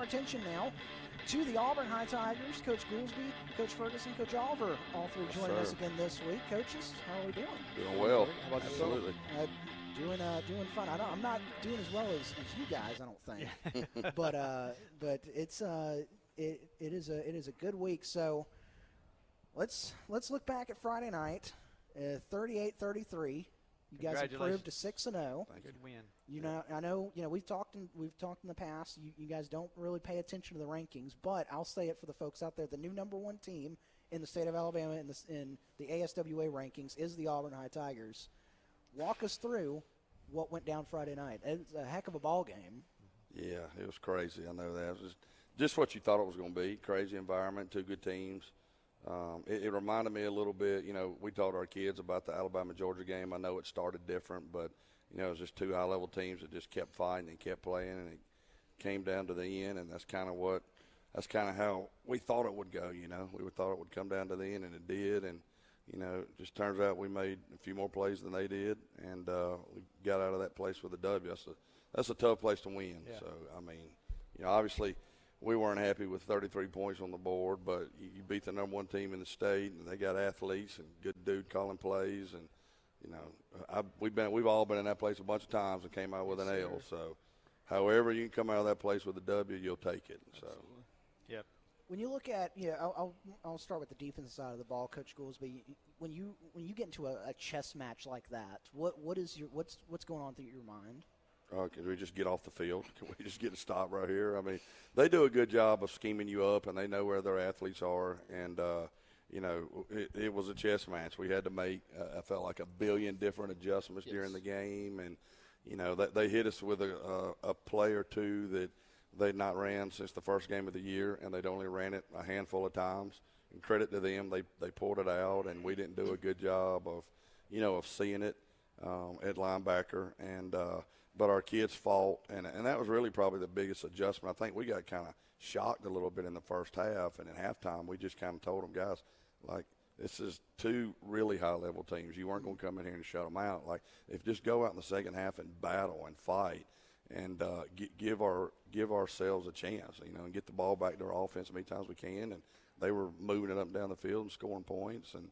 attention now to the Auburn High Tigers. Coach Goolsby, Coach Ferguson, Coach Oliver, all three joining us again this week. Coaches, how are we doing? Doing well. How about Absolutely. Doing fun. I'm not doing as well as you guys, I don't think. but it's it is a good week. So let's look back at Friday night, 38-33. You guys improved to 6-0. Good win. I know. We've talked in the past. You guys don't really pay attention to the rankings, but I'll say it for the folks out there: the new #1 team in the state of Alabama in the ASWA rankings is the Auburn High Tigers. Walk us through what went down Friday night. It's a heck of a ball game. Yeah, it was crazy. I know that. It was just what you thought it was going to be. Crazy environment, two good teams. It reminded me a little bit, we taught our kids about the Alabama-Georgia game. I know it started different, but, it was just two high-level teams that just kept fighting and kept playing, and it came down to the end, and that's kind of how we thought it would go, We thought it would come down to the end, and it did, and, it just turns out we made a few more plays than they did, and we got out of that place with a W. That's a tough place to win. Yeah. So, obviously – we weren't happy with 33 points on the board, but you beat the #1 team in the state, and they got athletes and good dude calling plays, and we've all been in that place a bunch of times and came out with an L. So, however you can come out of that place with a W, you'll take it. So, yep. When you look at, I'll start with the defensive side of the ball, Coach Goolsby. When you get into a chess match like that, what's going on through your mind? Can we just get off the field? Can we just get a stop right here? They do a good job of scheming you up, and they know where their athletes are. And, it was a chess match. We had to make, I felt like, 1 billion different adjustments during the game. And, they hit us with a play or two that they'd not ran since the first game of the year, and they'd only ran it a handful of times. And credit to them, they pulled it out, and we didn't do a good job of seeing it at linebacker. And but our kids fought, and that was really probably the biggest adjustment. I think we got kind of shocked a little bit in the first half, and at halftime we just kind of told them, guys, this is two really high-level teams. You weren't going to come in here and shut them out. Just go out in the second half and battle and fight and give ourselves a chance, and get the ball back to our offense as many times as we can. And they were moving it up and down the field and scoring points. And,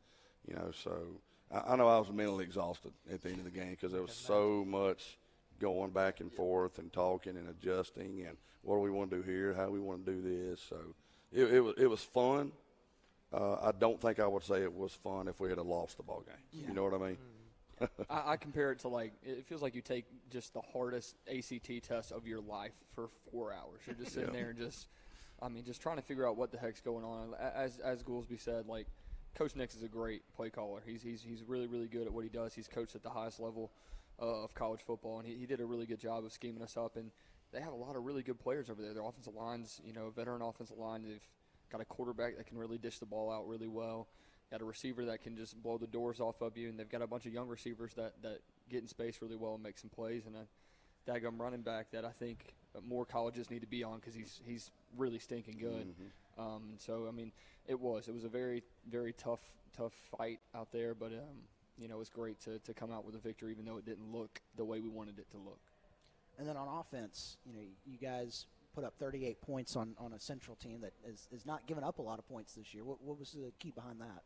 so I know I was mentally exhausted at the end of the game because there was so much going back and forth and talking and adjusting and what do we want to do here, how we want to do this. So it was fun. I don't think I would say it was fun if we had lost the ball game. Yeah. You know what I mean? I compare it to it feels like you take just the hardest ACT test of your life for 4 hours. You're just sitting there and just trying to figure out what the heck's going on. As Goolsby said, Coach Nix is a great play caller. He's really, really good at what he does. He's coached at the highest level of college football, and he did a really good job of scheming us up. And they have a lot of really good players over there. Their offensive line's, a veteran offensive line. They've got a quarterback that can really dish the ball out really well. Got a receiver that can just blow the doors off of you, and they've got a bunch of young receivers that get in space really well and make some plays. And a daggum running back that I think more colleges need to be on because he's really stinking good. Mm-hmm. So it was a very, very tough fight out there, but it was great to come out with a victory, even though it didn't look the way we wanted it to look. And then on offense, you guys put up 38 points on a Central team that is not giving up a lot of points this year. What was the key behind that?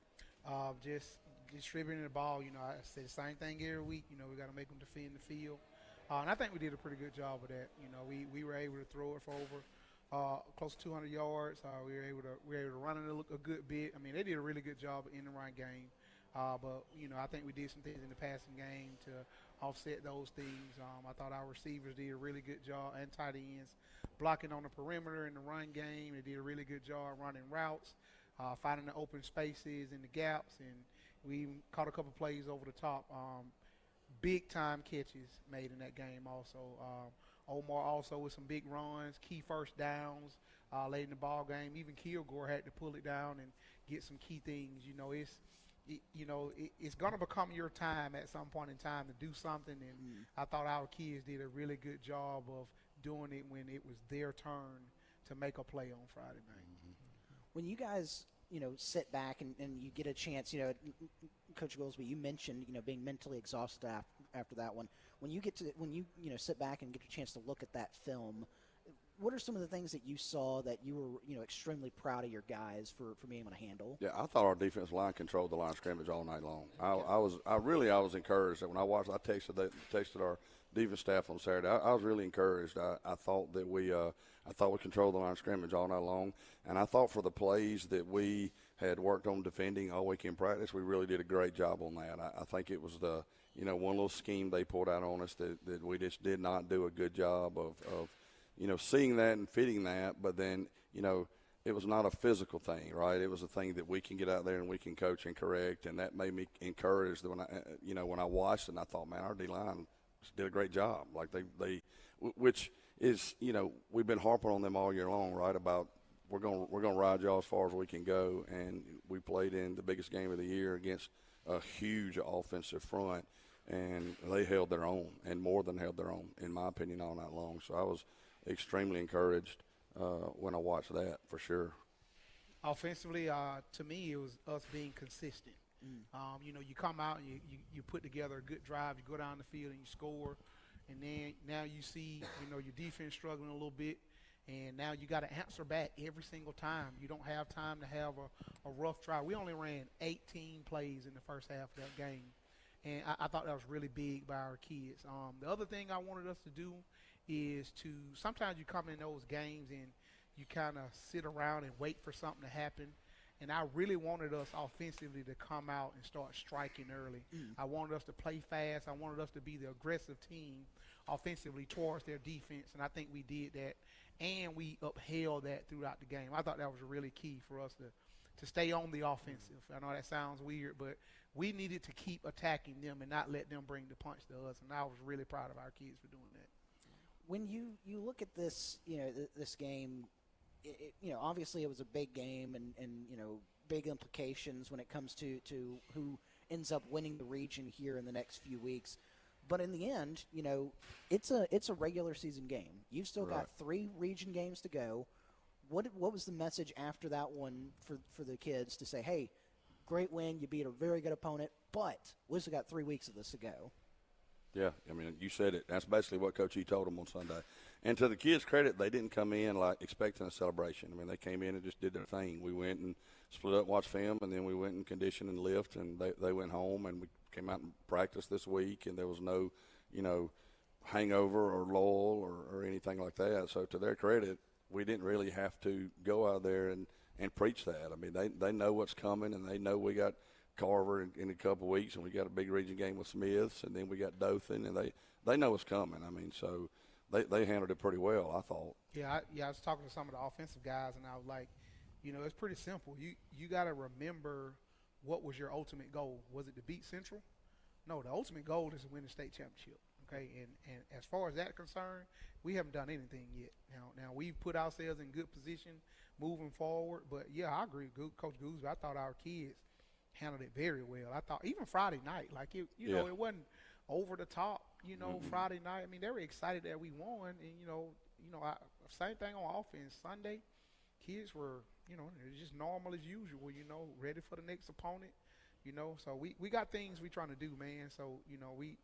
Just distributing the ball. I say the same thing every week. We got to make them defend the field. And I think we did a pretty good job of that. We were able to throw it for over close to 200 yards. We were able to run it a good bit. They did a really good job in the run game. But I think we did some things in the passing game to offset those things. I thought our receivers did a really good job, and tight ends, blocking on the perimeter in the run game. They did a really good job running routes, finding the open spaces and the gaps, and we caught a couple plays over the top. Big-time catches made in that game also. Omar also with some big runs, key first downs late in the ball game. Even Kilgore had to pull it down and get some key things. It's going to become your time at some point in time to do something, and I thought our kids did a really good job of doing it when it was their turn to make a play on Friday night. Mm-hmm. When you guys, sit back and you get a chance, Coach Goolsby, you mentioned, being mentally exhausted after that one. When you sit back and get a chance to look at that film, what are some of the things that you saw that you were extremely proud of your guys for being able to handle? Yeah, I thought our defensive line controlled the line of scrimmage all night long. I was encouraged that when I watched. I texted our defense staff on Saturday. I was really encouraged. I thought that we controlled the line of scrimmage all night long, and I thought for the plays that we had worked on defending all week in practice, we really did a great job on that. I think it was the one little scheme they pulled out on us that we just did not do a good job of seeing that and fitting that, but then it was not a physical thing, right? It was a thing that we can get out there and we can coach and correct, and that made me encouraged when I watched it, and I thought, man, our D-line did a great job. Like they which is, we've been harping on them all year long, right, about we're gonna ride y'all as far as we can go, and we played in the biggest game of the year against a huge offensive front, and they held their own, and more than held their own, in my opinion, all night long. So I was extremely encouraged when I watched that, for sure. Offensively, to me, it was us being consistent. You come out and you put together a good drive, you go down the field and you score, and then now you see your defense struggling a little bit, and now you got to answer back every single time. You don't have time to have a rough drive. We only ran 18 plays in the first half of that game, and I thought that was really big by our kids. The other thing I wanted us to do is to sometimes you come in those games and you kind of sit around and wait for something to happen. And I really wanted us offensively to come out and start striking early. I wanted us to play fast. I wanted us to be the aggressive team offensively towards their defense, and I think we did that. And we upheld that throughout the game. I thought that was really key for us to stay on the offensive. I know that sounds weird, but we needed to keep attacking them and not let them bring the punch to us, and I was really proud of our kids for doing that. When you look at this, this game, obviously it was a big game and big implications when it comes to who ends up winning the region here in the next few weeks. But in the end, it's a regular season game. You've still got 3 region games to go. What was the message after that one for the kids to say, hey, great win, you beat a very good opponent, but we still got 3 weeks of this to go? Yeah, I mean, you said it. That's basically what Coach E told them on Sunday. And to the kids' credit, they didn't come in like expecting a celebration. I mean, they came in and just did their thing. We went and split up, watched film, and then we went and conditioned and lift, and they went home, and we came out and practiced this week, and there was no, hangover or lull or anything like that. So to their credit, we didn't really have to go out there and preach that. I mean, they know what's coming, and they know we got Carver in a couple of weeks, and we got a big region game with Smiths, and then we got Dothan, and they know what's coming. I mean, so they handled it pretty well, I thought. Yeah, I was talking to some of the offensive guys, and I was like, it's pretty simple. You got to remember what was your ultimate goal. Was it to beat Central? No, the ultimate goal is to win the state championship. Okay, and as far as that concerned, we haven't done anything yet. Now we've put ourselves in good position moving forward. But yeah, I agree, Coach Goose. I thought our kids handled it very well. I thought even Friday night, like it wasn't over the top. Friday night. I mean, they were excited that we won, and same thing on offense. Sunday, kids were just normal as usual. Ready for the next opponent. So we got things we trying to do, man. So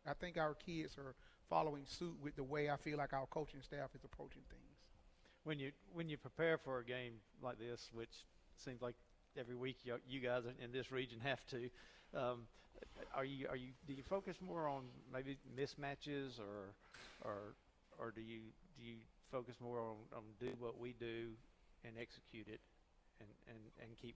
I think our kids are following suit with the way I feel like our coaching staff is approaching things. When you prepare for a game like this, which seems like every week you guys in this region have to, do you focus more on maybe mismatches or do you focus more on do what we do and execute it and keep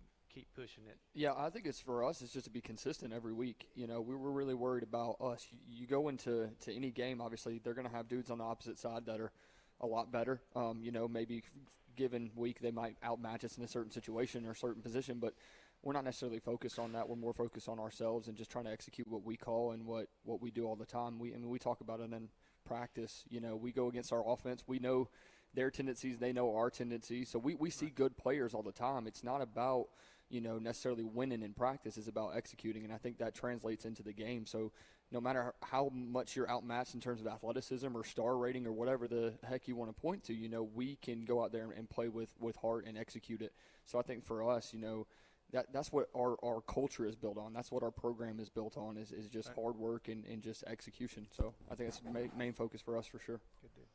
pushing it? Yeah, I think it's for us. It's just to be consistent every week. We were really worried about us. You go into any game, obviously they're going to have dudes on the opposite side that are a lot better. Maybe given week they might outmatch us in a certain situation or a certain position, but we're not necessarily focused on that. We're more focused on ourselves and just trying to execute what we call and what we do all the time. We talk about it in practice. We go against our offense. We know their tendencies. They know our tendencies. So we see good players all the time. It's not about necessarily winning in practice. Is about executing, and I think that translates into the game. So no matter how much you're outmatched in terms of athleticism or star rating or whatever the heck you want to point to, we can go out there and play with heart and execute it. So I think for us, that's what our culture is built on. That's what our program is built on is just hard work and just execution. So I think that's the main focus for us for sure. Good deal.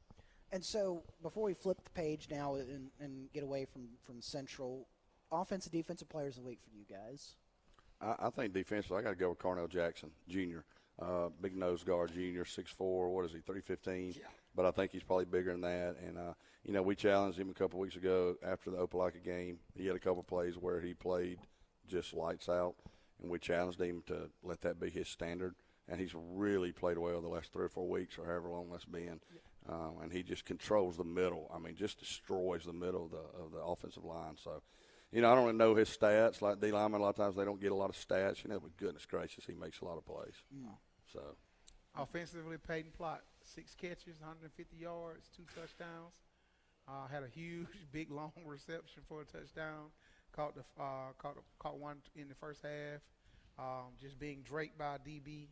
And so before we flip the page now and get away from Central, offensive, defensive players of the week for you guys. I think defensively, I got to go with Carnell Jackson, Jr., big nose guard, junior, 6'4", what is he, 315? Yeah. But I think he's probably bigger than that. And, we challenged him a couple weeks ago after the Opelika game. He had a couple plays where he played just lights out, and we challenged him to let that be his standard. And he's really played well the last 3 or 4 weeks or however long that's been. And he just controls the middle. I mean, just destroys the middle of the offensive line. So, I don't really know his stats. Like D linemen, a lot of times they don't get a lot of stats. But goodness gracious, he makes a lot of plays. So, offensively, Peyton Plott, 6 catches, 150 yards, 2 touchdowns. Had a huge, big, long reception for a touchdown. Caught one in the first half. Just being draped by a DB.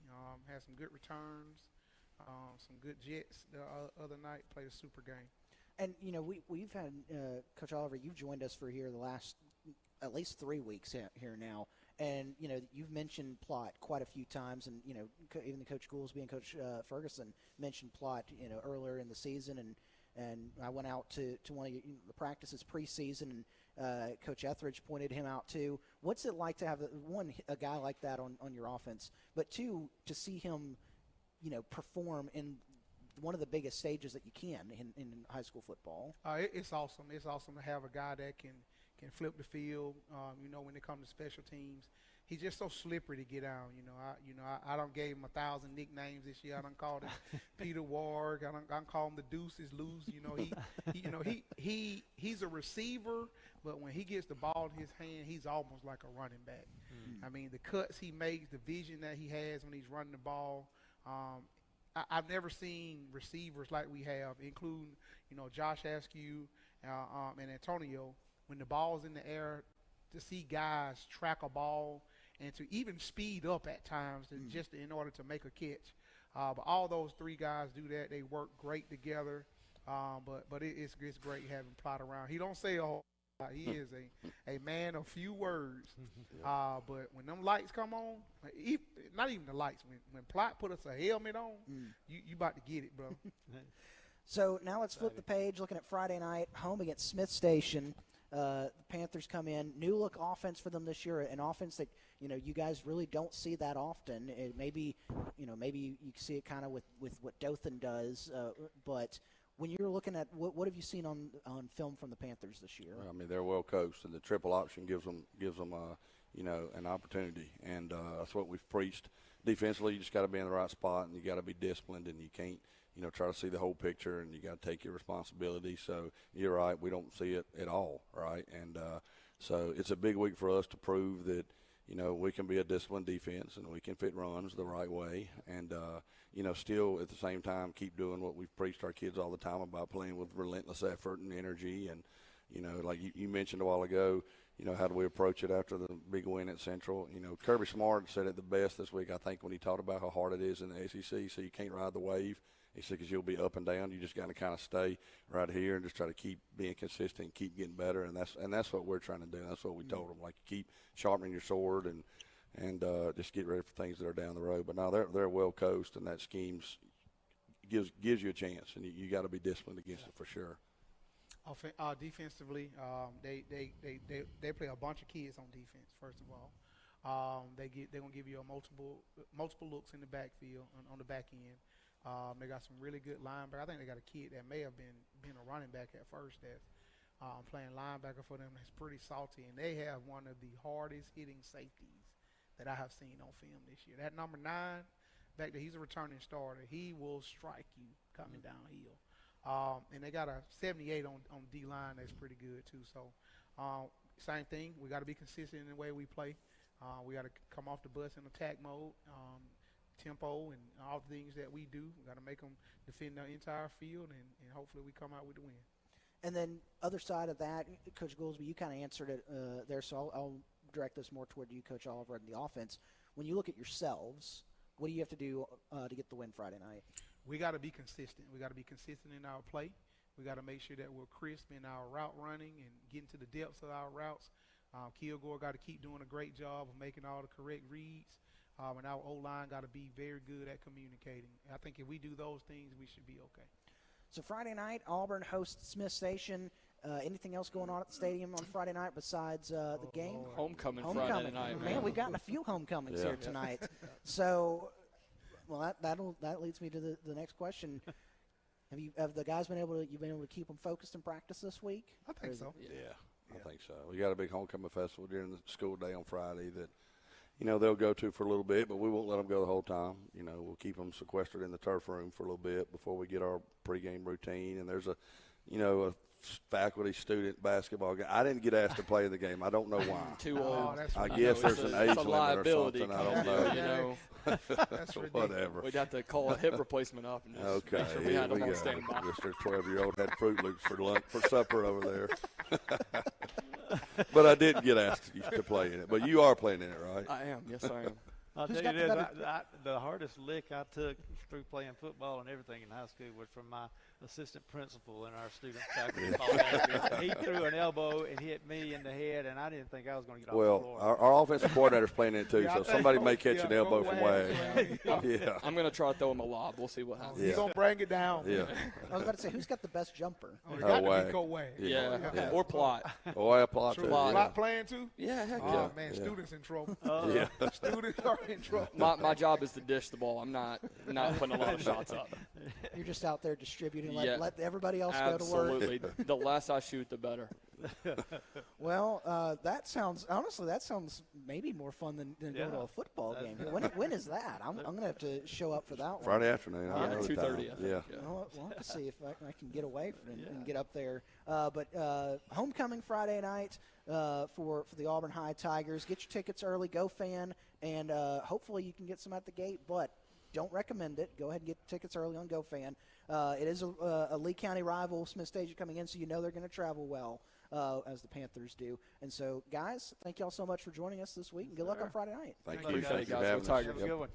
Had some good returns. Some good jets the other night. Played a super game. And, we've had, Coach Oliver, you've joined us for here the last at least 3 weeks here now. And, you've mentioned Plott quite a few times. And, even Coach Goolsby and Coach Ferguson mentioned Plott, earlier in the season. And I went out to one of the practices preseason, and Coach Etheridge pointed him out too. What's it like to have, a guy like that on your offense, but 2, to see him, perform in one of the biggest stages that you can in high school football? It's awesome. It's awesome to have a guy that can flip the field. When it comes to special teams, he's just so slippery to get out. I done gave him 1,000 nicknames this year. I done called him Peter Warg. I done called him the Deuce is loose. He's a receiver, but when he gets the ball in his hand, he's almost like a running back. I mean, the cuts he makes, the vision that he has when he's running the ball. I've never seen receivers like we have, including, Josh Askew and Antonio. When the ball's in the air, to see guys track a ball and to even speed up at times just in order to make a catch. But all those 3 guys do that. They work great together. But it's great having Plott around. He don't say a whole lot. He is a man of few words. But when them lights come on, not even the lights, when Plott put us a helmet on, you about to get it, bro. So now let's flip the page, looking at Friday night, home against Smith Station. The Panthers come in, new look offense for them this year, an offense that you guys really don't see that often. Maybe you see it kind of with what Dothan does, but when you're looking at what have you seen on film from the Panthers this year? I mean, they're well coached, and the triple option gives them an opportunity, and that's what we've preached. Defensively, you just got to be in the right spot, and you got to be disciplined, and you can't try to see the whole picture, and you got to take your responsibility. So you're right, we don't see it at all, right? And so it's a big week for us to prove that, we can be a disciplined defense and we can fit runs the right way and, still at the same time keep doing what we've preached our kids all the time about, playing with relentless effort and energy. And, like you mentioned a while ago, how do we approach it after the big win at Central? Kirby Smart said it the best this week, I think, when he talked about how hard it is in the SEC, so you can't ride the wave. He said, because you'll be up and down. You just got to kind of stay right here and just try to keep being consistent and keep getting better. And that's what we're trying to do. That's what we told them. Like, keep sharpening your sword and just get ready for things that are down the road. But now they're well coached, and that scheme gives you a chance, and you got to be disciplined against it for sure. Defensively, they play a bunch of kids on defense. First of all, they're gonna give you a multiple looks in the backfield on the back end. They got some really good linebackers. I think they got a kid that may have been a running back at first that's playing linebacker for them. That's pretty salty, and they have one of the hardest hitting safeties that I have seen on film this year. That number 9 back there, he's a returning starter. He will strike you coming downhill. And they got a 78 on D-line that's pretty good too. So same thing. We got to be consistent in the way we play. We got to come off the bus in attack mode. Tempo and all the things that we do. We got to make them defend the entire field, and hopefully we come out with the win. And then other side of that, Coach Goolsby, you kind of answered it there, so I'll direct this more toward you, Coach Oliver, and the offense. When you look at yourselves, what do you have to do to get the win Friday night? We got to be consistent. We got to be consistent in our play. We got to make sure that we're crisp in our route running and getting to the depths of our routes. Kilgore got to keep doing a great job of making all the correct reads. And our O-line got to be very good at communicating. I think if we do those things, we should be okay. So Friday night, Auburn hosts Smith Station. Anything else going on at the stadium on Friday night besides the game? Lord. Homecoming Friday night, Man, we've gotten a few homecomings here tonight. So, well, that leads me to the next question. Have the guys been able to keep them focused in practice this week? I think so. Yeah, I think so. We got a big homecoming festival during the school day on Friday that, they'll go to for a little bit, but we won't let them go the whole time. We'll keep them sequestered in the turf room for a little bit before we get our pregame routine. And there's a faculty student basketball game. I didn't get asked to play in the game. I don't know why. Too old. I guess there's an age limit or something. I don't know. You know. That's ridiculous. Whatever. We'd have to call a hip replacement up and just make sure we had them on standby. Mr. 12-year-old had Fruit Loops for supper over there. But I didn't get asked to play in it. But you are playing in it, right? I am. Yes, I am. I'll Who's tell you got this, the hardest lick I took through playing football and everything in high school was from my assistant principal in our student faculty. He threw an elbow and hit me in the head, and I didn't think I was going to get off the floor. Well, our offensive coordinator's playing in it too, so somebody may catch an elbow from way. Yeah. I'm going to try to throw him a lob. We'll see what happens. He's going to bring it down. Yeah. I was about to say, who's got the best jumper? It's got to be Go Way. Yeah. Yeah. Or plot. Oh, I applaud True. too. Plot. Plot playing too? Yeah, heck Oh, yeah. man, students in trouble. Yeah. Students are in trouble. My job is to dish the ball. I'm not putting a lot of shots up. You're just out there distributing. Yeah. Let everybody else go to work. Absolutely. The less I shoot, the better. Well, that sounds maybe more fun than going to a football game. When is that? I'm going to have to show up for that one. Friday afternoon. I know the 2:30. time. Yeah. Well, we'll have to see if I can get away and get up there. But homecoming Friday night for the Auburn High Tigers. Get your tickets early. Go fan, and hopefully you can get some at the gate. But don't recommend it. Go ahead and get tickets early on GoFan. It is a Lee County rival, Smith Station coming in, so you know they're going to travel well, as the Panthers do. And so, guys, thank you all so much for joining us this week, and good luck on Friday night. Thank Thank you. you, Thank you for guys. having Go us. Tigers. Have a good one.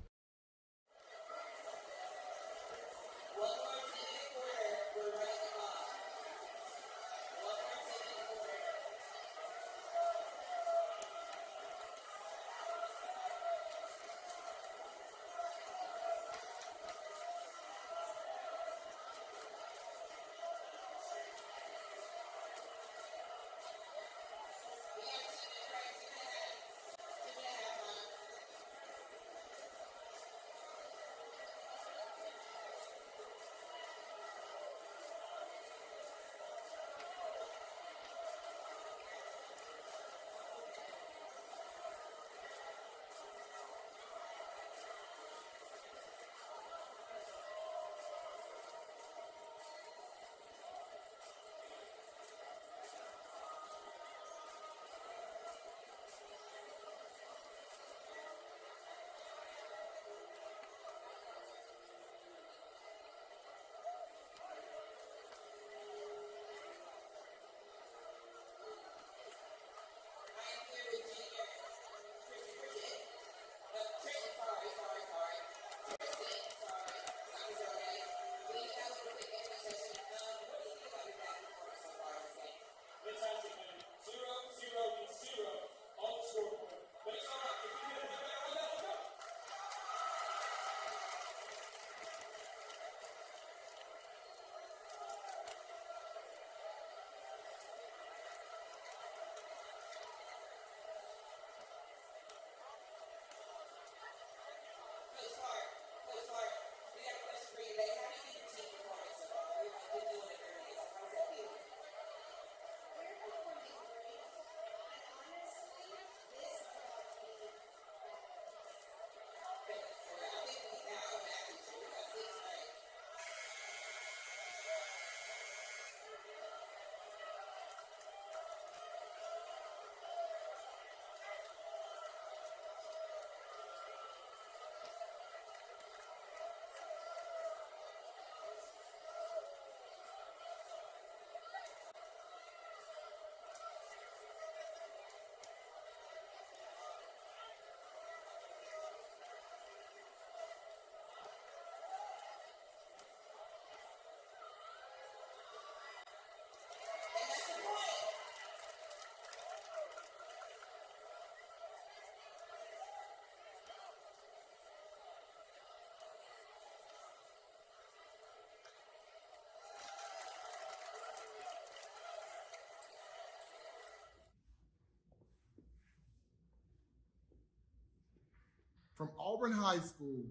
From Auburn High School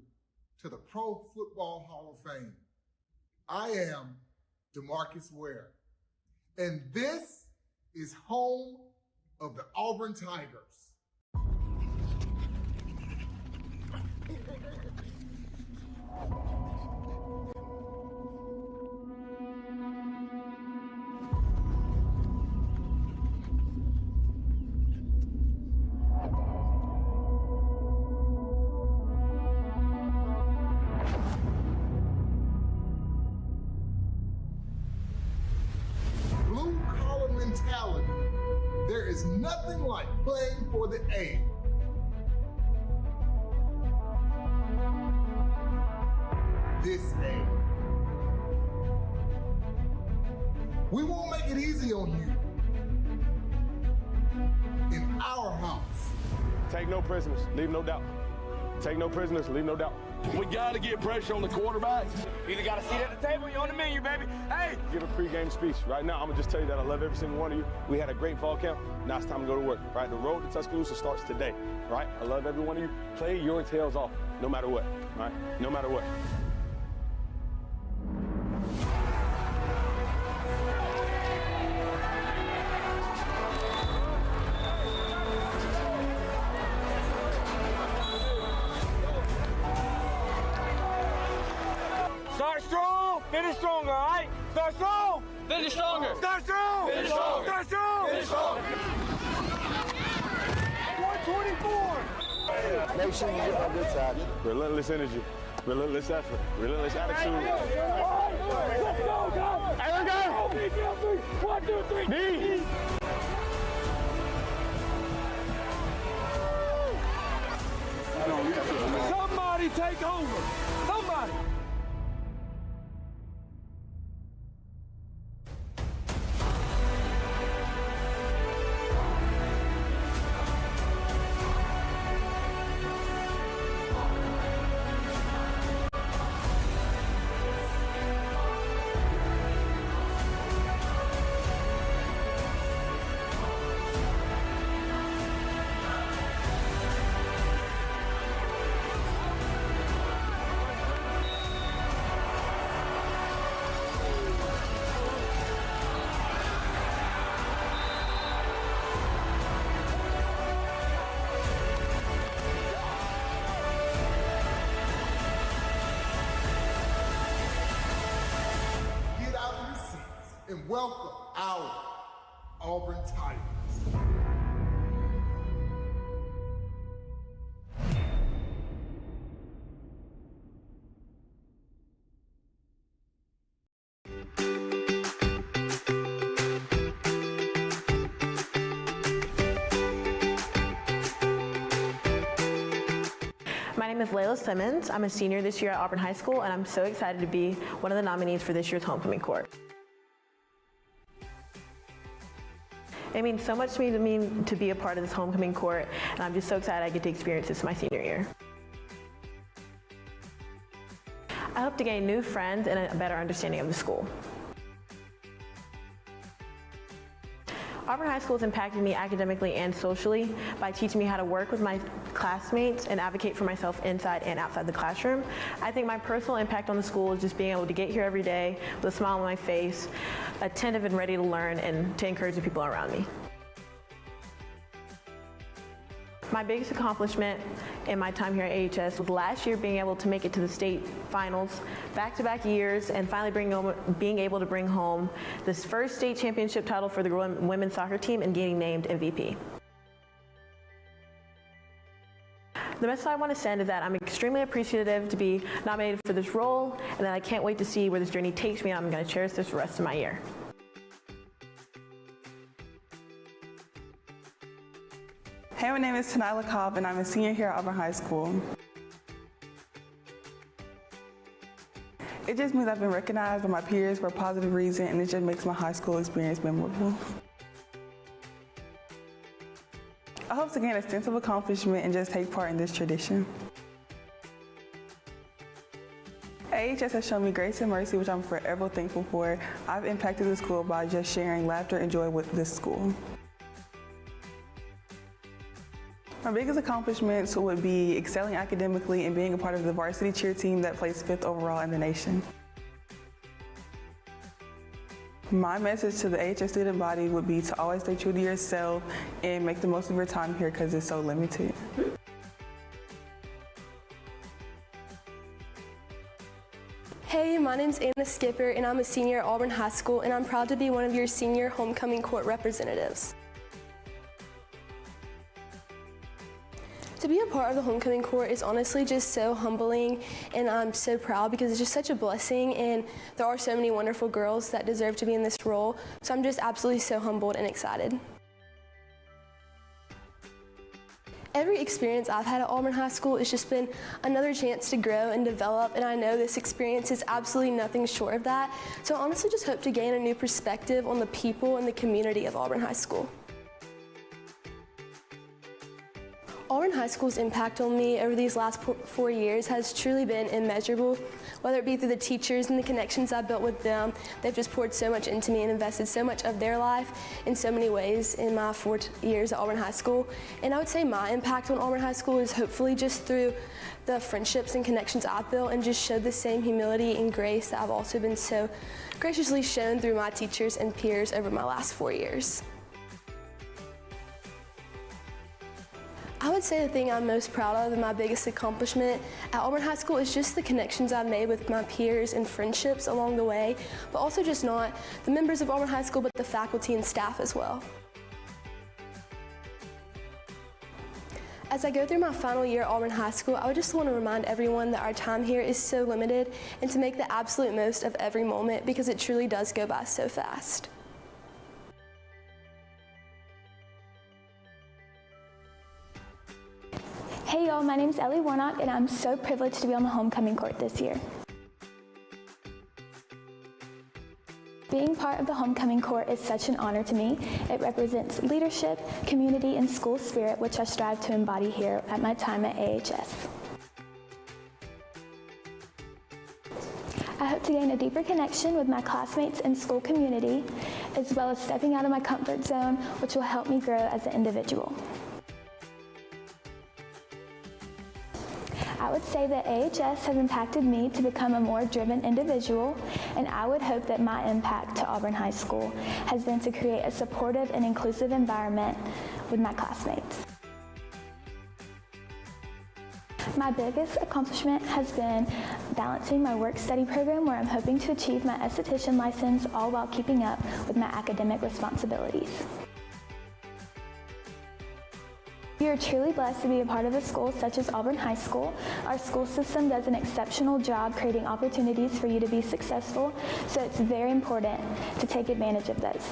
to the Pro Football Hall of Fame, I am DeMarcus Ware, and this is home of the Auburn Tigers. Blue-collar mentality. There is nothing like playing for the A. This A. We won't make it easy on you. In our house. Take no prisoners, leave no doubt. Take no prisoners, leave no doubt. We got to get pressure on the quarterback. You either got a seat at the table, you're on the menu, baby. Hey! Give a pregame speech. Right now, I'm going to just tell you that I love every single one of you. We had a great fall camp. Now it's time to go to work, right? The road to Tuscaloosa starts today, right? I love every one of you. Play your tails off, no matter what, right? No matter what. Start strong, finish stronger, all right? Start strong, Finish stronger. start strong, Finish stronger. start strong. Finish stronger. 124. Make sure you get on this side. Relentless energy, relentless effort, relentless attitude. Let's go, guys. Hey, let's go. 1, 2, 3. D. Somebody take over. Somebody. Get out of your seats and welcome our Auburn Tigers. My name is Layla Simmons. I'm a senior this year at Auburn High School, and I'm so excited to be one of the nominees for this year's homecoming court. It means so much to me to be a part of this homecoming court, and I'm just so excited I get to experience this my senior year. I hope to gain new friends and a better understanding of the school. Auburn High School has impacted me academically and socially by teaching me how to work with my classmates and advocate for myself inside and outside the classroom. I think my personal impact on the school is just being able to get here every day with a smile on my face, attentive and ready to learn and to encourage the people around me. My biggest accomplishment in my time here at AHS was last year being able to make it to the state finals back-to-back years and finally being able to bring home this first state championship title for the women's soccer team and getting named MVP. The message I want to send is that I'm extremely appreciative to be nominated for this role and that I can't wait to see where this journey takes me, and I'm going to cherish this the rest of my year. Hey, my name is Tanila Cobb, and I'm a senior here at Auburn High School. It just means I've been recognized by my peers for a positive reason, and it just makes my high school experience memorable. I hope to gain a sense of accomplishment and just take part in this tradition. AHS has shown me grace and mercy, which I'm forever thankful for. I've impacted the school by just sharing laughter and joy with this school. My biggest accomplishments would be excelling academically and being a part of the varsity cheer team that placed 5th overall in the nation. My message to the AHS student body would be to always stay true to yourself and make the most of your time here because it's so limited. Hey, my name's Anna Skipper and I'm a senior at Auburn High School and I'm proud to be one of your senior homecoming court representatives. To be a part of the homecoming court is honestly just so humbling and I'm so proud because it's just such a blessing and there are so many wonderful girls that deserve to be in this role. So I'm just absolutely so humbled and excited. Every experience I've had at Auburn High School has just been another chance to grow and develop, and I know this experience is absolutely nothing short of that. So I honestly just hope to gain a new perspective on the people and the community of Auburn High School. Auburn High School's impact on me over these last 4 years has truly been immeasurable. Whether it be through the teachers and the connections I've built with them, they've just poured so much into me and invested so much of their life in so many ways in my 4 years at Auburn High School. And I would say my impact on Auburn High School is hopefully just through the friendships and connections I've built and just showed the same humility and grace that I've also been so graciously shown through my teachers and peers over my last 4 years. I would say the thing I'm most proud of and my biggest accomplishment at Auburn High School is just the connections I've made with my peers and friendships along the way, but also just not the members of Auburn High School, but the faculty and staff as well. As I go through my final year at Auburn High School, I would just want to remind everyone that our time here is so limited and to make the absolute most of every moment because it truly does go by so fast. Hey y'all, my name's Ellie Warnock and I'm so privileged to be on the homecoming court this year. Being part of the homecoming court is such an honor to me. It represents leadership, community, and school spirit, which I strive to embody here at my time at AHS. I hope to gain a deeper connection with my classmates and school community, as well as stepping out of my comfort zone, which will help me grow as an individual. I would say that AHS has impacted me to become a more driven individual, and I would hope that my impact to Auburn High School has been to create a supportive and inclusive environment with my classmates. My biggest accomplishment has been balancing my work-study program where I'm hoping to achieve my esthetician license all while keeping up with my academic responsibilities. We are truly blessed to be a part of a school such as Auburn High School. Our school system does an exceptional job creating opportunities for you to be successful, so it's very important to take advantage of those.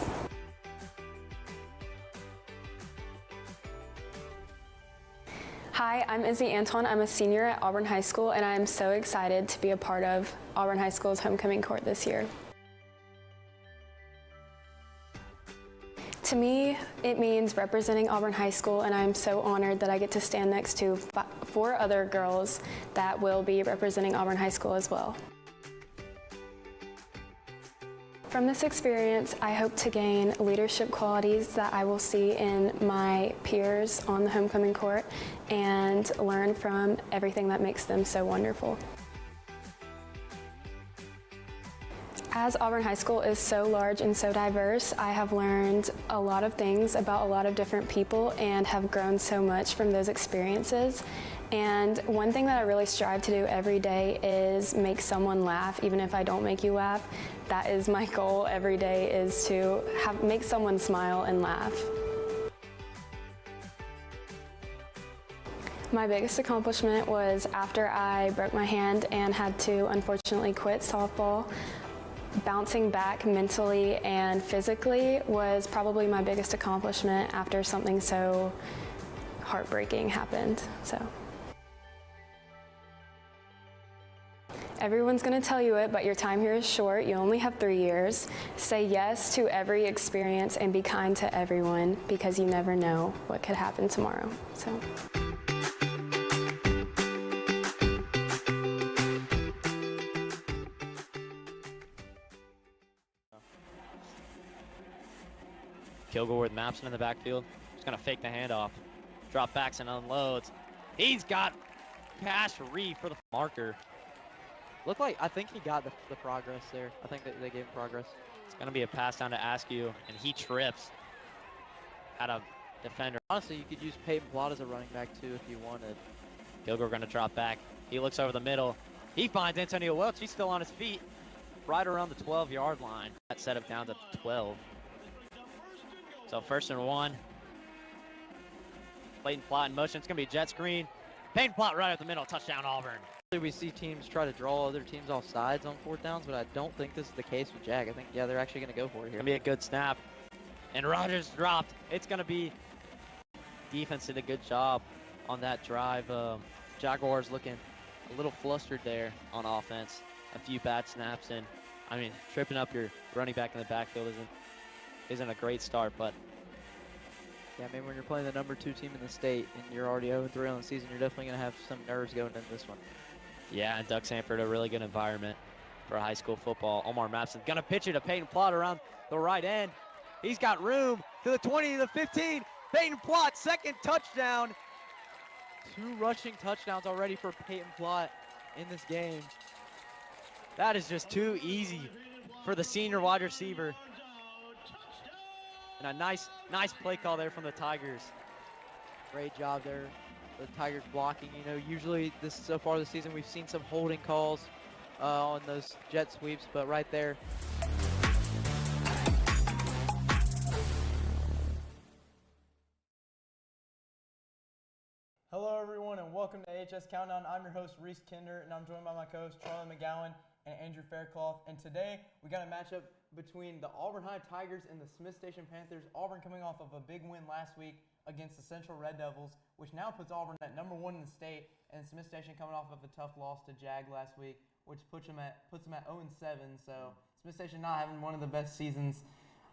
Hi, I'm Izzy Anton. I'm a senior at Auburn High School, and I'm so excited to be a part of Auburn High School's homecoming court this year. To me, it means representing Auburn High School, and I'm so honored that I get to stand next to 4 other girls that will be representing Auburn High School as well. From this experience, I hope to gain leadership qualities that I will see in my peers on the homecoming court and learn from everything that makes them so wonderful. As Auburn High School is so large and so diverse, I have learned a lot of things about a lot of different people and have grown so much from those experiences. And one thing that I really strive to do every day is make someone laugh, even if I don't make you laugh. That is my goal every day, is to make someone smile and laugh. My biggest accomplishment was after I broke my hand and had to unfortunately quit softball. Bouncing back mentally and physically was probably my biggest accomplishment after something so heartbreaking happened. So everyone's going to tell you it, but your time here is short. You only have 3 years. Say yes to every experience and be kind to everyone because you never know what could happen tomorrow. So. Kilgore with Mapson in the backfield. Just going to fake the handoff. drop backs and unloads. He's got Cash Reed for the marker. I think he got the progress there. I think they gave him progress. It's going to be a pass down to Askew, and he trips at a defender. Honestly, you could use Peyton Plott as a running back too if you wanted. Kilgore going to drop back. He looks over the middle. He finds Antonio Welch. He's still on his feet right around the 12-yard line. That set him down to 12. So 1st and 1. Peyton Plott in motion. It's going to be jet screen. Peyton Plott right up the middle. Touchdown, Auburn. We see teams try to draw other teams off sides on 4th downs, but I don't think this is the case with Jag. I think, yeah, they're actually going to go for it here. Going to be a good snap. And Rogers dropped. It's going to be defense did a good job on that drive. Jaguars looking a little flustered there on offense. A few bad snaps, and I mean, tripping up your running back in the backfield isn't a great start, but yeah, I mean, when you're playing the number 2 team in the state and you're already 0-3 on the season, you're definitely going to have some nerves going into this one. Yeah, and Doug Sanford, a really good environment for high school football. Omar Mapson going to pitch it to Peyton Plott around the right end. He's got room to the 20, to the 15. Peyton Plott, 2nd touchdown. 2 rushing touchdowns already for Peyton Plott in this game. That is just too easy for the senior wide receiver. And a nice play call there from the Tigers. Great job there. The Tigers blocking. You know, usually so far this season we've seen some holding calls on those jet sweeps, but right there. Hello everyone and welcome to AHS Countdown. I'm your host Reese Kinder and I'm joined by my co-hosts Charlie McGowan and Andrew Fairclough. And today we got a matchup between the Auburn High Tigers and the Smith Station Panthers. Auburn coming off of a big win last week against the Central Red Devils, which now puts Auburn at number 1 in the state, and Smith Station coming off of a tough loss to Jag last week, which puts them at 0-7. So Smith Station not having one of the best seasons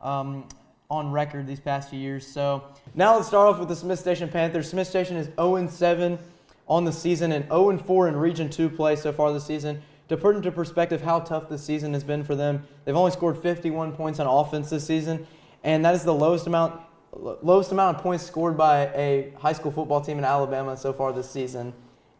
on record these past few years. So now let's start off with the Smith Station Panthers. Smith Station is 0-7 on the season and 0-4 in Region 2 play so far this season. To put into perspective how tough this season has been for them, they've only scored 51 points on offense this season, and that is the lowest amount of points scored by a high school football team in Alabama so far this season.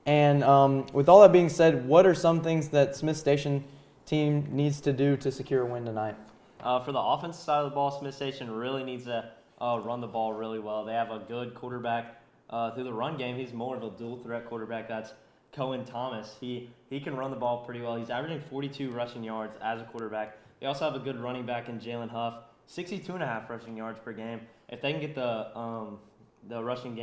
And with all that being said, what are some things that Smith Station team needs to do to secure a win tonight? For the offensive side of the ball, Smith Station really needs to run the ball really well. They have a good quarterback through the run game. He's more of a dual threat quarterback. That's Cohen Thomas. He can run the ball pretty well. He's averaging 42 rushing yards as a quarterback. They also have a good running back in Jalen Huff, 62.5 rushing yards per game. If they can get the rushing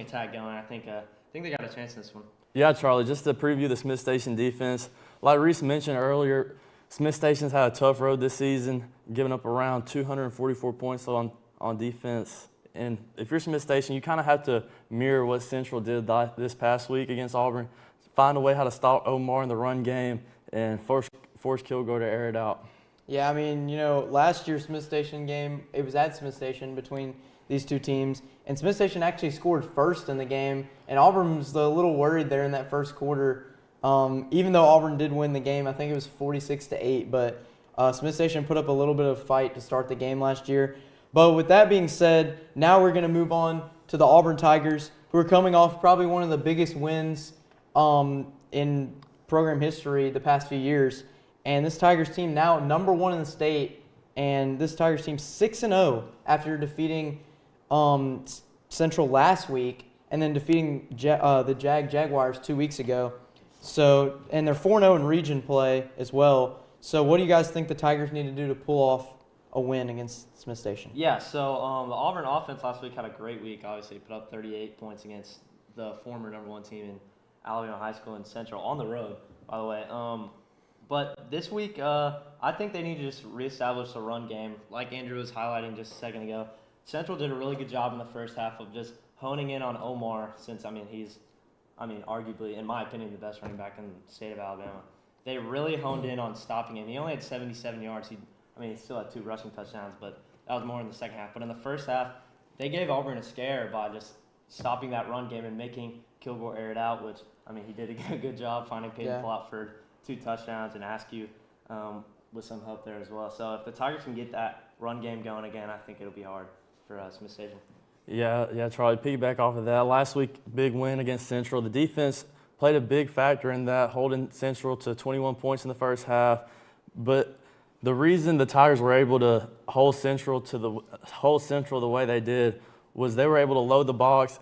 attack going, I think they got a chance in this one. Yeah, Charlie, just to preview the Smith Station defense, like Reese mentioned earlier, Smith Station's had a tough road this season, giving up around 244 points on defense. And if you're Smith Station, you kind of have to mirror what Central did this past week against Auburn, find a way how to stop Omar in the run game and force Kilgore to air it out. Yeah, I mean, you know, last year's Smith Station game, it was at Smith Station between these two teams, and Smith Station actually scored first in the game, and Auburn was a little worried there in that first quarter. Even though Auburn did win the game, I think it was 46-8, but Smith Station put up a little bit of fight to start the game last year. But with that being said, now we're going to move on to the Auburn Tigers, who are coming off probably one of the biggest wins in program history the past few years. And this Tigers team now number 1 in the state, and this Tigers team 6-0 after defeating Central last week and then defeating the Jaguars 2 weeks ago. So, and they're 4-0 in region play as well. So what do you guys think the Tigers need to do to pull off a win against Smith Station? Yeah, so the Auburn offense last week had a great week. Obviously, put up 38 points against the former number 1 team in Alabama High School and Central on the road, by the way. But this week, I think they need to just reestablish the run game. Like Andrew was highlighting just a second ago, Central did a really good job in the first half of just honing in on Omar since, he's arguably, in my opinion, the best running back in the state of Alabama. They really honed in on stopping him. He only had 77 yards. He still had 2 rushing touchdowns, but that was more in the second half. But in the first half, they gave Auburn a scare by just stopping that run game and making Kilgore air it out, which, he did a good job finding Peyton Plott for 2 touchdowns and Askew with some help there as well. So if the Tigers can get that run game going again, I think it'll be hard for Smith Station. Yeah, Charlie, piggyback off of that. Last week, big win against Central. The defense played a big factor in that, holding Central to 21 points in the first half. But the reason the Tigers were able to hold Central the way they did was they were able to load the box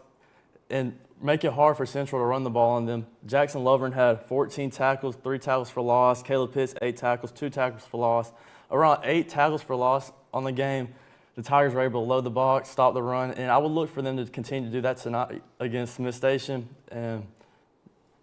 and make it hard for Central to run the ball on them. Jackson Lovern had 14 tackles, 3 tackles for loss. Caleb Pitts, 8 tackles, 2 tackles for loss. Around 8 tackles for loss on the game. The Tigers were able to load the box, stop the run, and I would look for them to continue to do that tonight against Smith Station and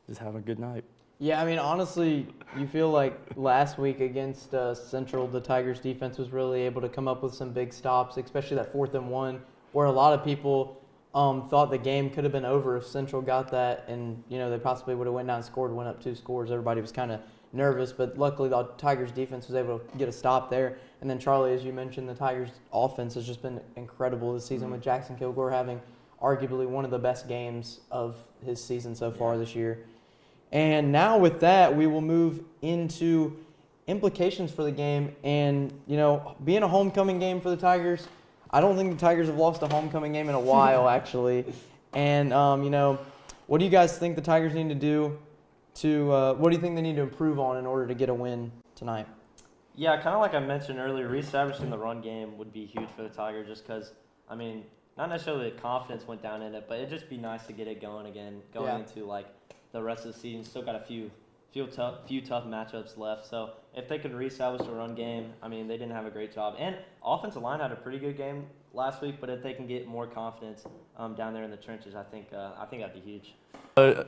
just have a good night. Yeah, I mean, honestly, you feel like last week against Central, the Tigers defense was really able to come up with some big stops, especially that 4th and 1, where a lot of people thought the game could have been over if Central got that, and they possibly would have went down and scored, went up 2 scores. Everybody was kind of nervous, but luckily the Tigers defense was able to get a stop there. And then Charlie, as you mentioned, the Tigers offense has just been incredible this season, with Jackson Kilgore having arguably one of the best games of his season so far this year. And now with that, we will move into implications for the game. And, being a homecoming game for the Tigers, I don't think the Tigers have lost a homecoming game in a while, actually. And, what do you guys think the Tigers need to do what do you think they need to improve on in order to get a win tonight? Yeah, kind of like I mentioned earlier, reestablishing the run game would be huge for the Tigers just because, not necessarily the confidence went down in it, but it'd just be nice to get it going again, into, the rest of the season. Still got a few tough matchups left. So if they could reestablish the run game, they didn't have a great job. And offensive line had a pretty good game last week, but if they can get more confidence down there in the trenches, I think that'd be huge.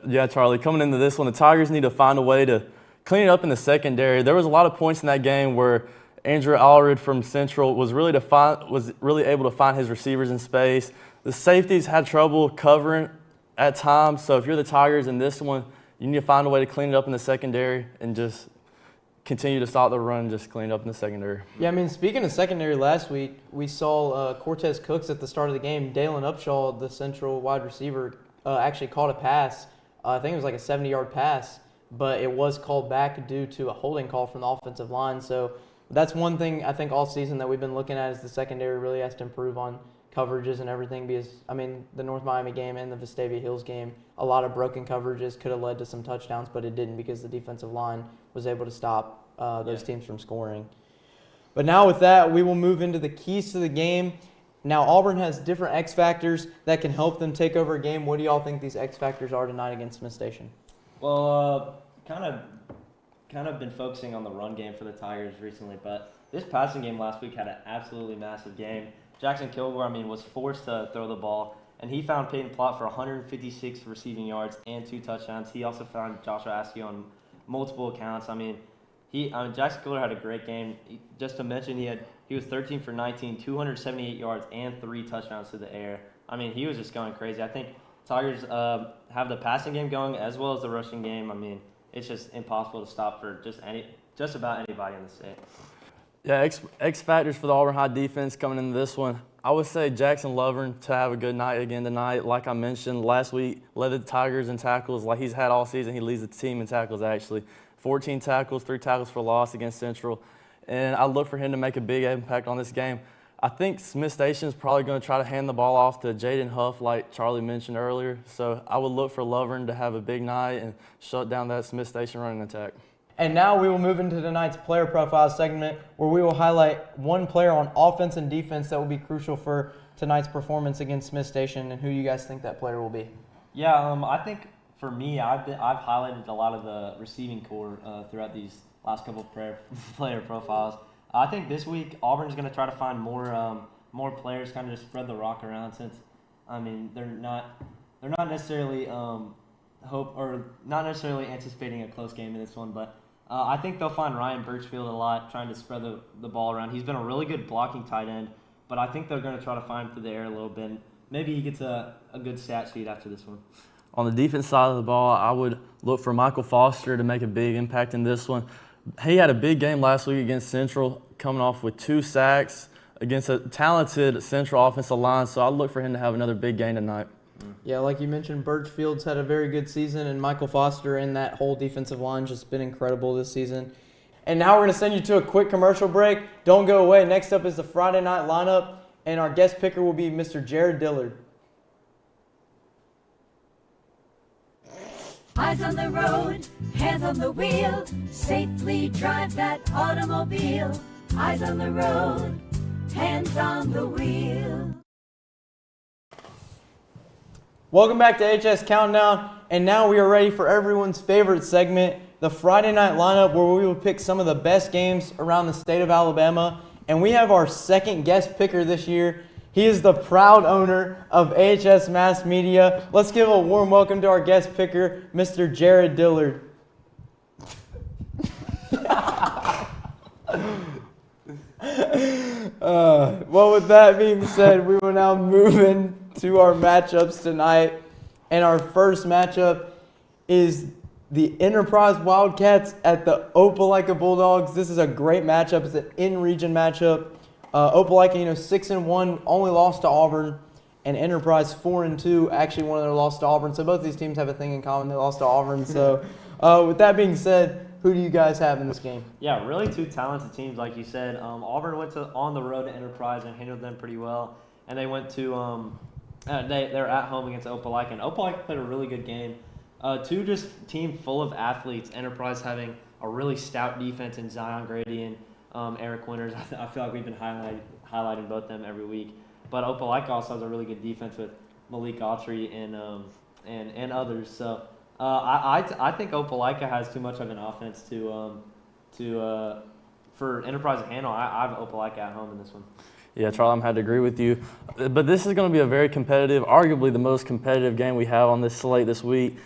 Yeah, Charlie, coming into this one, the Tigers need to find a way to clean it up in the secondary. There was a lot of points in that game where Andrew Allred from Central was really able to find his receivers in space. The safeties had trouble covering at times. So if you're the Tigers in this one, you need to find a way to clean it up in the secondary and just continue to stop the run, just clean it up in the secondary. Yeah, speaking of secondary, last week we saw Cortez Cooks at the start of the game. Dalen Upshaw, the Central wide receiver, actually caught a pass. I think it was like a 70-yard pass, but it was called back due to a holding call from the offensive line. So that's one thing I think all season that we've been looking at is the secondary really has to improve on coverages and everything because, the North Miami game and the Vestavia Hills game, a lot of broken coverages could have led to some touchdowns, but it didn't because the defensive line was able to stop those teams from scoring. But now with that, we will move into the keys to the game. Now, Auburn has different X factors that can help them take over a game. What do y'all think these X factors are tonight against Smith Station? Well, kind of been focusing on the run game for the Tigers recently, but this passing game last week had an absolutely massive game. Jackson Kilgore, was forced to throw the ball, and he found Peyton Plott for 156 receiving yards and 2 touchdowns. He also found Joshua Askew on multiple accounts. Jackson Kilgore had a great game. Just to mention, he was 13 for 19, 278 yards, and 3 touchdowns to the air. He was just going crazy. I think Tigers have the passing game going as well as the rushing game. It's just impossible to stop for just about anybody in the state. Yeah, X factors for the Auburn High defense coming into this one. I would say Jackson Lovern to have a good night again tonight. Like I mentioned, last week led the Tigers in tackles like he's had all season. He leads the team in tackles, actually. 14 tackles, 3 tackles for loss against Central. And I look for him to make a big impact on this game. I think Smith Station is probably going to try to hand the ball off to Jaden Huff like Charlie mentioned earlier. So I would look for Lovern to have a big night and shut down that Smith Station running attack. And now we will move into tonight's player profile segment where we will highlight one player on offense and defense that will be crucial for tonight's performance against Smith Station and who you guys think that player will be. Yeah, I think for me, I've highlighted a lot of the receiving core throughout these last couple of player profiles. I think this week Auburn's going to try to find more players, kind of just spread the rock around since they're not necessarily not necessarily anticipating a close game in this one, but I think they'll find Ryan Birchfield a lot, trying to spread the ball around. He's been a really good blocking tight end, but I think they're going to try to find him through the air a little bit. Maybe he gets a good stat sheet after this one. On the defense side of the ball, I would look for Michael Foster to make a big impact in this one. He had a big game last week against Central, coming off with 2 sacks against a talented Central offensive line, so I'd look for him to have another big game tonight. Yeah, like you mentioned, Birchfield's had a very good season, and Michael Foster and that whole defensive line just been incredible this season. And now we're going to send you to a quick commercial break. Don't go away. Next up is the Friday night lineup. and our guest picker will be Mr. Jared Dillard. Eyes on the road, hands on the wheel, safely drive that automobile. Eyes on the road, hands on the wheel. Welcome back to AHS Countdown, and now we are ready for everyone's favorite segment, the Friday Night Lineup, where we will pick some of the best games around the state of Alabama. And we have our second guest picker this year. He is the proud owner of AHS Mass Media. Let's give a warm welcome to our guest picker, Mr. Jared Dillard. Well, with that being said, we will now move into our matchups tonight. And our first matchup is the Enterprise Wildcats at the Opelika Bulldogs. This is a great matchup. It's an in-region matchup. Opelika, 6-1, only lost to Auburn, and Enterprise 4-2, actually one of their lost to Auburn. So both these teams have a thing in common. They lost to Auburn. So with that being said, who do you guys have in this game? Yeah, really two talented teams, like you said. Auburn went on the road to Enterprise and handled them pretty well, and they went to they're at home against Opelika, and Opelika played a really good game. Two just team full of athletes. Enterprise having a really stout defense in Zion Grady and Eric Winters. I feel like we've been highlighting both them every week. But Opelika also has a really good defense with Malik Autry and others. So I think Opelika has too much of an offense for Enterprise to handle. I have Opelika at home in this one. Yeah, Charlie, I'm had to agree with you. But this is going to be a very competitive, arguably the most competitive game we have on this slate this week.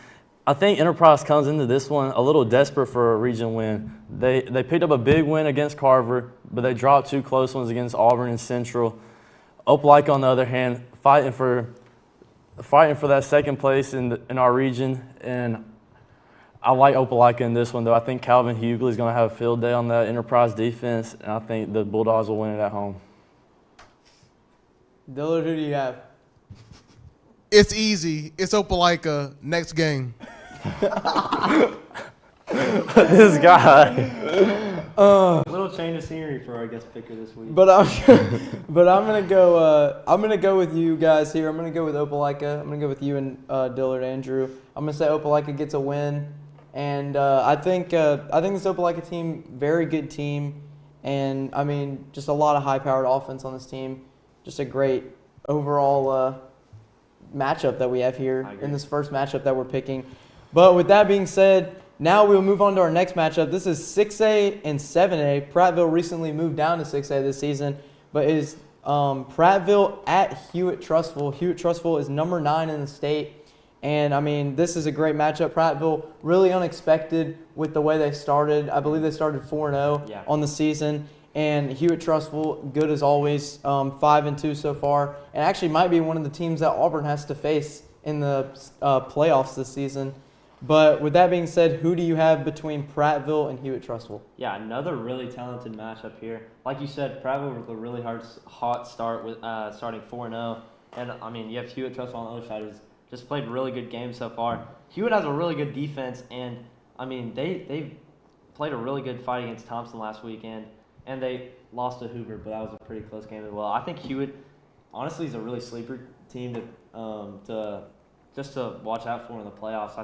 I think Enterprise comes into this one a little desperate for a region win. They picked up a big win against Carver, but they dropped two close ones against Auburn and Central. Opelika, on the other hand, fighting for that second place in our region, and I like Opelika in this one, though. I think Calvin Hughley is going to have a field day on that Enterprise defense, and I think the Bulldogs will win it at home. Dillard, who do you have? It's easy. It's Opelika. Next game. This guy. A little change of scenery for our guest picker this week. But I'm gonna go with you guys here. I'm gonna go with Opelika. I'm gonna go with you and Dillard, Andrew. I'm gonna say Opelika gets a win, and I think this Opelika team, very good team, and I mean just a lot of high-powered offense on this team. Just a great overall matchup that we have here in this first matchup that we're picking. But with that being said, now we'll move on to our next matchup. This is 6A and 7A. Prattville recently moved down to 6A this season, but is Prattville at Hewitt-Trussville. Hewitt-Trussville is number 9 in the state, and I mean this is a great matchup. Prattville really unexpected with the way they started. I believe they started 4-0 on the season. And Hewitt-Trussville, good as always, 5-2 so far, and actually might be one of the teams that Auburn has to face in the playoffs this season. But with that being said, who do you have between Prattville and Hewitt-Trussville? Yeah, another really talented matchup here. Like you said, Prattville with a really hot start with starting 4-0, and I mean you have Hewitt-Trussville on the other side who's just played really good games so far. Hewitt has a really good defense, and I mean they played a really good fight against Thompson last weekend. And they lost to Hoover, but that was a pretty close game as well. I think Hewitt, honestly, is a really sleeper team to watch out for in the playoffs. I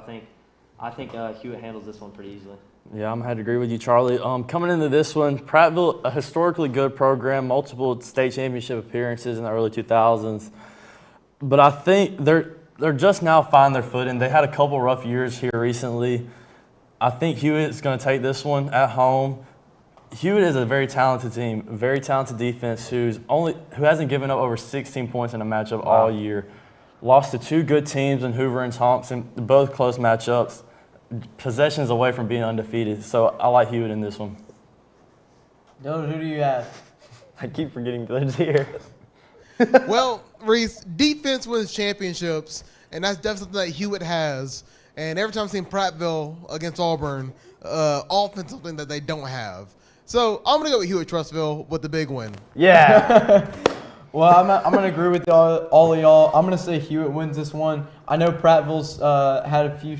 think Hewitt handles this one pretty easily. Yeah, I'm going to agree with you, Charlie. Coming into this one, Prattville, a historically good program, multiple state championship appearances in the early 2000s. But I think they're just now finding their footing. They had a couple rough years here recently. I think Hewitt is going to take this one at home. Hewitt is a very talented team, very talented defense who hasn't given up over 16 points in a matchup all year. Lost to two good teams in Hoover and Thompson, both close matchups, possessions away from being undefeated. So I like Hewitt in this one. Dylan, who do you have? I keep forgetting Dylan's here. Well, Reese, defense wins championships, and that's definitely something that Hewitt has. And every time I've seen Prattville against Auburn, offense something that they don't have. So I'm going to go with Hewitt-Trussville with the big win. Yeah. Well, I'm going to agree with all of y'all. I'm going to say Hewitt wins this one. I know Prattville's had a few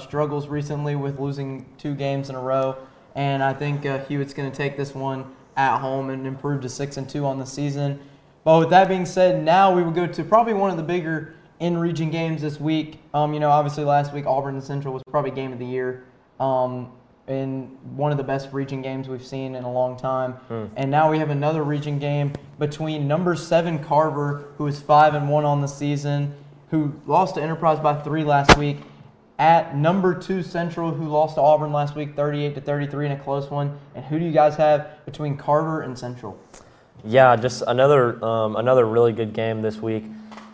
struggles recently with losing 2 games in a row, and I think Hewitt's going to take this one at home and improve to 6-2 on the season. But with that being said, now we will go to probably one of the bigger in-region games this week. Obviously last week Auburn and Central was probably game of the year, and one of the best region games we've seen in a long time. And now we have another region game between number 7 Carver, who is 5-1 on the season, who lost to Enterprise by 3 last week, at number 2 Central, who lost to Auburn last week 38-33 in a close one. And who do you guys have between Carver and Central? Yeah, just another really good game this week.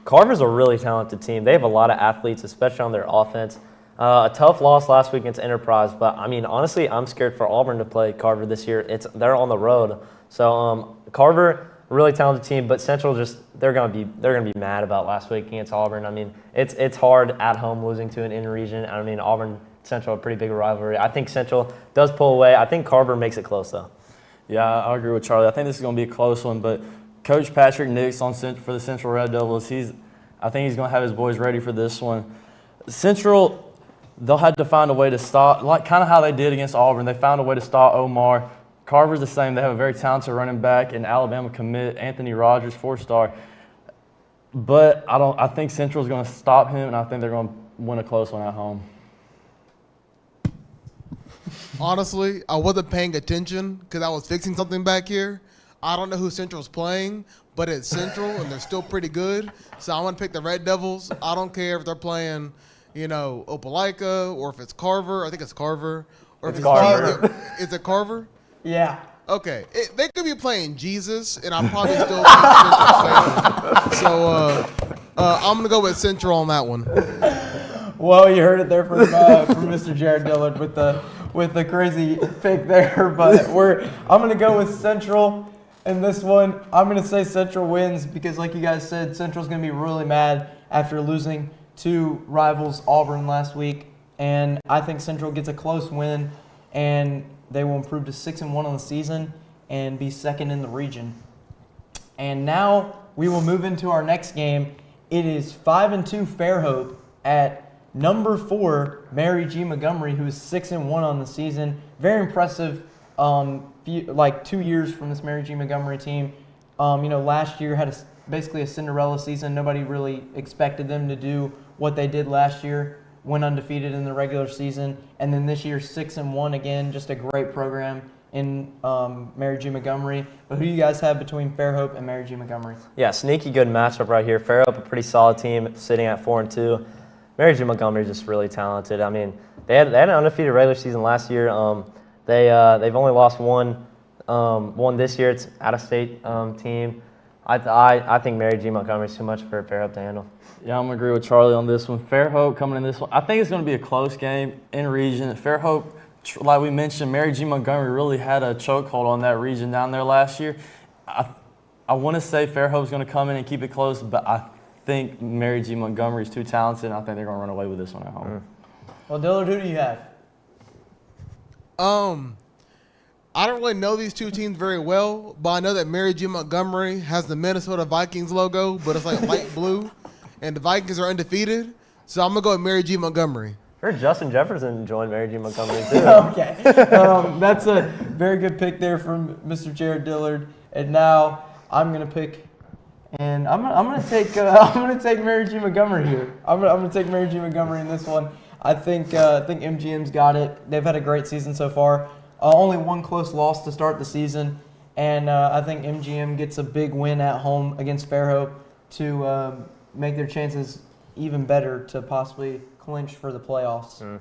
Carver's a really talented team. They have a lot of athletes, especially on their offense. A tough loss last week against Enterprise, but I mean, honestly, I'm scared for Auburn to play Carver this year. They're on the road, so Carver, really talented team, but Central they're gonna be mad about last week against Auburn. I mean, it's hard at home losing to an in-region. I mean, Auburn Central a pretty big rivalry. I think Central does pull away. I think Carver makes it close though. Yeah, I agree with Charlie. I think this is going to be a close one, but Coach Patrick Nix for the Central Red Devils, I think he's going to have his boys ready for this one. Central, they'll have to find a way to stop, like kind of how they did against Auburn. They found a way to stop Omar. Carver's the same. They have a very talented running back, and Alabama commit Anthony Rogers, 4-star. But I think Central's going to stop him, and I think they're going to win a close one at home. Honestly, I wasn't paying attention because I was fixing something back here. I don't know who Central's playing, but it's Central, and they're still pretty good. So I'm going to pick the Red Devils. I don't care if they're playing, Opelika, or if it's Carver. I think it's Carver. Or if it's Carver. Is it Carver? Yeah. Okay. They could be playing Jesus, and I'll probably still pick Central. So I'm going to go with Central on that one. Well, you heard it there from Mr. Jared Dillard with the crazy pick there, but I'm going to go with Central in this one. I'm going to say Central wins because, like you guys said, Central's going to be really mad after losing to rivals Auburn last week, and I think Central gets a close win, and they will improve to 6-1 on the season and be second in the region. And now we will move into our next game. It is 5-2 Fairhope at number 4, Mary G. Montgomery, who is 6-1 on the season. Very impressive, 2 years from this Mary G. Montgomery team. Last year had basically a Cinderella season. Nobody really expected them to do what they did last year, went undefeated in the regular season. And then this year, 6-1 again, just a great program in Mary G. Montgomery. But who do you guys have between Fairhope and Mary G. Montgomery? Yeah, sneaky good matchup right here. Fairhope, a pretty solid team, sitting at 4-2. Mary G. Montgomery is just really talented. I mean, they had an undefeated regular season last year. They've only lost one this year. It's out-of-state team. I think Mary G. Montgomery is too much for Fairhope to handle. Yeah, I'm going to agree with Charlie on this one. Fairhope coming in this one, I think it's going to be a close game in region. Fairhope, like we mentioned, Mary G. Montgomery really had a chokehold on that region down there last year. I want to say Fairhope's going to come in and keep it close, but I think Mary G. Montgomery is too talented, and I think they're going to run away with this one at home. Well, Dillard, who do you have? I don't really know these two teams very well, but I know that Mary G. Montgomery has the Minnesota Vikings logo, but it's like light blue, and the Vikings are undefeated, so I'm going to go with Mary G. Montgomery. I heard Justin Jefferson joined Mary G. Montgomery too. Okay. That's a very good pick there from Mr. Jared Dillard. And now I'm going to pick, and I'm going to take Mary G. Montgomery here. I'm going to take Mary G. Montgomery in this one. I think MGM's got it. They've had a great season so far. Only one close loss to start the season, and I think MGM gets a big win at home against Fairhope to make their chances even better to possibly clinch for the playoffs.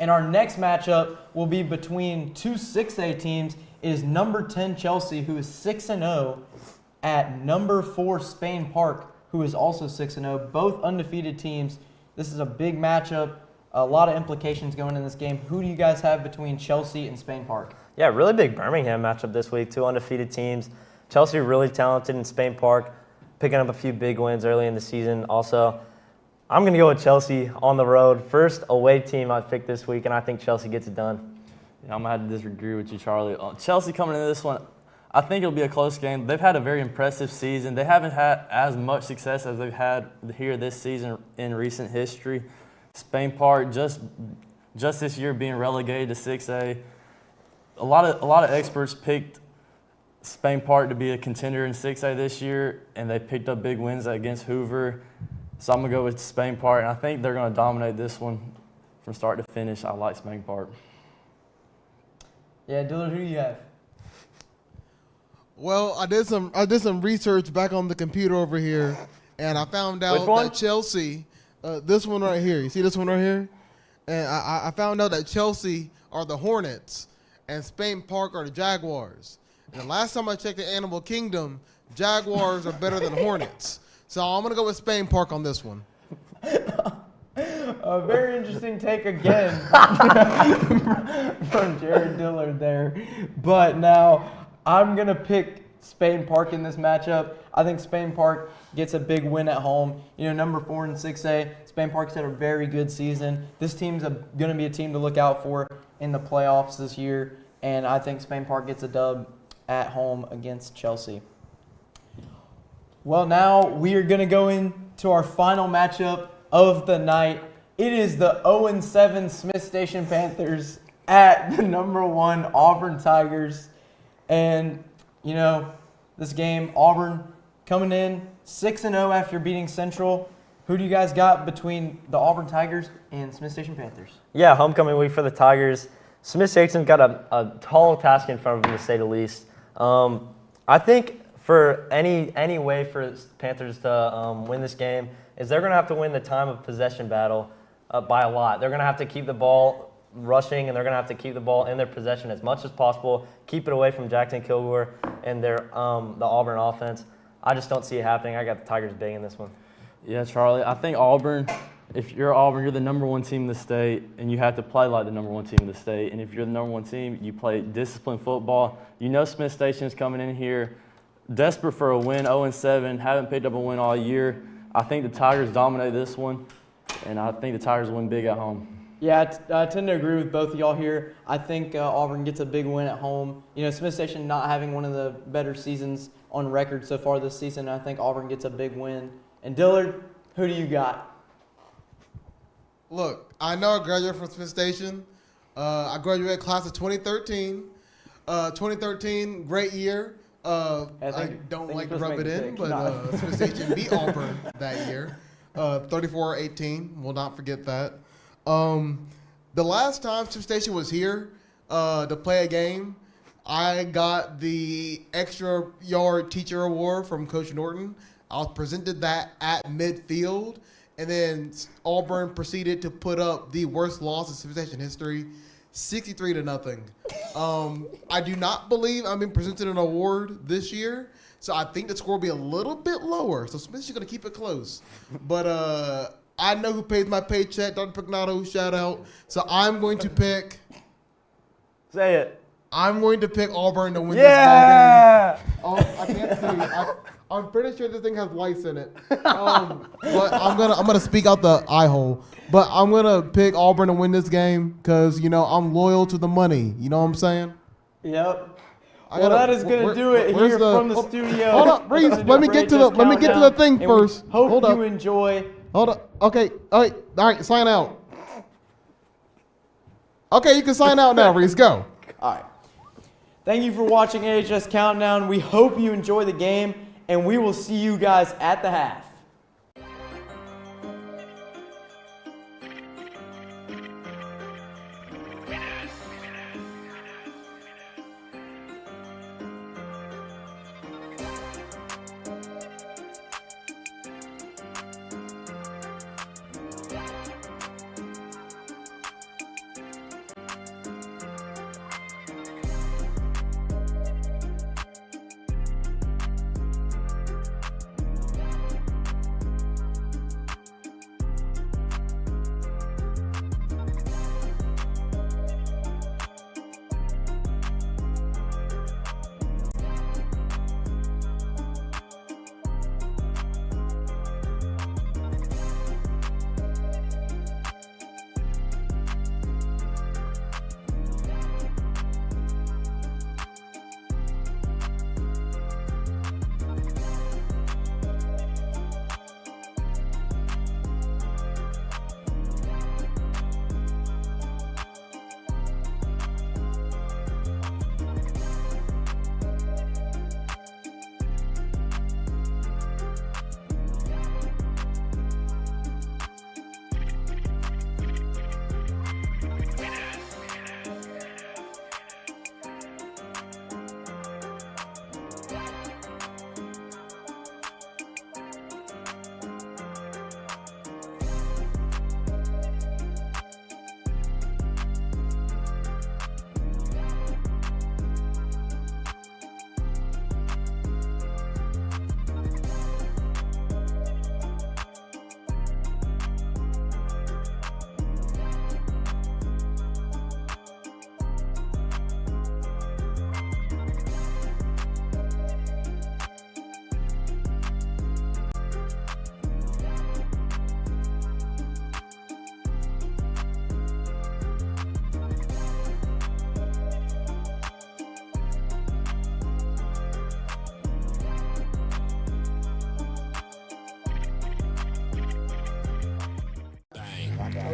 And our next matchup will be between two 6A teams. It is number 10 Chelsea, who is 6-0, at number 4 Spain Park, who is also 6-0. Both undefeated teams. This is a big matchup. A lot of implications going in this game. Who do you guys have between Chelsea and Spain Park? Yeah, really big Birmingham matchup this week. 2 undefeated teams. Chelsea really talented in Spain Park, picking up a few big wins early in the season. Also, I'm going to go with Chelsea on the road. First away team I picked this week, and I think Chelsea gets it done. Yeah, I'm going to have to disagree with you, Charlie. Chelsea coming into this one, I think it'll be a close game. They've had a very impressive season. They haven't had as much success as they've had here this season in recent history. Spain Park just this year being relegated to 6A. A lot of experts picked Spain Park to be a contender in 6A this year, and they picked up big wins against Hoover. So I'm going to go with Spain Park, and I think they're going to dominate this one from start to finish. I like Spain Park. Yeah, Dillard, who do you have? Well, I did some research back on the computer over here, and I found out that Chelsea, this one right here, you see this one right here? And I found out that Chelsea are the Hornets, and Spain Park are the Jaguars. And the last time I checked the Animal Kingdom, Jaguars are better than Hornets. So I'm going to go with Spain Park on this one. A very interesting take again from Jared Dillard there. But now I'm going to pick Spain Park in this matchup. I think Spain Park gets a big win at home. You know, number 4 in 6A, Spain Park's had a very good season. This team's going to be a team to look out for in the playoffs this year. And I think Spain Park gets a dub at home against Chelsea. Well, now we are going to go into our final matchup of the night. It is the 0-7 Smith Station Panthers at the number 1 Auburn Tigers. And, you know, this game, Auburn coming in 6-0 after beating Central. Who do you guys got between the Auburn Tigers and Smith Station Panthers? Yeah, homecoming week for the Tigers. Smith Station's got a tall task in front of them, to say the least. I think for any way for Panthers to win this game is they're going to have to win the time of possession battle by a lot. They're going to have to keep the ball rushing, and they're going to have to keep the ball in their possession as much as possible, keep it away from Jackson Kilgore and the Auburn offense. I just don't see it happening. I got the Tigers big in this one. Yeah, Charlie, I think Auburn, if you're Auburn, you're the number 1 team in the state, and you have to play like the number 1 team in the state. And if you're the number 1 team, you play disciplined football. You know Smith Station is coming in here desperate for a win, 0-7, haven't picked up a win all year. I think the Tigers dominate this one, and I think the Tigers win big at home. Yeah, I tend to agree with both of y'all here. I think Auburn gets a big win at home. You know, Smith Station not having one of the better seasons on record so far this season. I think Auburn gets a big win. And Dillard, who do you got? Look, I know I graduated from Smith Station. I graduated class of 2013. 2013, great year. I don't like to rub it in, but Smith Station beat Auburn that year, 34-18. We'll not forget that. The last time Smith Station was here to play a game, I got the extra yard teacher award from Coach Norton. I was presented that at midfield, and then Auburn proceeded to put up the worst loss in Smith Station history, 63-0. I do not believe I'm being presented an award this year, so I think the score will be a little bit lower. So Smith's going to keep it close. But I know who pays my paycheck, Dr. Pagnato, shout out. So I'm going to pick. Say it. I'm going to pick Auburn to win this ball game. Oh, I can't see. I'm pretty sure this thing has lice in it. But I'm gonna speak out the eye hole. But I'm gonna pick Auburn to win this game because I'm loyal to the money. You know what I'm saying? Yep. Well, that is gonna do it here from the studio. Hold up, Reese. Let me get to the thing first. Hope you enjoy. Hold up. Okay. All right. Sign out. Okay, you can sign out now, Reese. Go. All right. Thank you for watching AHS Countdown. We hope you enjoy the game, and we will see you guys at the half.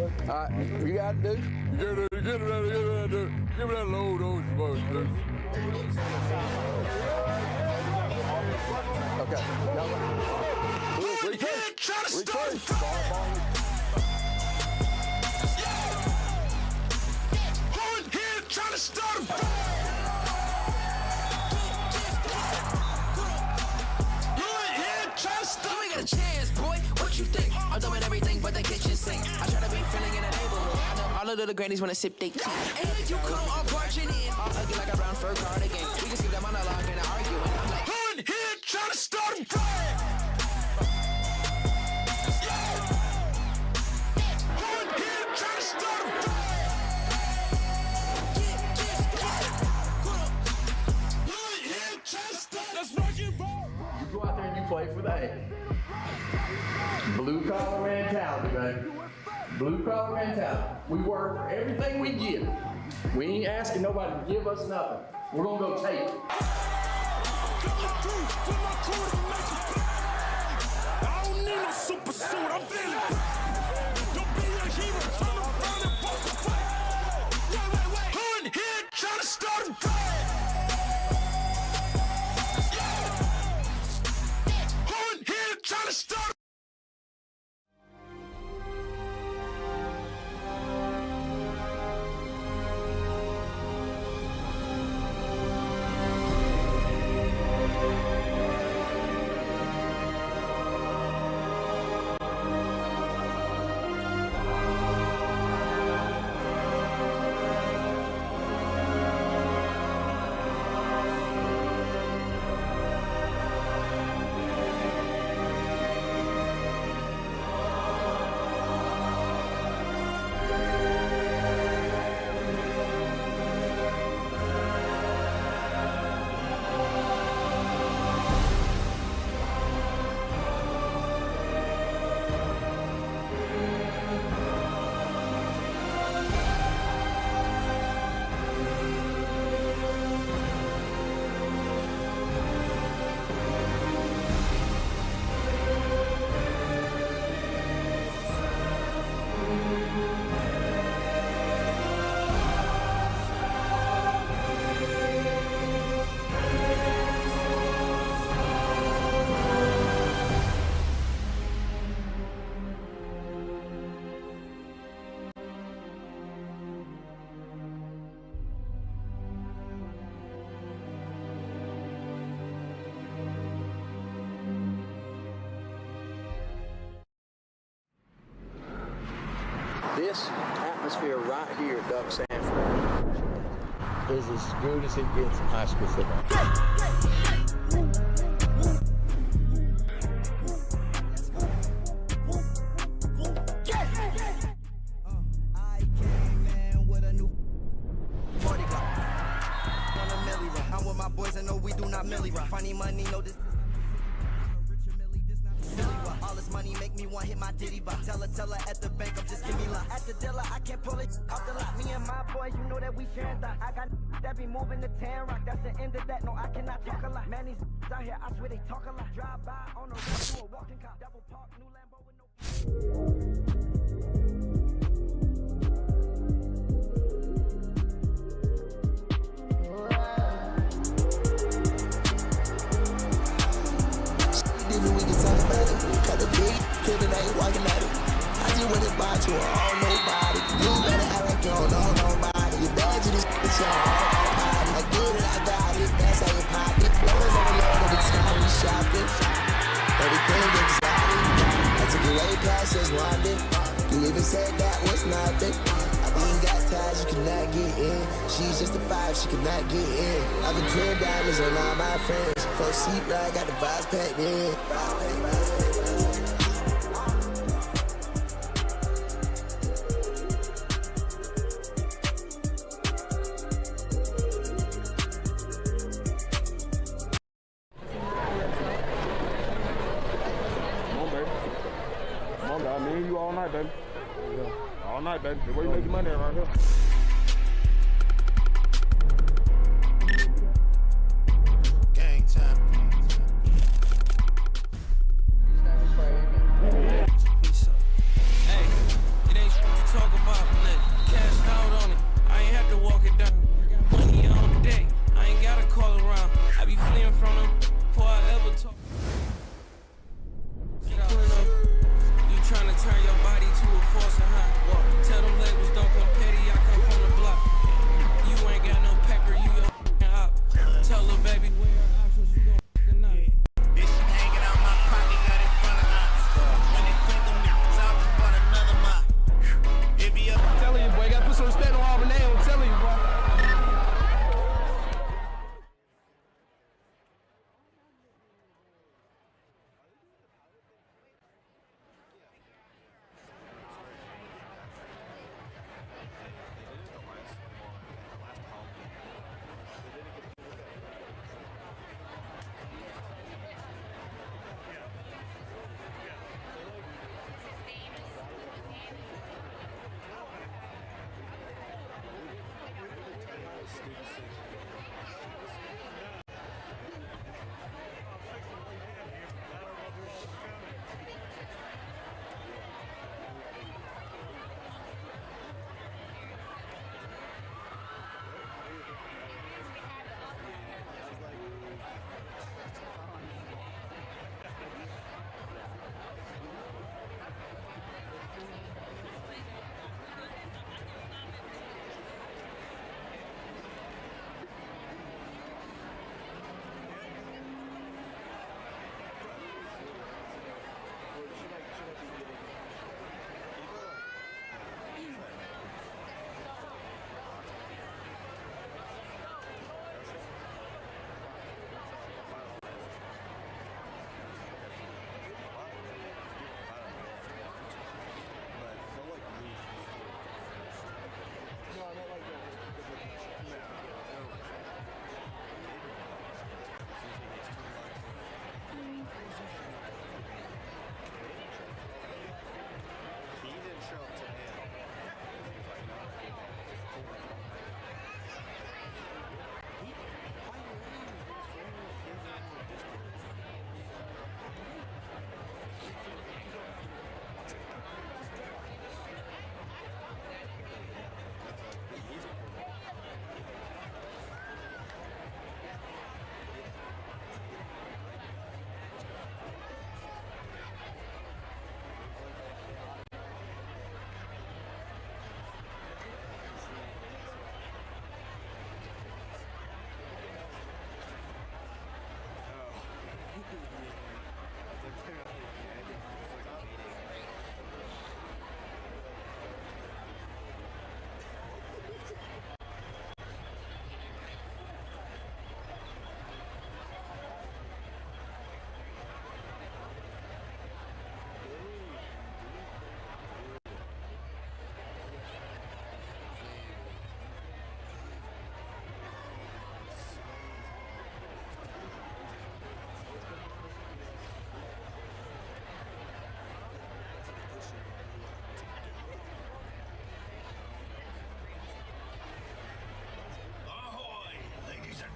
All right, you got it, dude? Get it out of there. Give me that low dose, dude. Okay. Retrace. Trying to start him. You ain't got a chance, boy. What you think? I'm doing everything but the kitchen sink. I try to be feeling in the neighborhood. I know all the little grannies wanna sip they tea. And here you come, all barging in. I'll hug you like a brown fur cardigan. We can skip that monologue and arguing. I'm like, on here, trying to start him. You go out there and you play for the A. Blue collar mentality, baby. Blue collar mentality. We work for everything we get. We ain't asking nobody to give us nothing. We're gonna go take it. I don't need no super suit. I'm feeling. Don't be a hero. Turn around and walk away. Wait. Who in here trying to start a trying to start. This atmosphere right here at Doug Sanford is as good as it gets in high school football. I came in with a new 40 Glock. On a milli run. I'm with my boys and no, we do not milli run. Funny money, no this. All this money make me want hit my ditty bop. Tell her at the bank, I'm just give me luck. At the dealer, I can't pull it off the lot. Me and my boys, you know that we sharing that. I got that be moving to Tan Rock. That's the end of that. No, I cannot talk a lot. Man, these out here, I swear they talk a lot. Drive by on the road to a walking cop. Double park, new Lambo with no. Killin' ain't walking at it. I just went and bought you all nobody. You better act like you don't know nobody. You bad to this bitch, you don't know nobody. I get it, I got it, that's how you pop it. Blowers on the load every time we shopping. Everything exotic. I took it way past just London. You even said that was nothing. I ain't got ties, you cannot get in. She's just a 5, she cannot get in. I've been clear diamonds on all my friends. First seat ride, got the vibes packed in. Baby. All night, baby. The way you make your money around here. Gang time. Hey, it ain't shit to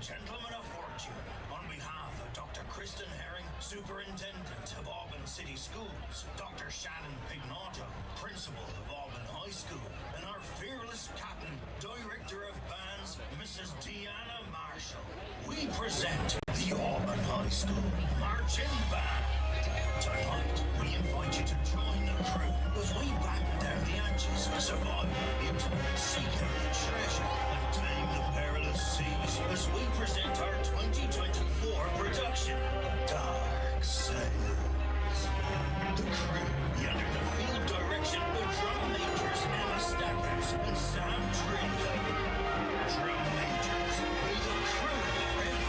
Gentlemen of fortune, on behalf of Dr. Kristen Herring, Superintendent of Auburn City Schools, Dr. Shannon Pignato, Principal of Auburn High School, and our fearless Captain, Director of Bands, Mrs. Deanna Marshall, we present the Auburn High School Marching Band. Tonight, we invite you to join the crew as we batten down the hatches, survive the intimate, seek out the treasure, and tame the perilous seas as we present our 2024 production, Dark Sails. The crew will be under the field direction of drum majors Emma Stackers and Sam Tringo. Drum majors, be the crew ready?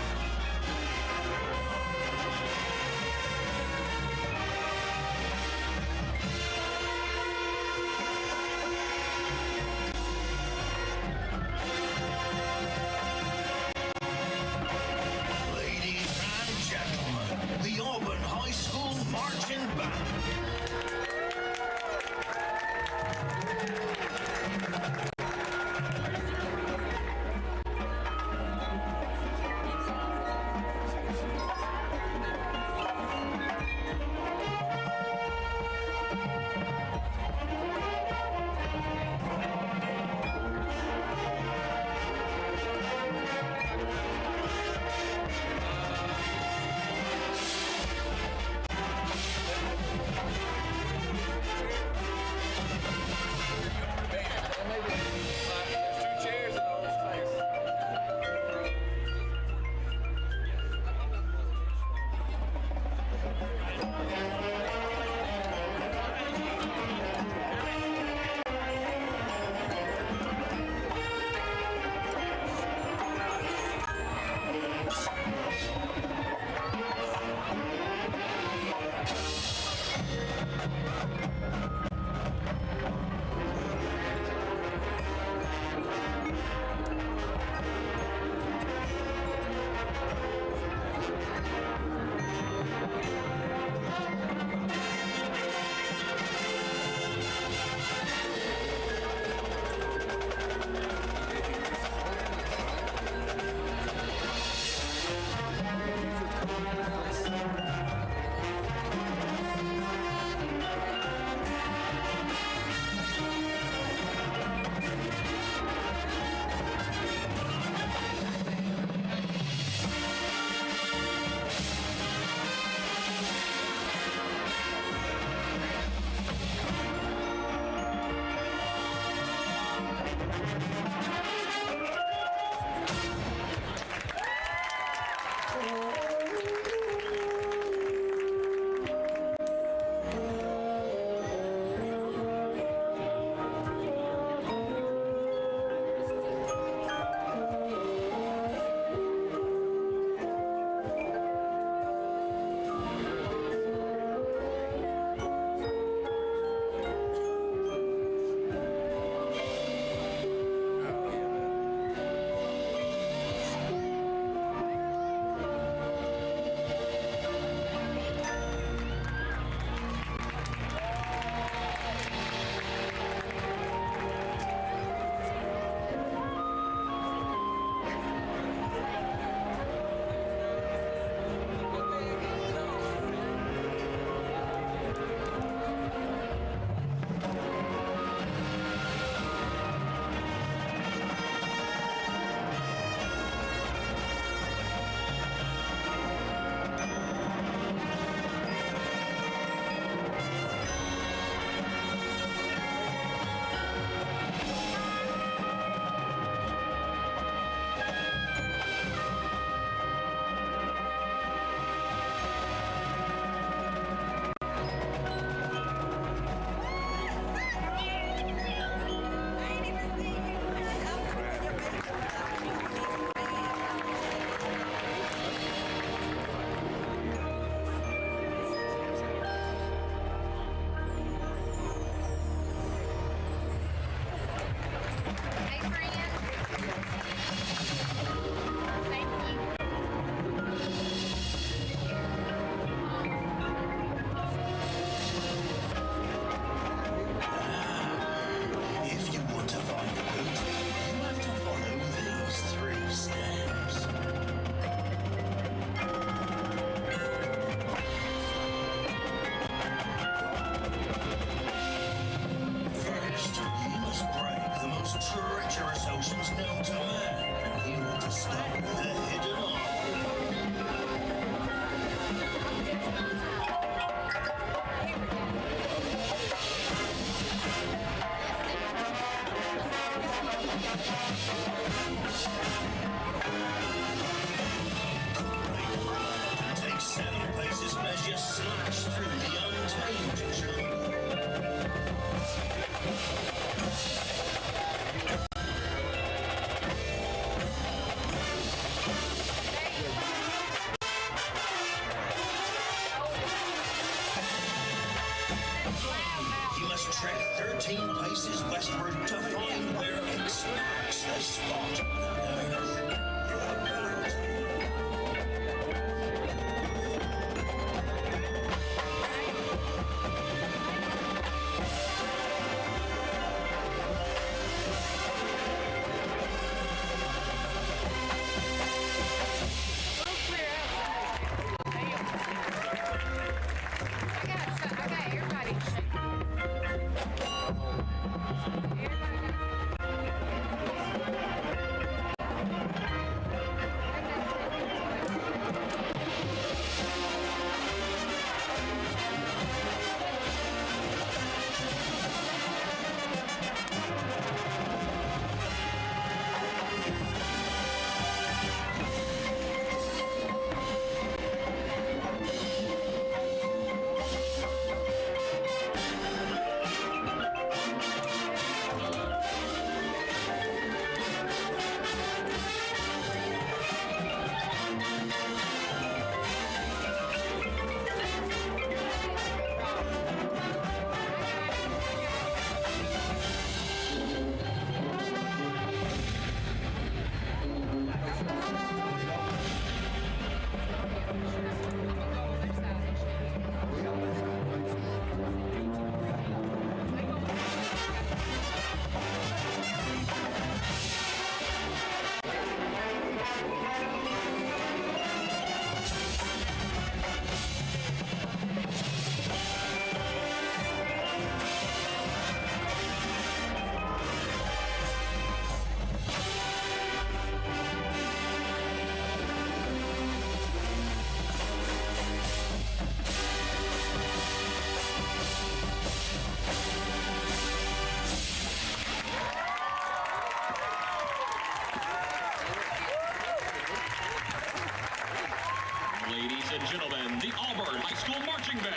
Ladies and gentlemen, the Auburn High School Marching Band.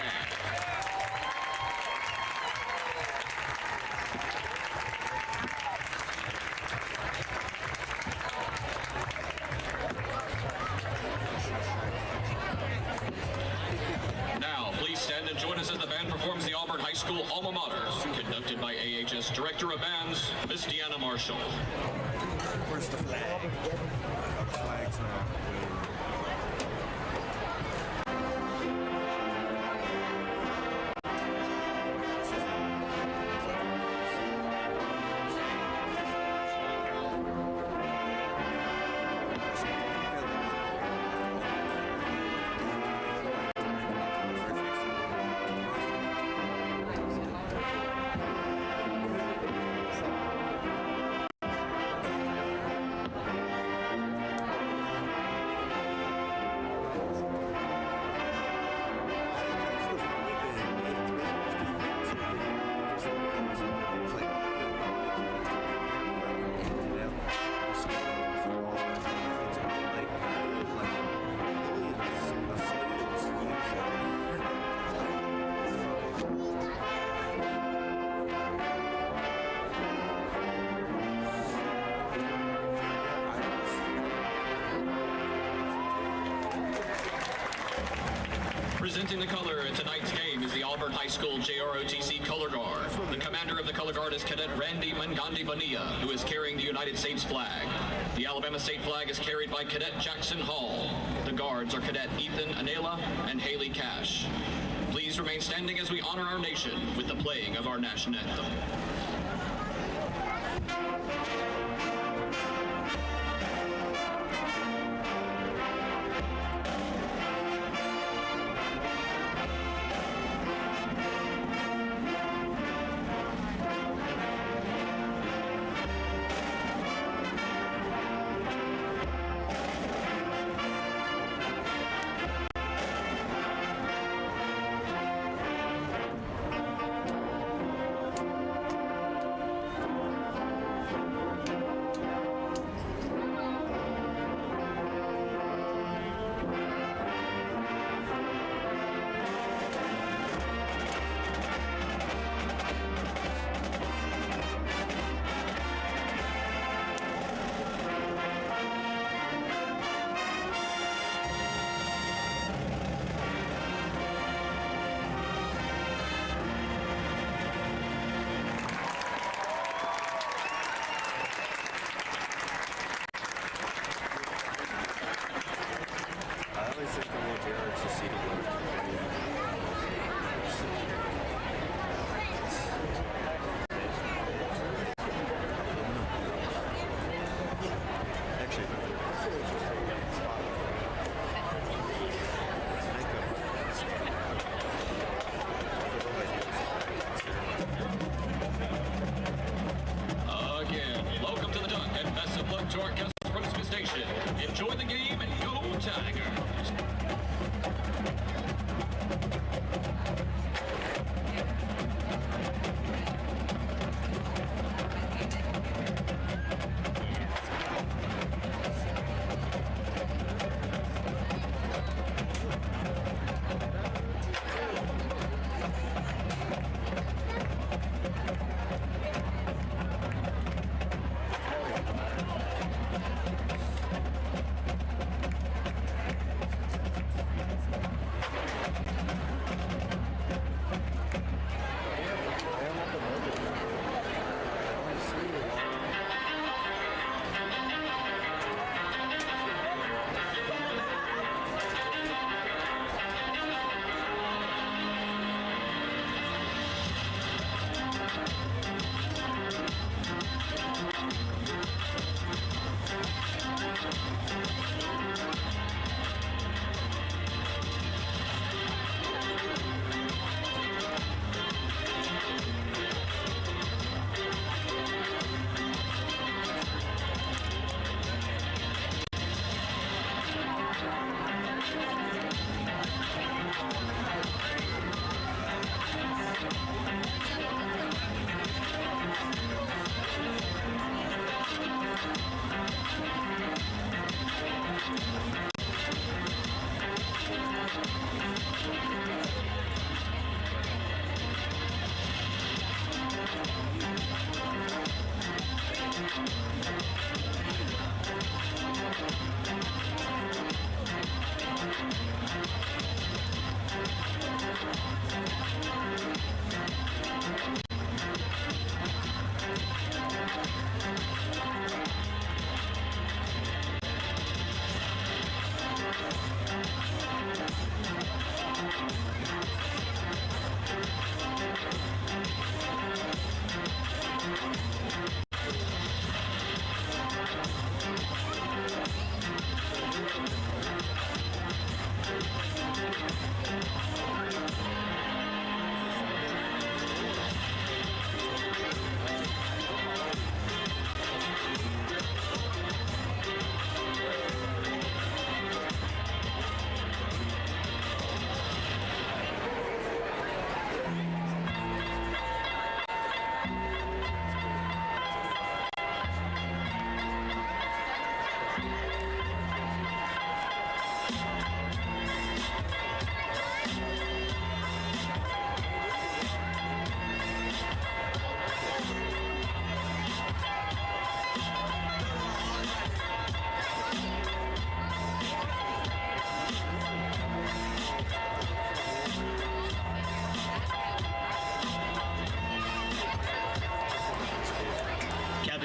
Now, please stand and join us as the band performs the Auburn High School alma mater, conducted by AHS Director of Bands, Miss Deanna Marshall. Where's the flag? The flag's not. Presenting the color in tonight's game is the Auburn High School JROTC Color Guard. The commander of the Color Guard is Cadet Randy Mangandi Bonilla, who is carrying the United States flag. The Alabama State flag is carried by Cadet Jackson Hall. The guards are Cadet Ethan Anela and Haley Cash. Please remain standing as we honor our nation with the playing of our national anthem.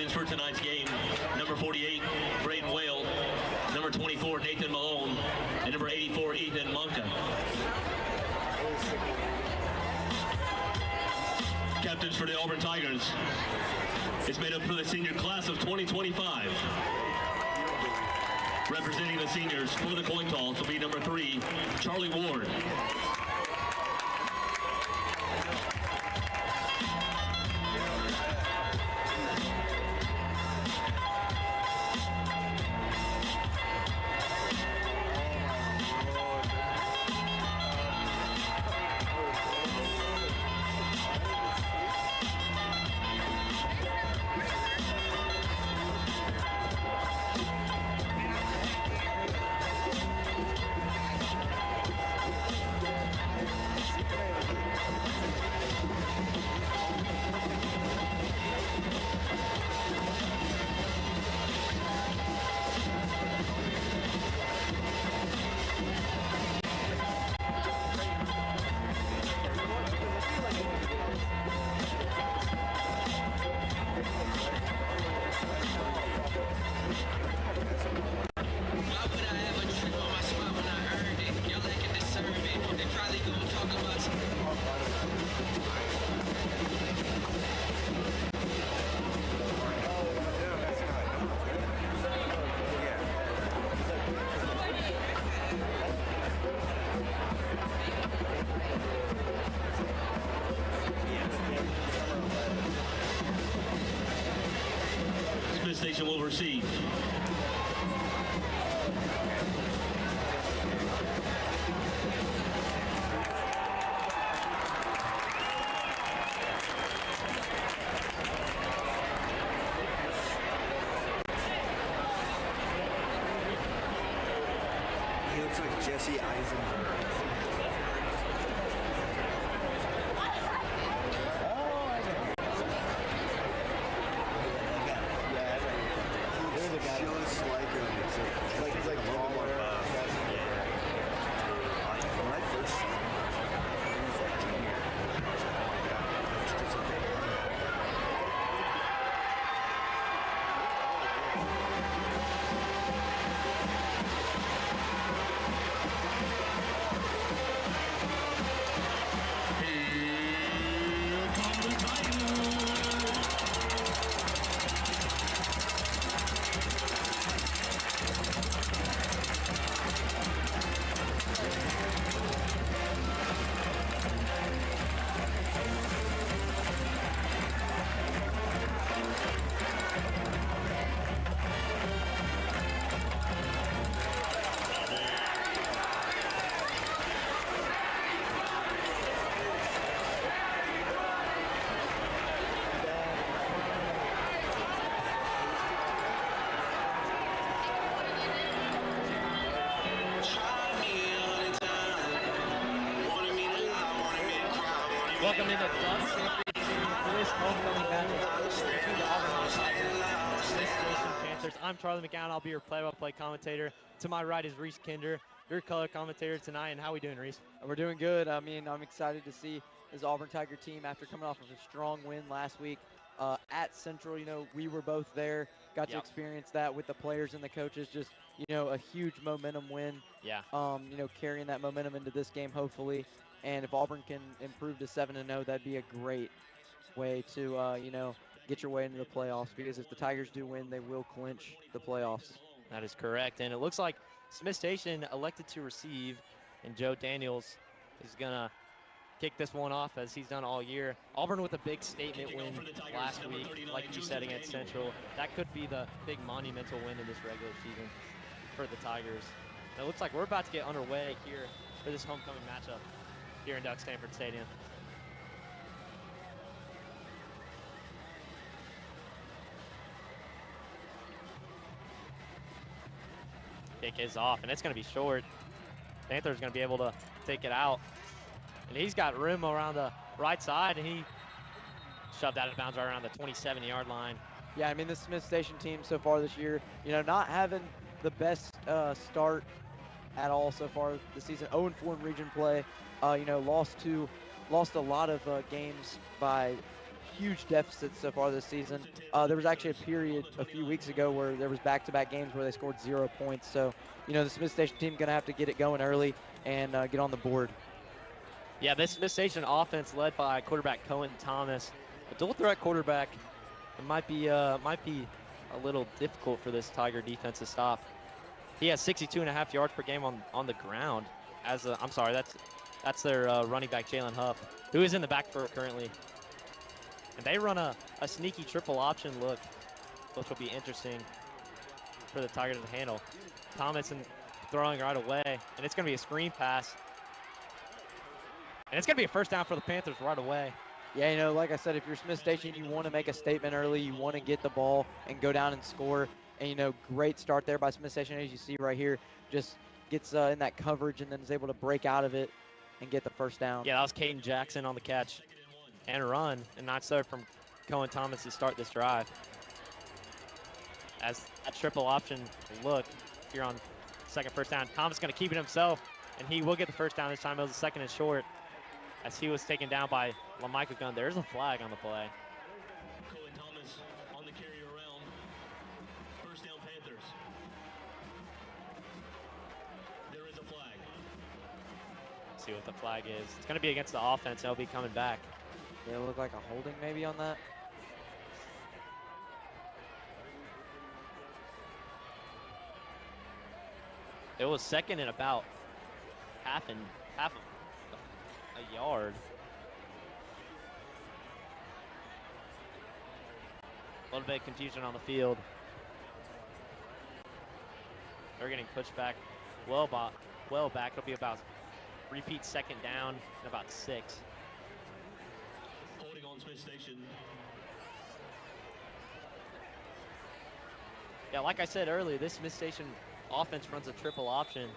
For tonight's game, number 48, Braden Whale, number 24, Nathan Malone, and number 84, Ethan Monka. Captains for the Auburn Tigers. It's made up for the senior class of 2025. Representing the seniors for the coin toss will be number 3, Charlie Ward. Station will receive. He looks like Jesse Eisenberg. Just like him. It's like a little more buff. When I first saw him, he was like junior. I was like, oh my god, it's just a big Welcome into Ducks Championship for this homecoming matchup between the Auburn High Tigers and the Smith Station Panthers. I'm Charlie McGowan. I'll be your play-by-play commentator. To my right is Reese Kinder, your color commentator tonight. And how are we doing, Reese? We're doing good. I mean, I'm excited to see this Auburn Tiger team after coming off of a strong win last week at Central. You know, we were both there, got to experience that with the players and the coaches. Just, you know, a huge momentum win. Yeah. You know, carrying that momentum into this game, hopefully. And if Auburn can improve to 7-0, that'd be a great way to, you know, get your way into the playoffs. Because if the Tigers do win, they will clinch the playoffs. That is correct. And it looks like Smith Station elected to receive, and Joe Daniels is going to kick this one off as he's done all year. Auburn with a big statement win last week, like you said, against Central. That could be the big monumental win in this regular season for the Tigers. And it looks like we're about to get underway here for this homecoming matchup here in Duck Stanford Stadium. Kick is off, and it's going to be short. Panthers going to be able to take it out. And he's got room around the right side, and he shoved out of bounds right around the 27-yard line. Yeah, I mean, the Smith Station team so far this year, you know, not having the best start at all so far this season. 0-4 in region play. You know, lost a lot of games by huge deficits so far this season. There was actually a period a few weeks ago where there was back-to-back games where they scored 0 points. So, you know, the Smith Station team going to have to get it going early and get on the board. Yeah, this Smith Station offense led by quarterback Cohen Thomas, a dual threat quarterback. It might be a little difficult for this Tiger defense to stop. He has 62.5 yards per game on the ground. I'm sorry, that's their running back Jalen Huff, who is in the backfield currently. And they run a sneaky triple option look, which will be interesting for the Tigers to handle. Thomas throwing right away, and it's going to be a screen pass. And it's going to be a first down for the Panthers right away. Yeah, you know, like I said, if you're Smith Station, you want to make a statement early. You want to get the ball and go down and score. And, you know, great start there by Smith Station, as you see right here. Just gets in that coverage and then is able to break out of it and get the first down. Yeah, that was Caden Jackson on the catch and run. And nice start from Cohen Thomas to start this drive. As that triple option look here on second first down. Thomas going to keep it himself, and he will get the first down this time. It was a second and short as he was taken down by LaMichael Gunn. There's a flag on the play. Cohen Thomas on the carry around. First down Panthers. There is a flag. Let's see what the flag is. It's going to be against the offense. They'll be coming back. Yeah, it looked like a holding maybe on that. It was second and about half of a yard. A little bit of confusion on the field. They're getting pushed back well back. It'll be about repeat second down and about 6. Holding on Smith Station. Yeah, like I said earlier, this Smith Station offense runs a triple option.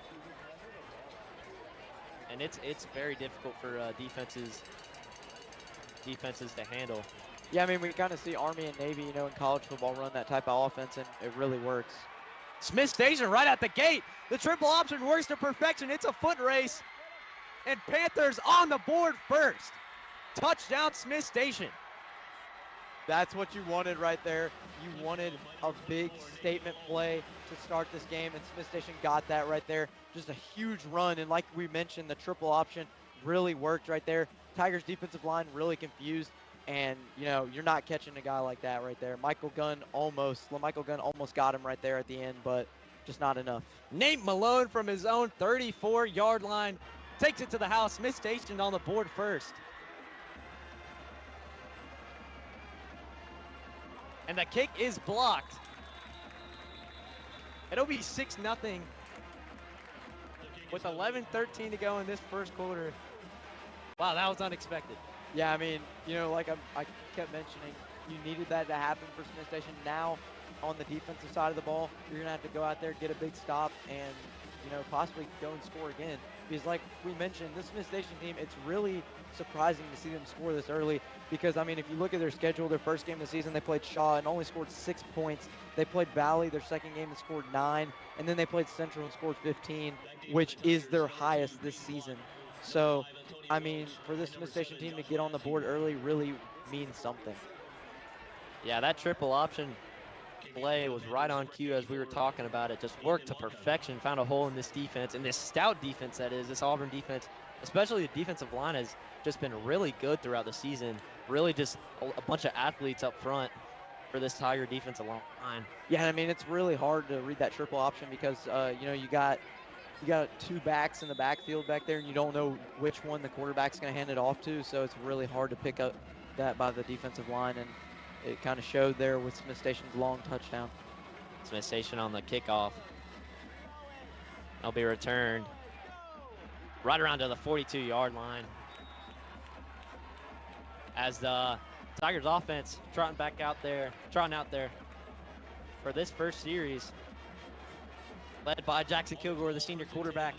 And it's very difficult for defenses to handle. Yeah, I mean, we kind of see Army and Navy, you know, in college football run that type of offense, and it really works. Smith Station right at the gate. The triple option works to perfection. It's a foot race. And Panthers on the board first. Touchdown, Smith Station. That's what you wanted right there. You wanted a big statement play to start this game, and Smith Station got that right there. Just a huge run, and like we mentioned, the triple option really worked right there. Tigers defensive line really confused, and, you know, you're not catching a guy like that right there. LaMichael Gunn almost got him right there at the end, but just not enough. Nate Malone from his own 34-yard line takes it to the house. Smith Station on the board first. And the kick is blocked. It'll be 6-0 with 11:13 to go in this first quarter. Wow, that was unexpected. Yeah, I mean, you know, like I kept mentioning, you needed that to happen for Smith Station. Now, on the defensive side of the ball, you're going to have to go out there, get a big stop, and, possibly go and score again. Because like we mentioned, this Smith Station team, it's really surprising to see them score this early because, I mean, if you look at their schedule, their first game of the season, they played Shaw and only scored 6 points. They played Valley, their second game, and scored 9. And then they played Central and scored 15, which is their highest this season. So, I mean, for this Smith Station team to get on the board early really means something. Yeah, that triple option play was right on cue as we were talking about it. Just worked to perfection, found a hole in this defense, and this stout defense that is, this Auburn defense, especially the defensive line has just been really good throughout the season. Really just a bunch of athletes up front for this Tiger defensive line. Yeah, I mean, it's really hard to read that triple option because, you got 2 backs in the backfield back there, and you don't know which one the quarterback's going to hand it off to, so it's really hard to pick up that by the defensive line, and it kind of showed there with Smith Station's long touchdown. Smith Station on the kickoff. That'll be returned right around to the 42-yard line. As the Tigers offense trotting out there for this first series. Led by Jackson Kilgore, the senior quarterback.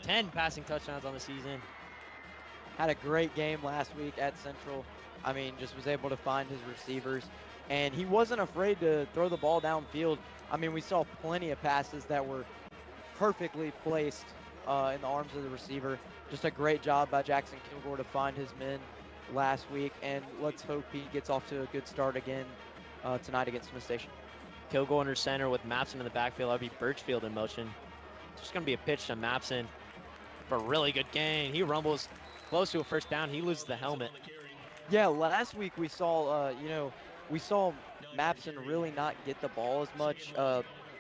10 passing touchdowns on the season. Had a great game last week at Central. I mean, just was able to find his receivers. And he wasn't afraid to throw the ball downfield. I mean, we saw plenty of passes that were perfectly placed in the arms of the receiver. Just a great job by Jackson Kilgore to find his men last week. And let's hope he gets off to a good start again tonight against Smith Station. Kilgore under center with Mapson in the backfield. That'll be Birchfield in motion. It's just going to be a pitch to Mapson for a really good gain. He rumbles close to a first down. He loses the helmet. Yeah, last week we saw, we saw Mapson really not get the ball as much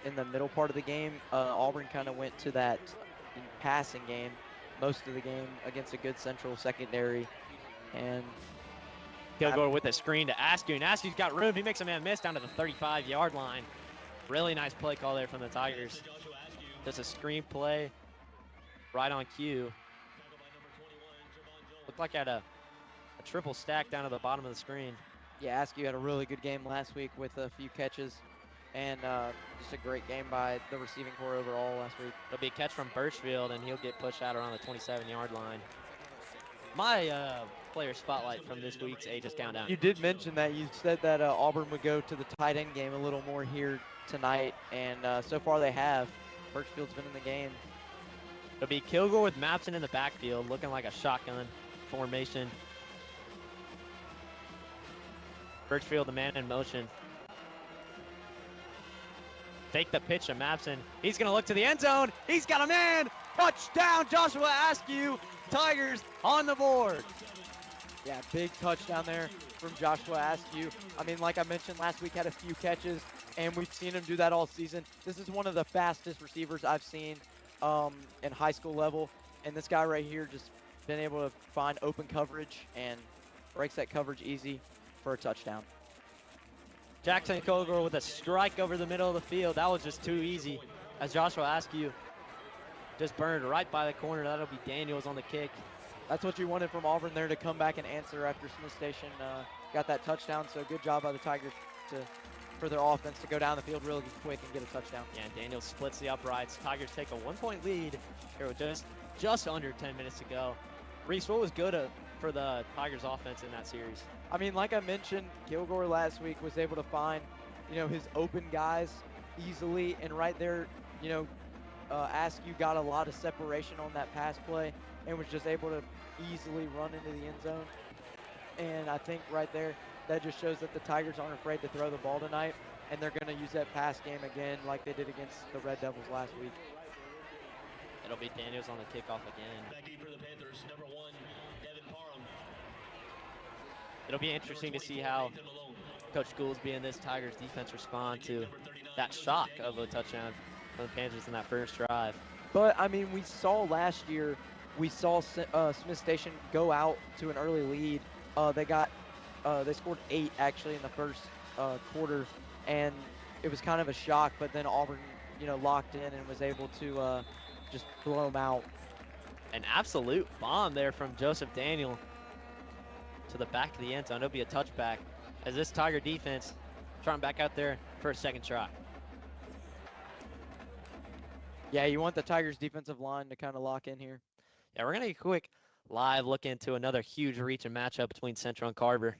in the middle part of the game. Auburn kind of went to that passing game most of the game against a good Central secondary. And Kilgore with a screen to Askew, and Askew's got room. He makes a man miss down to the 35-yard line. Really nice play call there from the Tigers. Just a screen play right on cue. Looked like had a triple stack down to the bottom of the screen. Yeah, Askew had a really good game last week with a few catches, and just a great game by the receiving corps overall last week. It'll be a catch from Birchfield, and he'll get pushed out around the 27-yard line. My player spotlight from this week's AHSAA Countdown. You did mention that. You said that Auburn would go to the tight end game a little more here tonight, and so far they have. Birchfield's been in the game. It'll be Kilgore with Mapson in the backfield, looking like a shotgun formation. Birchfield, the man in motion. Fake the pitch to Mapson. He's going to look to the end zone. He's got a man. Touchdown, Joshua Askew. Tigers on the board. Yeah, big touchdown there from Joshua Askew. I mean, like I mentioned last week, had a few catches, and we've seen him do that all season. This is one of the fastest receivers I've seen in high school level. And this guy right here just been able to find open coverage and breaks that coverage easy for a touchdown. Jackson Kilgore with a strike over the middle of the field. That was just too easy as Joshua Askew just burned right by the corner. That'll be Daniels on the kick. That's what you wanted from Auburn there, to come back and answer after Smith Station got that touchdown. So good job by the Tigers for their offense to go down the field really quick and get a touchdown. Yeah, and Daniels splits the uprights. Tigers take a 1-point lead here with just under 10 minutes to go. Reese, what was good for the Tigers offense in that series? I mean, like I mentioned, Kilgore last week was able to find, his open guys easily, and right there, Askew got a lot of separation on that pass play and was just able to easily run into the end zone. And I think right there, that just shows that the Tigers aren't afraid to throw the ball tonight, and they're going to use that pass game again like they did against the Red Devils last week. It'll be Daniels on the kickoff again. Back deep for the Panthers, number 1, Devin Parham. It'll be interesting to see how Coach Goolsby and this Tigers defense respond to that shock of a touchdown from the Panthers in that first drive. But, I mean, we saw last year, we saw Smith Station go out to an early lead. They scored 8 actually in the first quarter, and it was kind of a shock, but then Auburn, locked in and was able to just blow them out. An absolute bomb there from Joseph Daniel to the back of the end zone. It'll be a touchback as this Tiger defense trying back out there for a second try. Yeah, you want the Tigers defensive line to kind of lock in here. Yeah, we're going to get a quick live look into another huge region matchup between Central and Carver.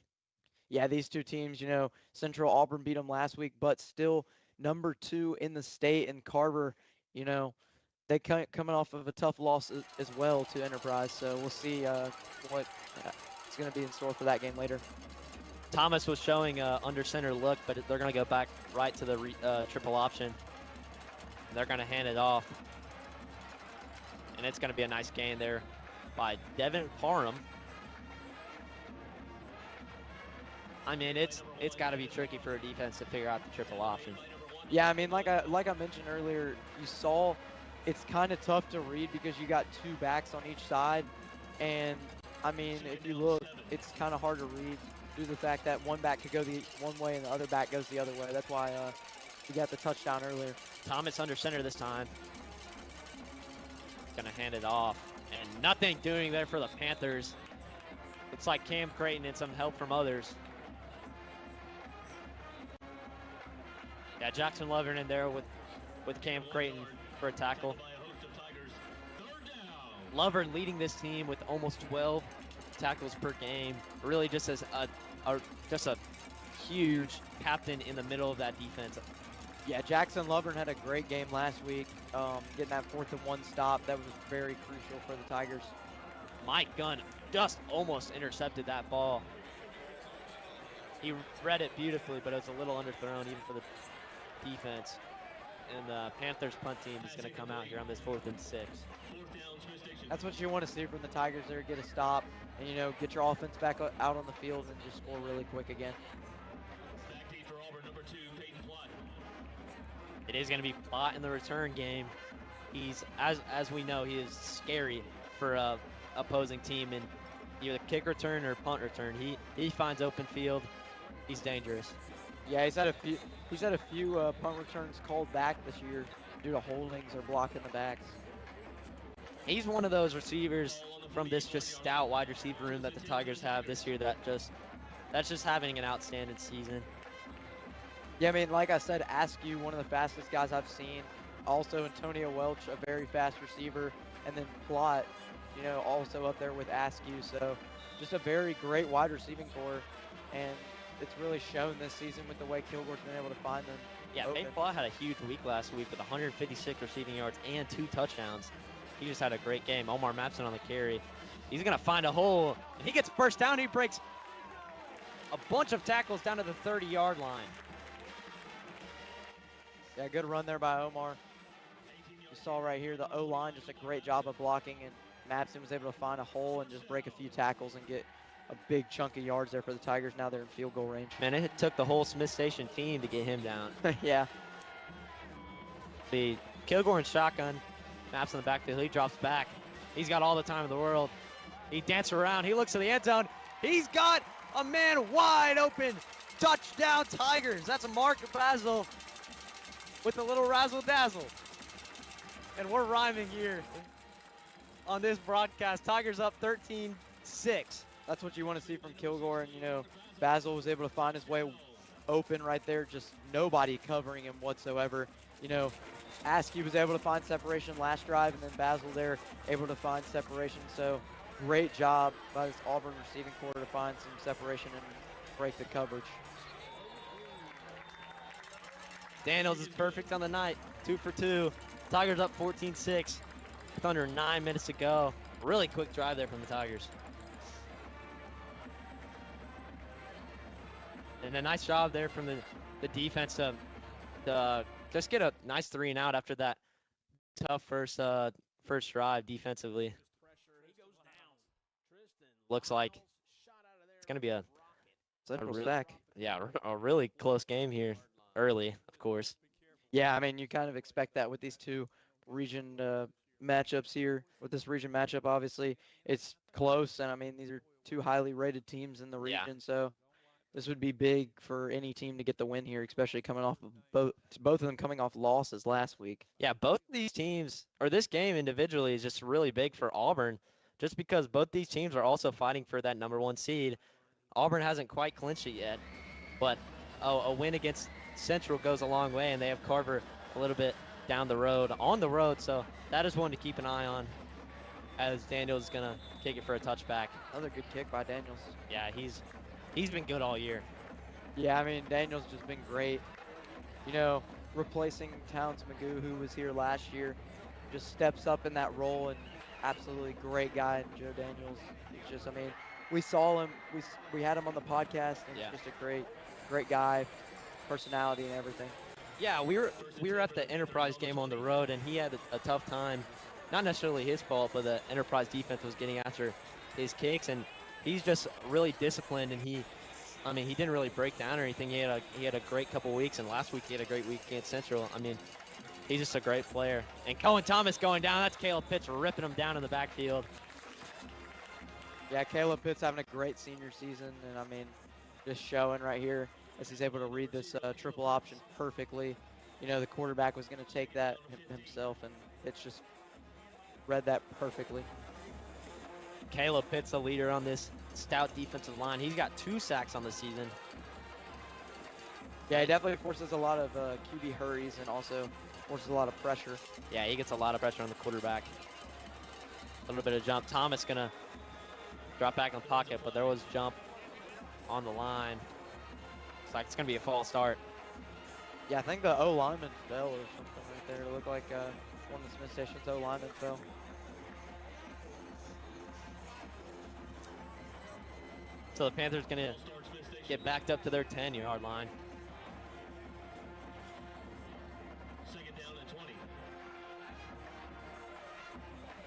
Yeah, these two teams, you know, Central Auburn beat them last week, but still number 2 in the state, and Carver, you know, they coming off of a tough loss as well to Enterprise. So we'll see what is going to be in store for that game later. Thomas was showing under center look, but they're going to go back right to the triple option. They're going to hand it off. And it's going to be a nice gain there by Devin Parham. I mean, it's got to be tricky for a defense to figure out the triple option. Yeah, I mean, like I mentioned earlier, you saw it's kind of tough to read because you got 2 backs on each side. And, I mean, if you look, it's kind of hard to read due to the fact that one back could go the one way and the other back goes the other way. That's why we got the touchdown earlier. Thomas under center this time. Gonna hand it off. And nothing doing there for the Panthers. Looks like Cam Creighton and some help from others. Yeah, Jackson Lovern in there with Cam Creighton for a tackle. Lovern leading this team with almost 12 tackles per game. Really just as a huge captain in the middle of that defense. Yeah, Jackson Lovern had a great game last week, getting that 4th and 1 stop. That was very crucial for the Tigers. Mike Gunn just almost intercepted that ball. He read it beautifully, but it was a little underthrown even for the defense. And the Panthers punt team is going to come out here on this 4th and 6. That's what you want to see from the Tigers there, get a stop and, you know, get your offense back out on the field and just score really quick again. It is going to be Plott in the return game. He's, as we know, he is scary for a opposing team in either kick return or punt return. He finds open field. He's dangerous. Yeah, he's had a few punt returns called back this year due to holdings or blocking the backs. He's one of those receivers from this just stout wide receiver room that the Tigers have this year that's just having an outstanding season. Yeah, I mean, like I said, Askew, one of the fastest guys I've seen. Also, Antonio Welch, a very fast receiver. And then Plott, you know, also up there with Askew. So just a very great wide receiving core. And it's really shown this season with the way Kilgore's been able to find them. Yeah, Nate Plott had a huge week last week with 156 receiving yards and 2 touchdowns. He just had a great game. Omar Mapson on the carry. He's going to find a hole. And he gets first down. He breaks a bunch of tackles down to the 30-yard line. Yeah, good run there by Omar. You saw right here the O-line, just a great job of blocking, and Mapson was able to find a hole and just break a few tackles and get a big chunk of yards there for the Tigers. Now they're in field goal range. Man, it took the whole Smith Station team to get him down. Yeah. See, Kilgore in shotgun. Maps in the backfield. He drops back. He's got all the time in the world. He dances around. He looks to the end zone. He's got a man wide open. Touchdown Tigers. That's a Mark Basil with a little razzle dazzle. And we're rhyming here on this broadcast. Tigers up 13-6. That's what you want to see from Kilgore. And, you know, Basil was able to find his way open right there. Just nobody covering him whatsoever. You know, Askew was able to find separation last drive, and then Basil there able to find separation. So great job by this Auburn receiving core to find some separation and break the coverage. Daniels is perfect on the night. 2 for 2. Tigers up 14-6 with under 9 minutes to go. Really quick drive there from the Tigers. And a nice job there from the defense to just get a nice 3 and out after that tough first drive defensively. Looks like it's going to be a sack. Yeah, a really close game here early, of course. Yeah, I mean, you kind of expect that with these two region matchups here. With this region matchup, obviously, it's close, and I mean, these are two highly rated teams in the region, so this would be big for any team to get the win here, especially coming off of both of them coming off losses last week. Yeah, both of these teams, or this game individually, is just really big for Auburn, just because both these teams are also fighting for that #1 seed. Auburn hasn't quite clinched it yet, but a win against Central goes a long way, and they have Carver a little bit down the road, on the road. So that is one to keep an eye on, as Daniels is going to kick it for a touchback. Another good kick by Daniels. Yeah, he's been good all year. Yeah, I mean, Daniels just been great. You know, replacing Towns Magoo, who was here last year, just steps up in that role, and absolutely great guy. And Joe Daniels, he's just, I mean, we saw him, we had him on the podcast, and he's just a great guy, personality and everything. Yeah, we were at the Enterprise game on the road, and he had a tough time. Not necessarily his fault, but the Enterprise defense was getting after his kicks, and he's just really disciplined, and he didn't really break down or anything. He had a great couple weeks, and last week he had a great week against Central. I mean, he's just a great player. And Cohen Thomas going down. That's Caleb Pitts ripping him down in the backfield. Yeah, Caleb Pitts having a great senior season, and I mean, just showing right here as he's able to read this triple option perfectly. You know, the quarterback was going to take that himself, and Pitts just read that perfectly. Caleb Pitts, the leader on this stout defensive line. He's got 2 sacks on the season. Yeah, he definitely forces a lot of QB hurries and also forces a lot of pressure. Yeah, he gets a lot of pressure on the quarterback. A little bit of jump. Thomas gonna drop back in the pocket, but there was jump on the line. Looks like it's gonna be a false start. Yeah, I think the O lineman fell or something right there. It looked like one of the Smith Station's O linemen fell. So the Panthers gonna get backed up to their 10-yard line.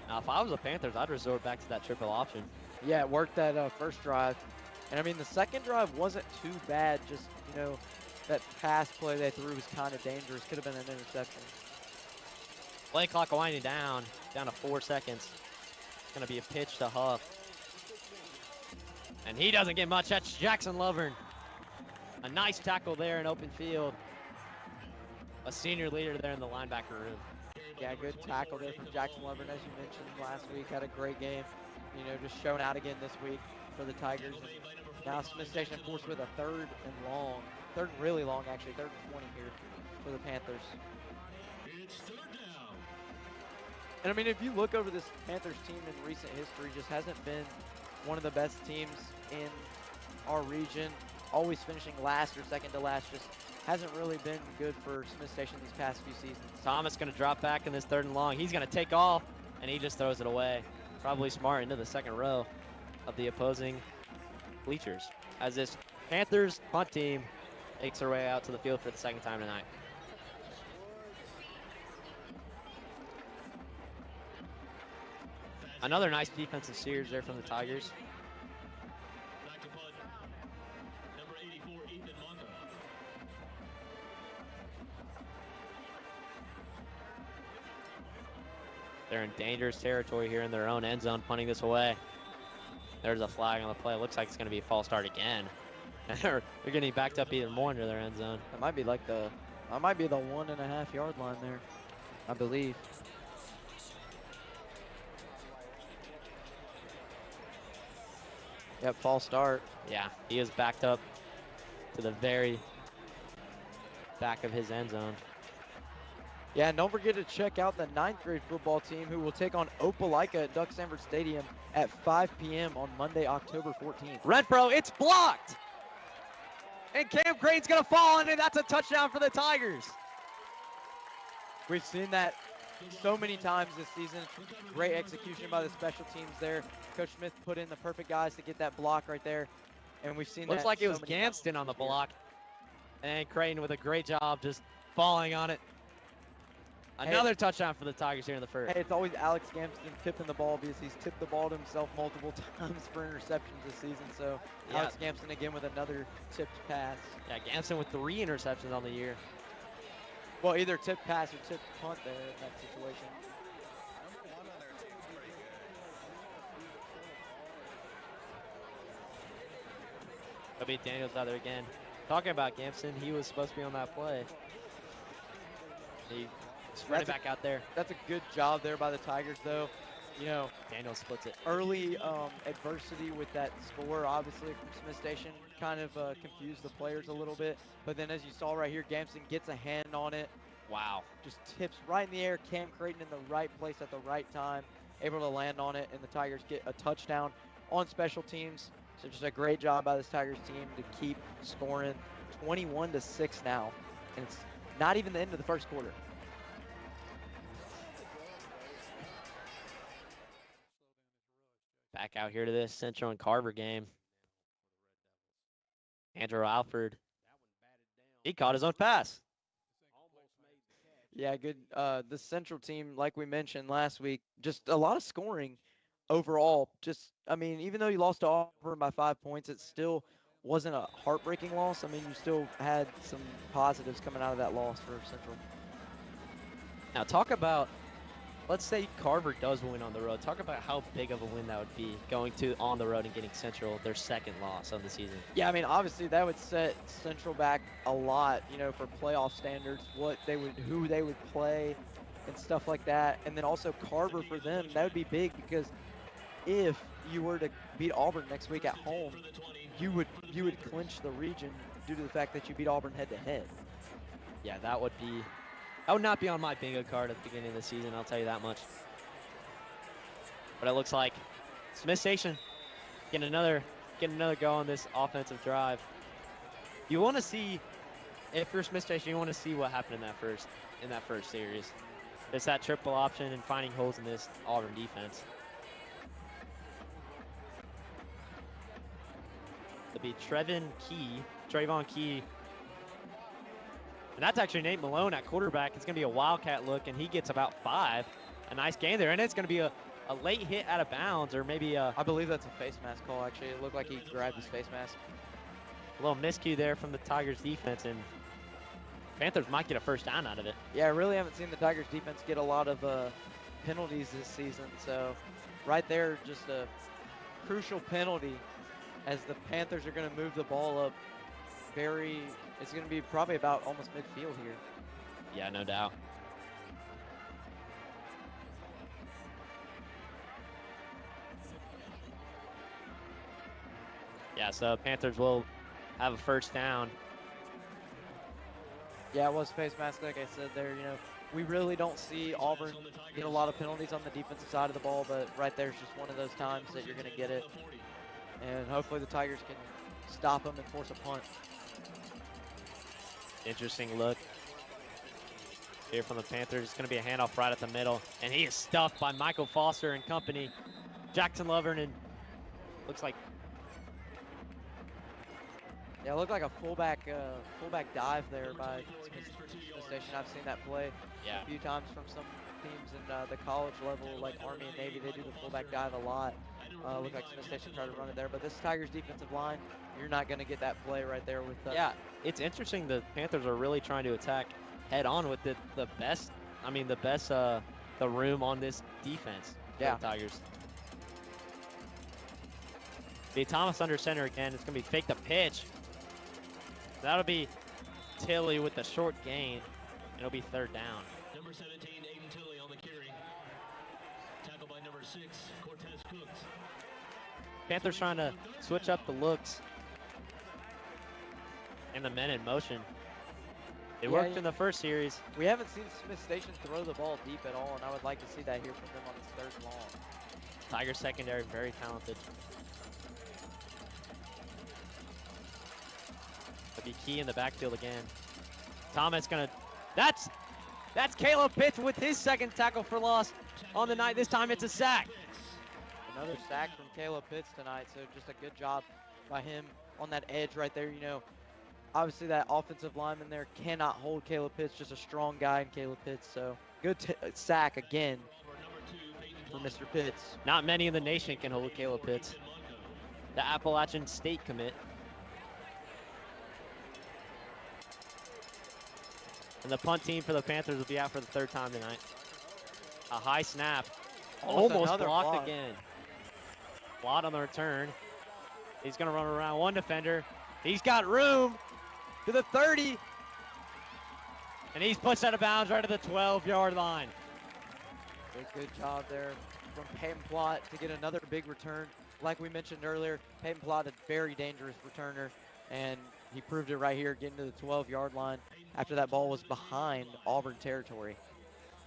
Now, if I was the Panthers, I'd resort back to that triple option. Yeah, it worked that first drive. And I mean, the second drive wasn't too bad. Just, you know, that pass play they threw was kind of dangerous. Could have been an interception. Play clock winding down to 4 seconds. It's gonna be a pitch to Huff. And he doesn't get much. That's Jackson Lovern. A nice tackle there in open field. A senior leader there in the linebacker room. Yeah, good tackle there from Jackson Lovern, as you mentioned last week. Had a great game. You know, just showing out again this week for the Tigers. And now Smith Station forced with a third and really long actually, 3rd and 20 here for the Panthers. It's 3rd down. And I mean, if you look over this Panthers team in recent history, just hasn't been one of the best teams in our region. Always finishing last or second to last. Just hasn't really been good for Smith Station these past few seasons. Thomas going to drop back in this 3rd and long. He's going to take off, and he just throws it away. Probably smart into the 2nd row of the opposing bleachers, as this Panthers punt team makes their way out to the field for the 2nd time tonight. Another nice defensive series there from the Tigers. Back to punt. Number 84, Ethan Monta. They're in dangerous territory here in their own end zone, punting this away. There's a flag on the play. Looks like it's going to be a false start again. They're getting backed up even more into their end zone. That might be like the 1.5 yard line there, I believe. Yep, false start. Yeah, he is backed up to the very back of his end zone. Yeah, and don't forget to check out the 9th grade football team, who will take on Opelika at Duck Sanford Stadium at 5 p.m. on Monday, October 14th. Renfro, it's blocked! And Cam Crane's gonna fall on it. That's a touchdown for the Tigers. We've seen that so many times this season. Great execution by the special teams there. Coach Smith put in the perfect guys to get that block right there. And we've seen Looks that like it so was many Ganston on the block. And Crane with a great job just falling on it. Another touchdown for the Tigers here in the 1st. Hey, it's always Alex Gampston tipping the ball, because he's tipped the ball to himself multiple times for interceptions this season. So Yeah. Alex Gampston again with another tipped pass. Yeah, Ganston with 3 interceptions on the year. Well, either tipped pass or tipped punt there in that situation. That'll be Daniels out there again. Talking about Gampson, he was supposed to be on that play. He spread it back out there. That's a good job there by the Tigers, though. You know, Daniels splits it. Early adversity with that score, obviously, from Smith Station kind of confused the players a little bit. But then, as you saw right here, Gampson gets a hand on it, Wow. Just tips right in the air. Cam Creighton in the right place at the right time, able to land on it, and the Tigers get a touchdown on special teams. So just a great job by this Tigers team to keep scoring 21-6 now. And it's not even the end of the first quarter. Back out here to this Central and Carver game. Andrew Alford. He caught his own pass. Yeah, good. The Central team, like we mentioned last week, just a lot of scoring overall. Just, I mean, even though you lost to Auburn by 5 points, it still wasn't a heartbreaking loss. I mean, you still had some positives coming out of that loss for Central. Now talk about, let's say Carver does win on the road. Talk about how big of a win that would be, going to on the road and getting Central their second loss of the season. Yeah, I mean, obviously that would set Central back a lot, you know, for playoff standards, who they would play and stuff like that. And then also Carver for them, that would be big because if you were to beat Auburn next week at home, you would clinch the region due to the fact that you beat Auburn head to head. Yeah, that would not be on my bingo card at the beginning of the season, I'll tell you that much. But it looks like Smith Station getting another go on this offensive drive. You want to see, if you're Smith Station, you want to see what happened in that first series. It's that triple option and finding holes in this Auburn defense. It'll be Trayvon Key. And that's actually Nate Malone at quarterback. It's going to be a Wildcat look, and he gets about 5. A nice gain there, and it's going to be a late hit out of bounds, or maybe I believe that's a face mask call, actually. It looked like he grabbed his face mask. A little miscue there from the Tigers defense, and Panthers might get a first down out of it. Yeah, I really haven't seen the Tigers defense get a lot of penalties this season, so right there, just a crucial penalty as the Panthers are going to move the ball up it's going to be probably about almost midfield here. Yeah, no doubt. Yeah, so Panthers will have a first down. Yeah, it was face mask, like I said there. You know, we really don't see Auburn get a lot of penalties on the defensive side of the ball, but right there is just one of those times that you're going to get it. And hopefully the Tigers can stop them and force a punt. Interesting look here from the Panthers. It's going to be a handoff right at the middle, and he is stuffed by Michael Foster and company. Jackson Lovern, and looks like, yeah, it looked like a fullback dive there by Smith Station. I've seen that play a few times from some teams in the college level, like Army and Navy. They do the fullback dive a lot. Looked like Smith Station tried to run it there, but this Tigers defensive line, you're not going to get that play right there with. Yeah, it's interesting. The Panthers are really trying to attack head on with the best. I mean, the best the room on this defense. Yeah, for the Tigers. Be Thomas under center again. It's going to be fake the pitch. That'll be Tilley with the short gain. It'll be third down. Number 17, Aiden Tilley on the carry. Tackled by number 6, Cortez Cooks. Panthers trying to switch up the looks and the men in motion. It worked in the first series. We haven't seen Smith Station throw the ball deep at all, and I would like to see that here from them on this third long. Tigers secondary, very talented. It'll be Key in the backfield again. Thomas gonna, that's Caleb Pitts with his second tackle for loss on the night. This time it's a sack. Another sack from Caleb Pitts tonight, so just a good job by him on that edge right there. You know, obviously that offensive lineman there cannot hold Caleb Pitts, just a strong guy in Caleb Pitts, so good sack again for Mr. Pitts. Not many in the nation can hold Caleb Pitts. The Appalachian State commit. And the punt team for the Panthers will be out for the third time tonight. A high snap. Almost blocked again. Blot on the return. He's going to run around one defender. He's got room to the 30. And he's pushed out of bounds right at the 12-yard line. Good job there from Peyton Plott to get another big return. Like we mentioned earlier, Peyton Plott, a very dangerous returner, and he proved it right here, getting to the 12-yard line. after that ball was behind Auburn territory.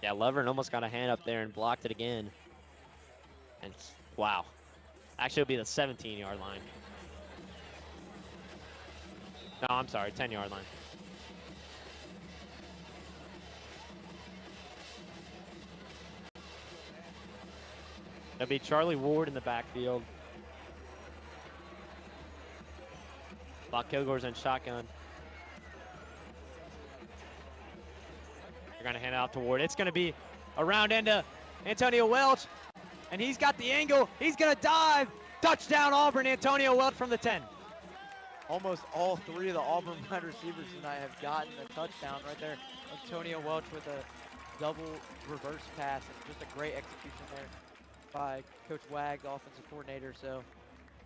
Yeah, Lovren almost got a hand up there and blocked it again. And wow. Actually, it'll be the 17-yard line. No, I'm sorry, 10-yard line. It'll be Charlie Ward in the backfield. Buck Kilgore's in shotgun. They're going to hand it out to Ward. It's going to be around into Antonio Welch. And he's got the angle. He's going to dive. Touchdown, Auburn. Antonio Welch from the 10. Almost all three of the Auburn wide receivers tonight have gotten a touchdown right there. Antonio Welch with a double reverse pass, and just a great execution there by Coach Wag, the offensive coordinator. So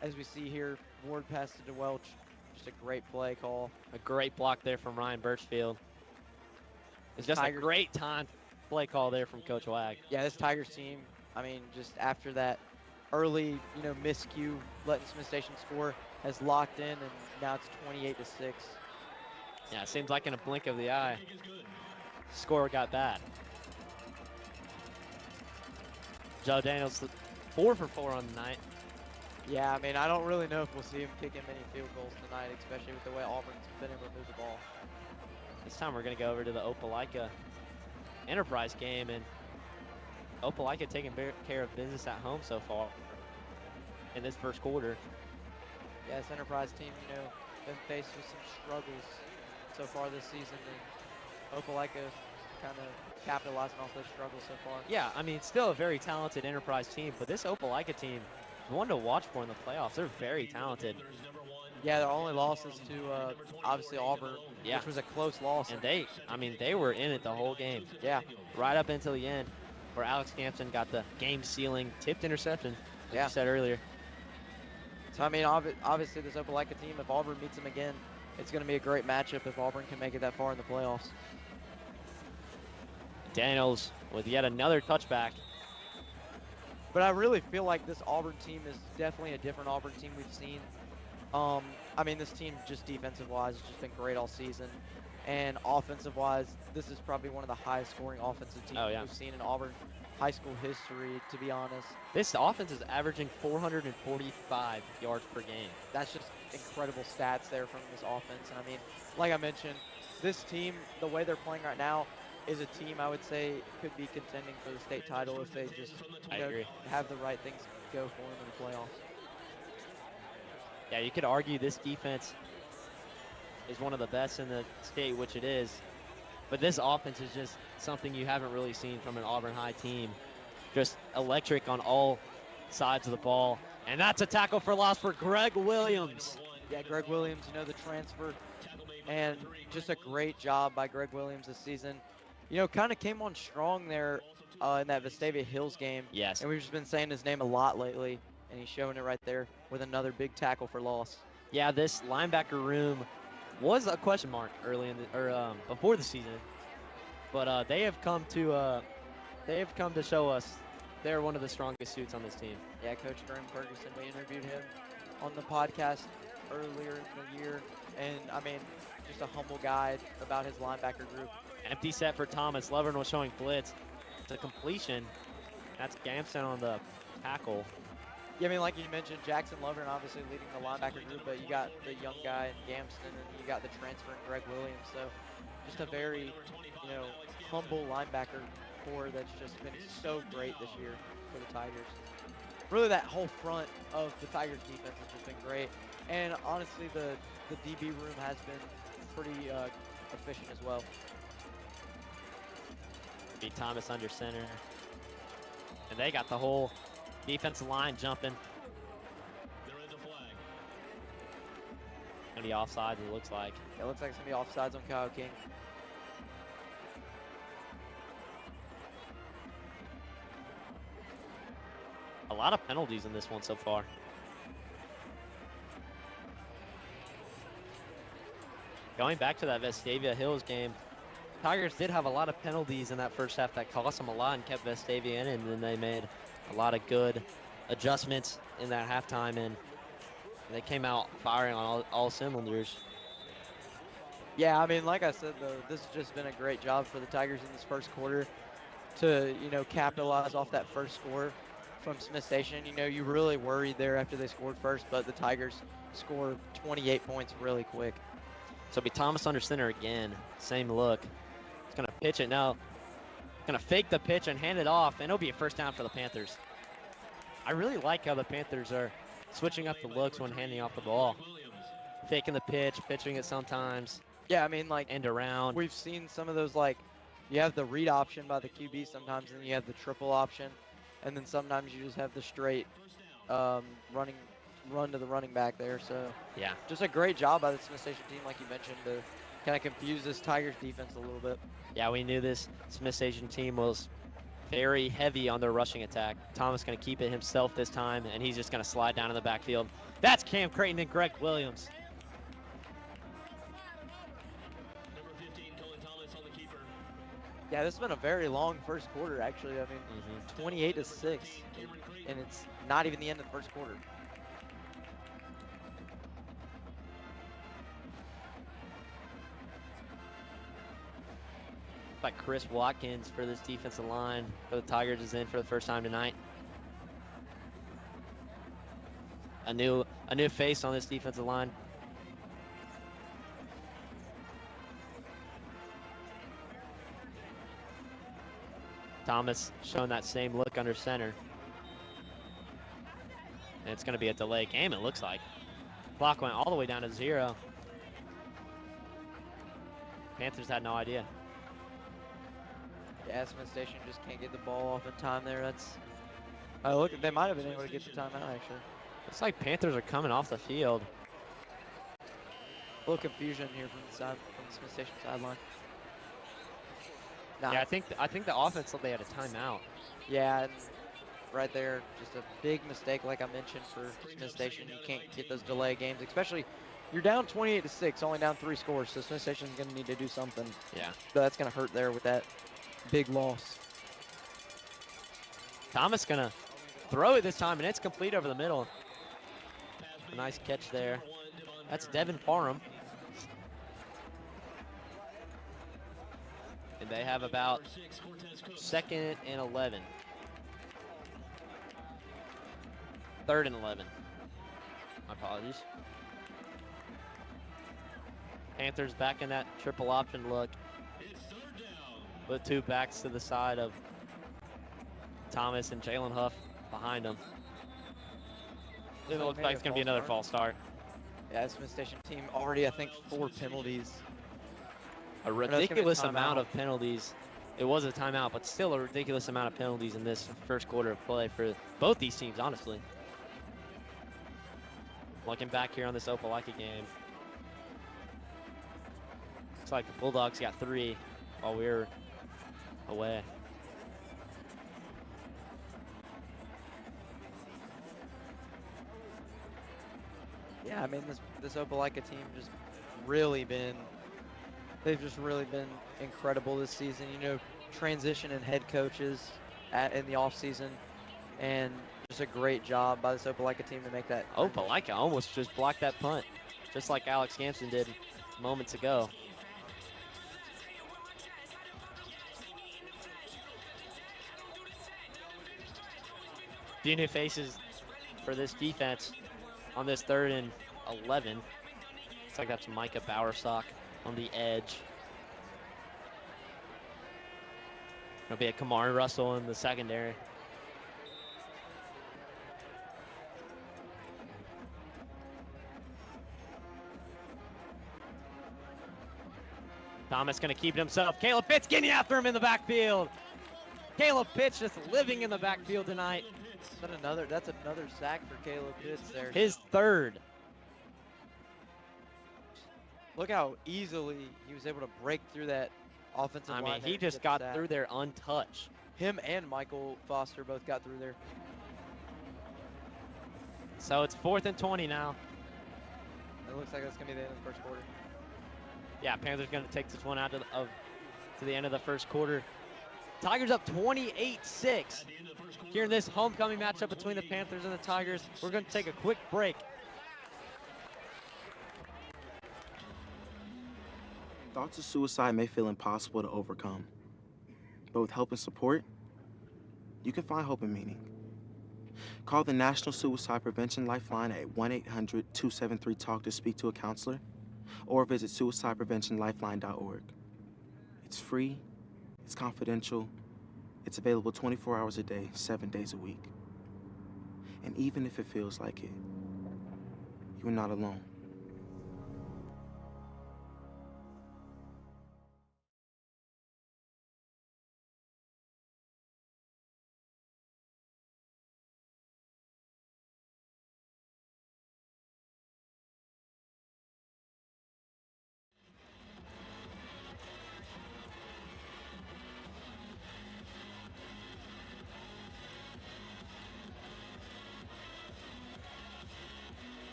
as we see here, Ward passed it to Welch. Just a great play call. A great block there from Ryan Birchfield. It's just a great time play call there from Coach Wag. Yeah, this Tigers team, I mean, just after that early, miscue, letting Smith Station score, has locked in, and now it's 28-6. Yeah, it seems like in a blink of the eye, score got bad. Joe Daniels 4 for 4 on the night. Yeah, I mean, I don't really know if we'll see him kicking many field goals tonight, especially with the way Auburn's been able to move the ball. This time we're going to go over to the Opelika Enterprise game, and Opelika taking care of business at home so far in this first quarter. Yeah, this Enterprise team, been faced with some struggles so far this season, and Opelika kind of capitalizing off those struggles so far. Yeah, I mean, still a very talented Enterprise team, but this Opelika team is one to watch for in the playoffs. They're very talented. Yeah, their only losses to obviously Auburn, which was a close loss. And they were in it the whole game. Yeah. Right up until the end, where Alex Gampson got the game-sealing tipped interception, like you said earlier. So, I mean, obviously this Opelika team, if Auburn meets them again, it's going to be a great matchup if Auburn can make it that far in the playoffs. Daniels with yet another touchback. But I really feel like this Auburn team is definitely a different Auburn team we've seen. I mean, this team just defensive-wise has just been great all season. And offensive-wise, this is probably one of the highest scoring offensive teams we've seen in Auburn high school history, to be honest. This offense is averaging 445 yards per game. That's just incredible stats there from this offense. And I mean, like I mentioned, this team, the way they're playing right now, is a team I would say could be contending for the state title if they just have the right things go for them in the playoffs. Yeah, you could argue this defense is one of the best in the state, which it is. But this offense is just something you haven't really seen from an Auburn High team. Just electric on all sides of the ball. And that's a tackle for loss for Greg Williams. Yeah, Greg Williams, the transfer. And just a great job by Greg Williams this season. Kind of came on strong there in that Vestavia Hills game. Yes. And we've just been saying his name a lot lately. And he's showing it right there with another big tackle for loss. Yeah, this linebacker room was a question mark early in the, before the season, but they have come to show us they're one of the strongest suits on this team. Yeah, Coach Graham Ferguson, we interviewed him on the podcast earlier in the year, and I mean, just a humble guy about his linebacker group. Empty set for Thomas. Lovren was showing blitz. It's a completion. That's Gampson on the tackle. Yeah, I mean, like you mentioned, Jackson Lovren obviously leading the linebacker group, but you got the young guy in Gamston, and you got the transfer in Greg Williams. So just a very, humble linebacker core that's just been so great this year for the Tigers. Really, that whole front of the Tigers defense has just been great. And honestly, the DB room has been pretty efficient as well. Be Thomas under center. And they got the whole defensive line jumping. Gonna be offsides, it looks like. It looks like it's gonna be offsides on Kyle King. A lot of penalties in this one so far. Going back to that Vestavia Hills game, Tigers did have a lot of penalties in that first half that cost them a lot and kept Vestavia in, and then they made a lot of good adjustments in that halftime, and they came out firing on all cylinders. Yeah, I mean, like I said, though, this has just been a great job for the Tigers in this first quarter to, you know, capitalize off that first score from Smith Station. You know, you really worried there after they scored first, but the Tigers scored 28 points really quick. So it'll be Thomas under center again. Same look. He's going to pitch it now. Going to fake the pitch and hand it off, and it'll be a first down for the Panthers. I really like how the Panthers are switching up the looks when handing off the ball. Faking the pitch, pitching it sometimes. Yeah, I mean, like, end around. We've seen some of those, like, you have the read option by the QB sometimes, and you have the triple option, and then sometimes you just have the straight run to the running back there. So yeah, just a great job by the Smith Station team, like you mentioned, to kind of confuse this Tigers defense a little bit. Yeah, we knew this Smith Station team was very heavy on their rushing attack. Thomas going to keep it himself this time, and he's just going to slide down in the backfield. That's Cam Creighton and Greg Williams. Yeah, this has been a very long first quarter, actually. I mean, 28-6, and it's not even the end of the first quarter. Like Chris Watkins for this defensive line for the Tigers is in for the first time tonight. A new face on this defensive line. Thomas showing that same look under center. And it's going to be a delay game, it looks like. Clock went all the way down to 0. Panthers had no idea. Yeah, Smith Station just can't get the ball off in time there. That's. Look, they might have been able to get the timeout actually. Looks like Panthers are coming off the field. A little confusion here from the Smith Station sideline. Nah. Yeah, I think the offense thought they had a timeout. Yeah, and right there, just a big mistake, like I mentioned, for Smith Station. You can't get those delay games, especially. You're down 28-6, only down 3 scores, so Smith Station's going to need to do something. Yeah. So that's going to hurt there with that big loss. Thomas going to throw it this time, and it's complete over the middle. A nice catch there. That's Devin Parham. And they have about 2nd and 11. 3rd and 11. My apologies. Panthers back in that triple option look. With 2 backs to the side of Thomas and Jalen Huff behind them. It looks like it's going to be another false start. Yeah, Smith Station team already, I think, 4 penalties. A ridiculous amount of penalties. It was a timeout, but still a ridiculous amount of penalties in this first quarter of play for both these teams, honestly. Looking back here on this Opelika game. Looks like the Bulldogs got 3 while we were away. Yeah, I mean, this Opelika team just really been, they've just really been incredible this season. You know, transition in head coaches in the offseason, and just a great job by this Opelika team to make that. Opelika almost just blocked that punt, just like Alex Hampson did moments ago. Few new faces for this defense on this 3rd and 11. Looks like that's Micah Bowersock on the edge. It'll be a Kamari Russell in the secondary. Thomas gonna keep it himself. Caleb Pitts getting after him in the backfield. Caleb Pitts just living in the backfield tonight. That's another sack for Caleb Pitts there. His 3rd. Look how easily he was able to break through that offensive line. I mean, he just got through there untouched. Him and Michael Foster both got through there. So it's 4th and 20 now. It looks like that's going to be the end of the first quarter. Yeah, Panthers going to take this one out to the end of the first quarter. Tigers up 28-6 here in this homecoming matchup between the Panthers and the Tigers. We're going to take a quick break. Thoughts of suicide may feel impossible to overcome, but with help and support, you can find hope and meaning. Call the National Suicide Prevention Lifeline at 1-800-273-TALK to speak to a counselor, or visit suicidepreventionlifeline.org. It's free, it's confidential, it's available 24 hours a day, 7 days a week. And even if it feels like it, you're not alone.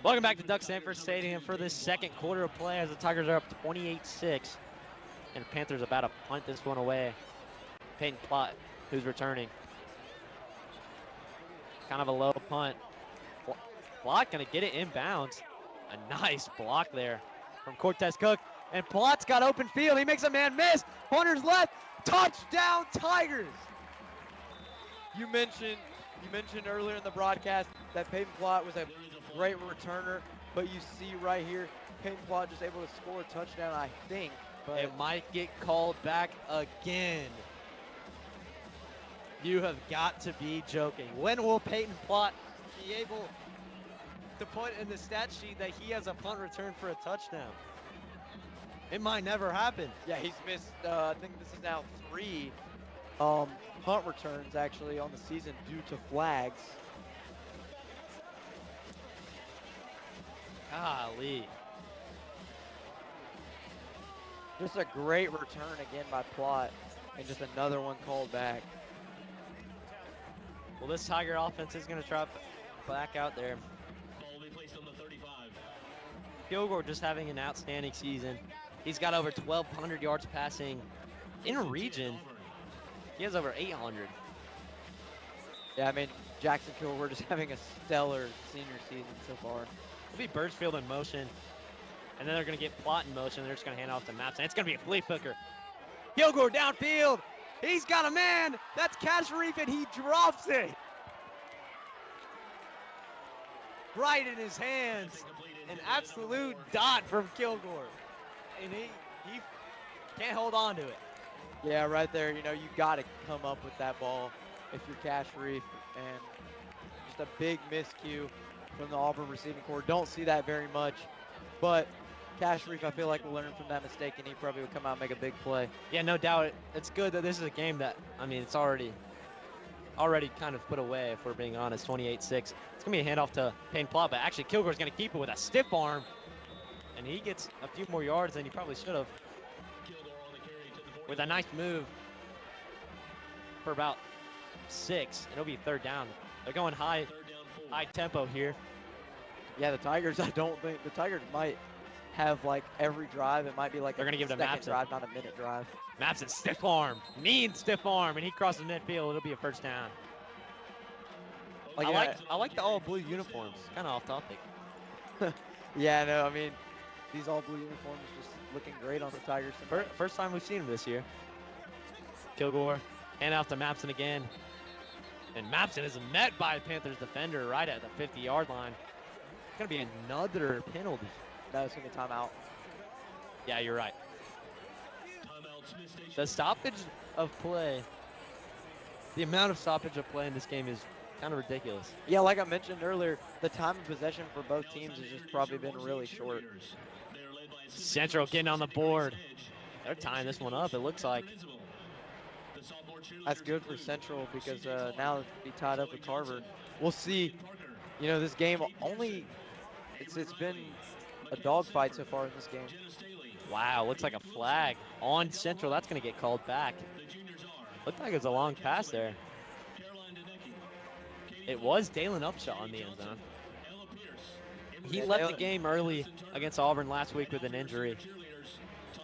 Welcome back to Duck Sanford Stadium for this second quarter of play as the Tigers are up 28-6. And Panthers about to punt this one away. Peyton Plott, who's returning. Kind of a low punt. Plott gonna get it inbounds. A nice block there from Cortez Cook. And Plott's got open field. He makes a man miss. Hunter's left. Touchdown Tigers. You mentioned earlier in the broadcast that Peyton Plott was a great returner, but you see right here, Peyton Plott just able to score a touchdown, I think. But it might get called back again. You have got to be joking. When will Peyton Plott be able to put in the stat sheet that he has a punt return for a touchdown? It might never happen. Yeah, he's missed, I think this is now 3 punt returns actually on the season due to flags. Golly. Just a great return again by Plott, and just another one called back. Well, this Tiger offense is going to try back out there. Ball will be placed on the 35. Kilgore just having an outstanding season. He's got over 1,200 yards passing in a region. He has over 800. Yeah, I mean, Jackson Kilgore just having a stellar senior season so far. It'll be Birchfield in motion, and then they're going to get Plott in motion. They're just going to hand off to Maps, and it's going to be a flea flicker. Kilgore downfield. He's got a man. That's Cash Reef, and he drops it. Right in his hands. An absolute dot from Kilgore. And he can't hold on to it. Yeah, right there, you know, you got to come up with that ball if you're Cash Reef, and just a big miscue from the Auburn receiving corps. Don't see that very much, but Cash Reef, I feel like, will learn from that mistake, and he probably will come out and make a big play. Yeah, no doubt. It's good that this is a game that, I mean, it's already kind of put away, if we're being honest, 28-6. It's going to be a handoff to Payne Plott, but actually Kilgore's going to keep it with a stiff arm, and he gets a few more yards than he probably should have. With a nice move for about 6, and it'll be third down. They're going high tempo here. Yeah, the Tigers, I don't think, the Tigers might have like every drive. It might be like they're going to give it to second Mapson. drive, not a minute drive. Mapson, stiff arm, mean stiff arm, and he crosses midfield. It'll be a first down. I like the all blue uniforms. Kind of off topic. Yeah, no, I mean, these all blue uniforms just looking great on the Tigers. First time we've seen them this year. Kilgore, hand out to Mapson again. And Mapson is met by a Panthers defender right at the 50-yard line. It's going to be another penalty. No, it's going to be timeout. Yeah, you're right. The stoppage of play, the amount of stoppage of play in this game is kind of ridiculous. Yeah, like I mentioned earlier, the time of possession for both teams has just probably been really short. Central getting on the board. They're tying this one up, it looks like. That's good for Central because now it'll be tied up with Carver. We'll see. You know, this game only, it's been a dogfight so far in this game. Wow, looks like a flag on Central. That's going to get called back. Looked like it was a long pass there. It was Dalen Upshaw on the end zone. He left the game early against Auburn last week with an injury.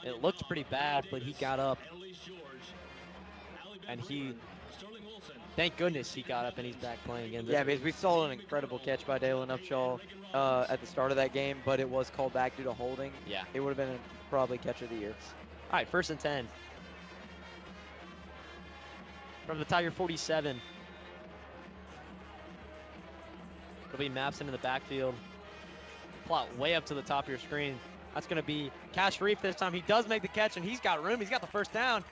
It looked pretty bad, but he got up. And thank goodness he got up and he's back playing again. Yeah, because we saw an incredible catch by Dalen Upshaw at the start of that game, but it was called back due to holding. Yeah. It would have been probably catch of the year. All right, 1st and 10. From the Tiger 47. It'll be Mapson in the backfield. Plot way up to the top of your screen. That's going to be Cash Reef this time. He does make the catch, and he's got room. He's got the first down.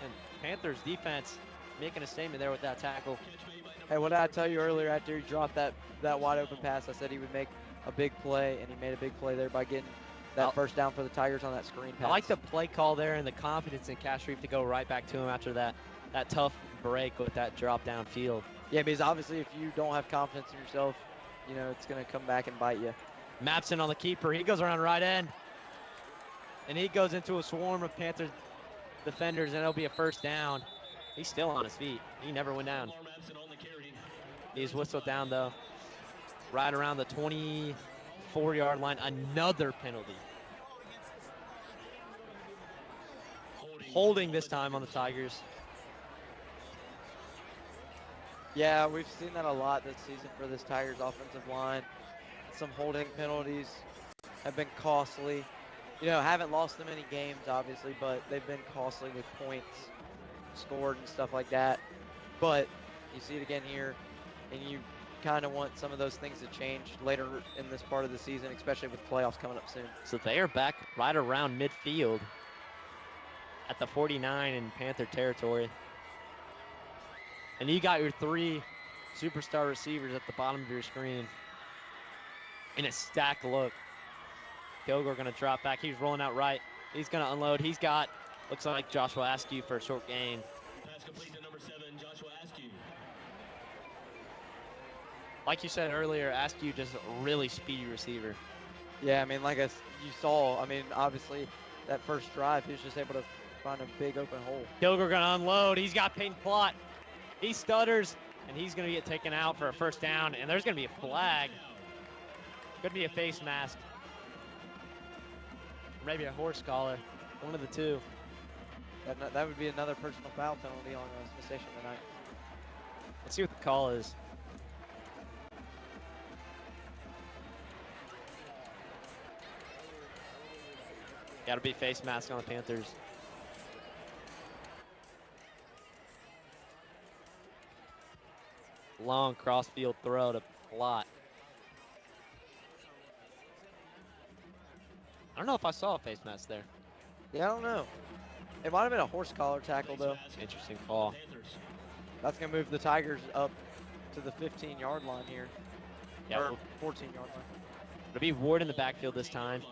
And Panthers defense making a statement there with that tackle. Hey, what did I tell you earlier after he dropped that wide open pass? I said he would make a big play, and he made a big play there by getting that first down for the Tigers on that screen pass. I like the play call there and the confidence in Cash Reef to go right back to him after that tough break with that drop down field. Yeah, because obviously if you don't have confidence in yourself, you know, it's going to come back and bite you. Mapson on the keeper. He goes around right end. And he goes into a swarm of Panthers defenders, and it'll be a first down. He's still on his feet. He never went down. He's whistled down, though. Right around the 24-yard line. Another penalty. Holding this time on the Tigers. Yeah, we've seen that a lot this season for this Tigers offensive line. Some holding penalties have been costly. You know, haven't lost them any games, obviously, but they've been costly with points scored and stuff like that. But you see it again here, and you kind of want some of those things to change later in this part of the season, especially with playoffs coming up soon. So they are back right around midfield at the 49 in Panther territory. And you got your 3 superstar receivers at the bottom of your screen in a stacked look. Kilgore going to drop back. He's rolling out right. He's going to unload. He's got, looks like Joshua Askew for a short gain. Pass complete to number 7, Joshua Askew. Like you said earlier, Askew just a really speedy receiver. Yeah, I mean, like you saw, I mean, obviously that first drive, he was just able to find a big open hole. Kilgore going to unload. He's got Peyton Plott. He stutters, and he's going to get taken out for a first down, and there's going to be a flag. Could be a face mask. Maybe a horse collar. One of the two. That would be another personal foul penalty on Smith Station tonight. Let's see what the call is. Got to be face mask on the Panthers. Long cross-field throw to Plott. I don't know if I saw a face mask there. Yeah, I don't know. It might have been a horse collar tackle, though. Interesting call. That's going to move the Tigers up to the 15-yard line here. Yeah, or 14-yard line. It'll be Ward in the backfield this time.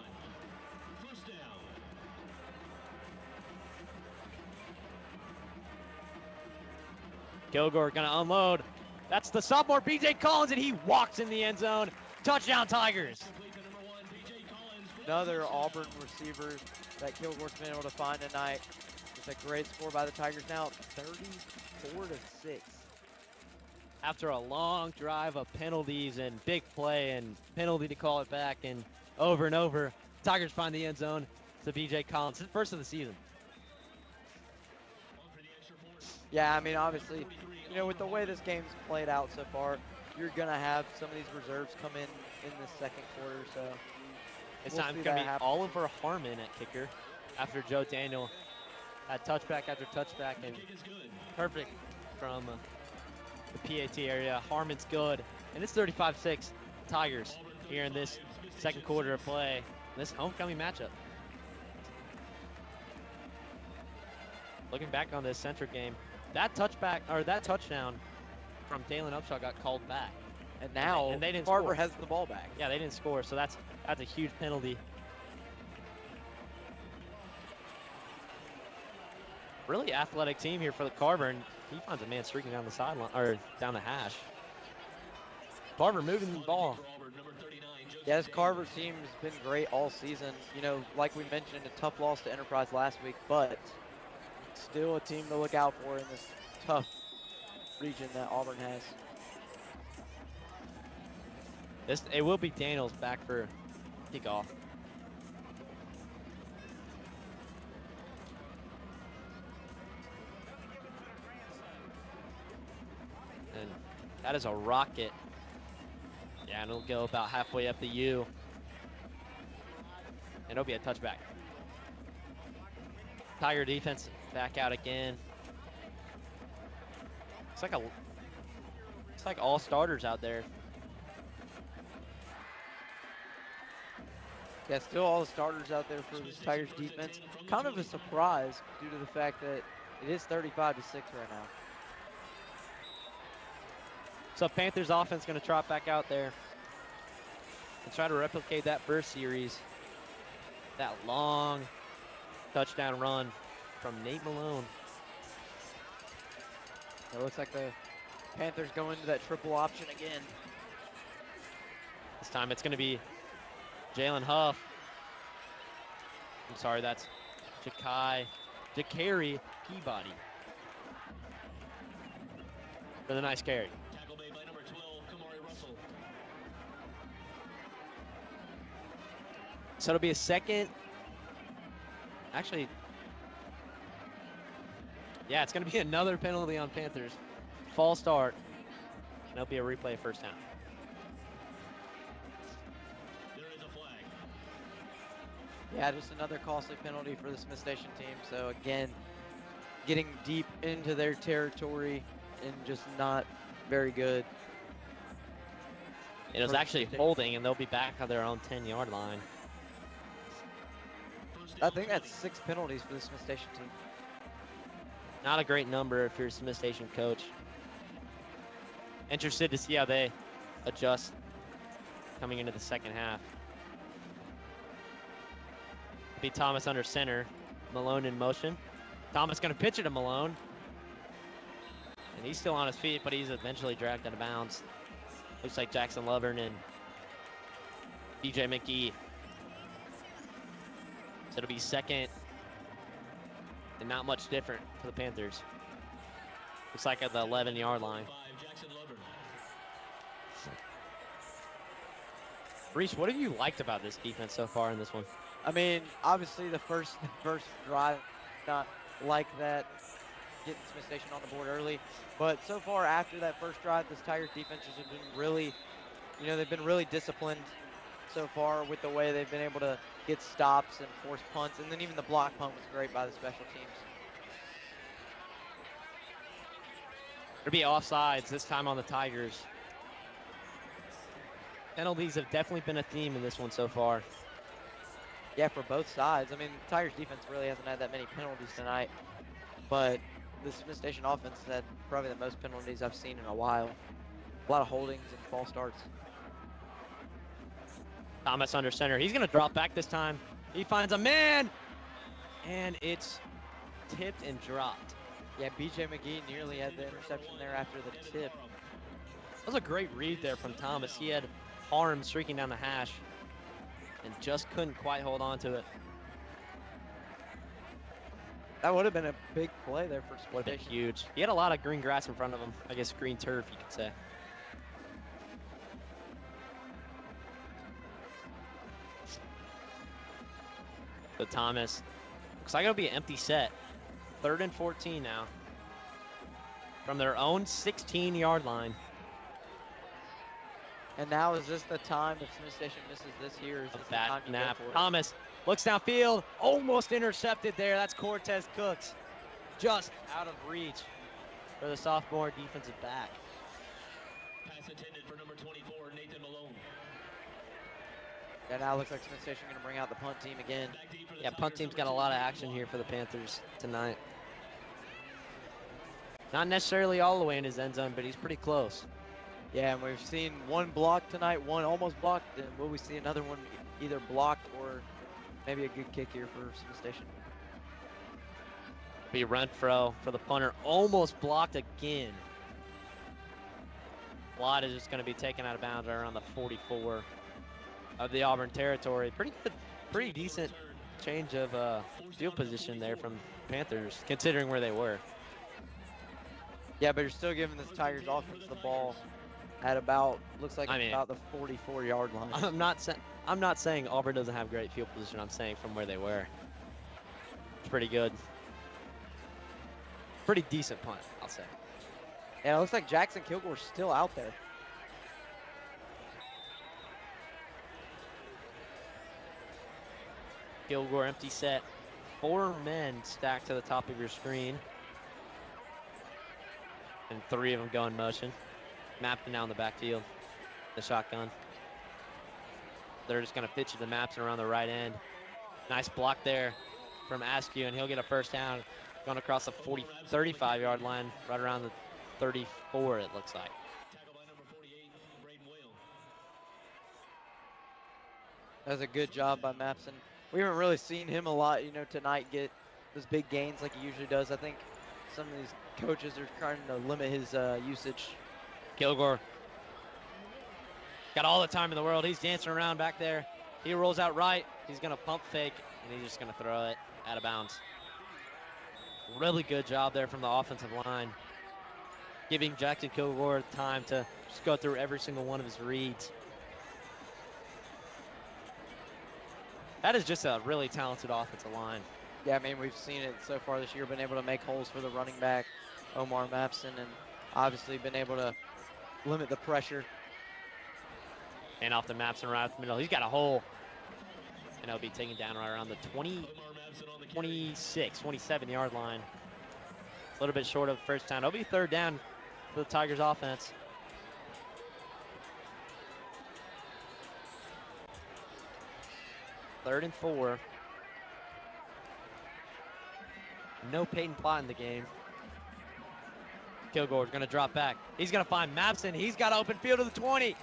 Kilgore going to unload. That's the sophomore B.J. Collins, and he walks in the end zone. Touchdown, Tigers. Another Auburn receiver that Kilgore's been able to find tonight. It's a great score by the Tigers now, 34-6. After a long drive of penalties and big play and penalty to call it back and over, Tigers find the end zone to B.J. Collins, his first of the season. Yeah, I mean, obviously, you know, with the way this game's played out so far, you're going to have some of these reserves come in the second quarter, so It's time going to be Oliver Harmon at kicker after Joe Daniel had touchback after touchback and perfect from the PAT area. Harmon's good, and it's 35-6 Tigers here in this second quarter of play, this homecoming matchup. Looking back on this Centric game, that touchdown from Dalen Upshaw got called back. And now they didn't Carver score. has the ball back. Yeah, they didn't score, so that's a huge penalty. Really athletic team here for the Carver, and he finds a man streaking down the sideline or down the hash. Carver moving the ball. Yeah, this Carver team has been great all season. You know, like we mentioned, a tough loss to Enterprise last week, but still a team to look out for in this tough region that Auburn has. It will be Daniels back for kickoff. That is a rocket. Yeah, and it'll go about halfway up the U. And it'll be a touchback. Tiger defense back out again. It's like all starters out there. Yeah, still all the starters out there for this Tigers defense. Kind of a surprise due to the fact that it is 35-6 right now. So Panthers offense going to trot back out there and try to replicate that first series. That long touchdown run from Nate Malone. It looks like the Panthers go into that triple option again. This time it's going to be Jalen Huff. I'm sorry, that's Jakari Peabody for the nice carry. Tackle made by number 12, Kamari Russell. So it'll be a second. Actually, yeah, it's going to be another penalty on Panthers. False start. And it'll be a replay first down. There is a flag. Yeah, just another costly penalty for the Smith Station team. So again, getting deep into their territory and just not very good. It was actually holding, and they'll be back on their own 10-yard line. I think that's 6 penalties for the Smith Station team. Not a great number if you're a Smith Station coach. Interested to see how they adjust coming into the second half. Be Thomas under center. Malone in motion. Thomas going to pitch it to Malone. And he's still on his feet, but he's eventually dragged out of bounds. Looks like Jackson Lovern and DJ McGee. So it'll be second and not much different for the Panthers. Looks like at the 11-yard line. Reese, what have you liked about this defense so far in this one? I mean, obviously the first drive, not like that, getting Smith Station on the board early. But so far after that first drive, this Tigers defense has been really, they've been really disciplined so far with the way they've been able to get stops and force punts. And then even the block punt was great by the special teams. There'll be offsides this time on the Tigers. Penalties have definitely been a theme in this one so far. Yeah, for both sides. I mean, the Tigers defense really hasn't had that many penalties tonight, but the Smith Station offense has had probably the most penalties I've seen in a while. A lot of holdings and false starts. Thomas under center. He's going to drop back this time. He finds a man, and it's tipped and dropped. Yeah, BJ McGee nearly had the interception there after the tip. That was a great read there from Thomas. He had arms streaking down the hash and just couldn't quite hold on to it. That would have been a big play there for Smith Station. Huge. He had a lot of green grass in front of him. I guess green turf, you could say. So Thomas, looks like it'll be an empty set. 3rd and 14 now. From their own 16-yard line. And now is this the time if Smith Station misses this here? Is this the time you go for it? Thomas looks downfield, almost intercepted there. That's Cortez Cooks. Just out of reach for the sophomore defensive back. Pass intended for number 24, Nathan Malone. Yeah, now it looks like Smith Station going to bring out the punt team again. Yeah, punt team's got a lot of action here for the Panthers tonight. Not necessarily all the way in his end zone, but he's pretty close. Yeah, and we've seen one block tonight, one almost blocked, and will we see another one either blocked or maybe a good kick here for Smith Station? Be Renfro for the punter, almost blocked again. Watt is just going to be taken out of bounds right around the 44 of the Auburn territory. Pretty good, pretty decent change of field position there from Panthers, considering where they were. Yeah, but you're still giving this Tigers offense the ball at about, looks like about the 44-yard line. I'm not saying Auburn doesn't have great field position. I'm saying from where they were. It's pretty good. Pretty decent punt, I'll say. And it looks like Jackson Kilgore's still out there. Kilgore empty set. 4 men stacked to the top of your screen. And 3 of them go in motion. Mapton now in the backfield. The shotgun. They're just going to pitch it to Mapton around the right end. Nice block there from Askew, and he'll get a first down going across the 35-yard line, right around the 34, it looks like. That was a good job by Mapson. We haven't really seen him a lot, you know, tonight get those big gains like he usually does. I think some of these coaches are trying to limit his usage. Kilgore got all the time in the world. He's dancing around back there. He rolls out right. He's going to pump fake, and he's just going to throw it out of bounds. Really good job there from the offensive line, giving Jackson Kilgore time to just go through every single one of his reads. That is just a really talented offensive line. Yeah, I mean, we've seen it so far this year, been able to make holes for the running back, Omar Mapson, and obviously been able to limit the pressure. And off the Mapson right up the middle. He's got a hole. And he'll be taken down right around the 27-yard line. A little bit short of first down. It'll be third down for the Tigers offense. Third and 4. No Peyton Plott in the game. Kilgore's going to drop back. He's going to find Mapson. He's got open field to the 20.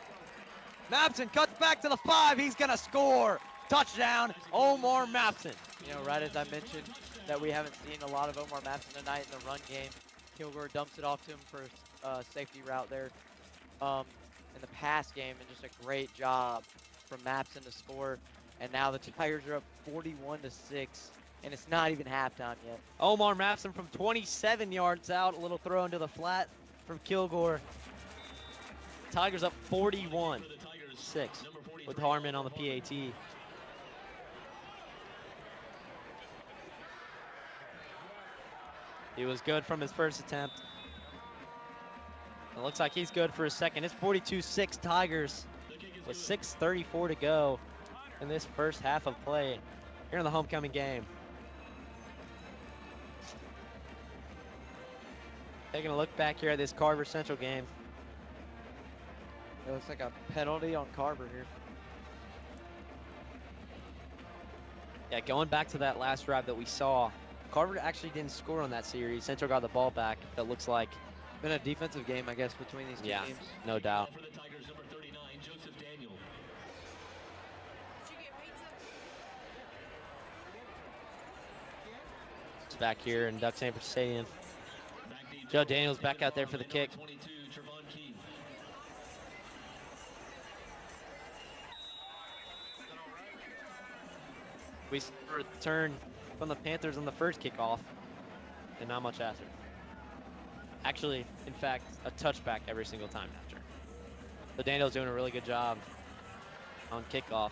Mapson cuts back to the 5. He's going to score. Touchdown, Omar Mapson. You know, right as I mentioned that we haven't seen a lot of Omar Mapson tonight in the run game. Kilgore dumps it off to him for a safety route there in the pass game, and just a great job from Mapson to score. And now the Tigers are up 41-6, and it's not even halftime yet. Omar Mapson from 27 yards out, a little throw into the flat from Kilgore. Tigers up 41-6 with Harmon on the PAT. He was good from his first attempt. It looks like he's good for his second. It's 42-6 Tigers with 6:34 to go in this first half of play here in the homecoming game. Taking a look back here at this Carver Central game. It looks like a penalty on Carver here. Yeah, going back to that last drive that we saw, Carver actually didn't score on that series. Central got the ball back. That looks like been a defensive game, I guess, between these two teams. No doubt. It's back here in Duck Sanford Stadium. Joe Daniels back out there for the kick. We return from the Panthers on the first kickoff, and not much after. Actually, in fact, a touchback every single time after. So Daniel's doing a really good job on kickoffs.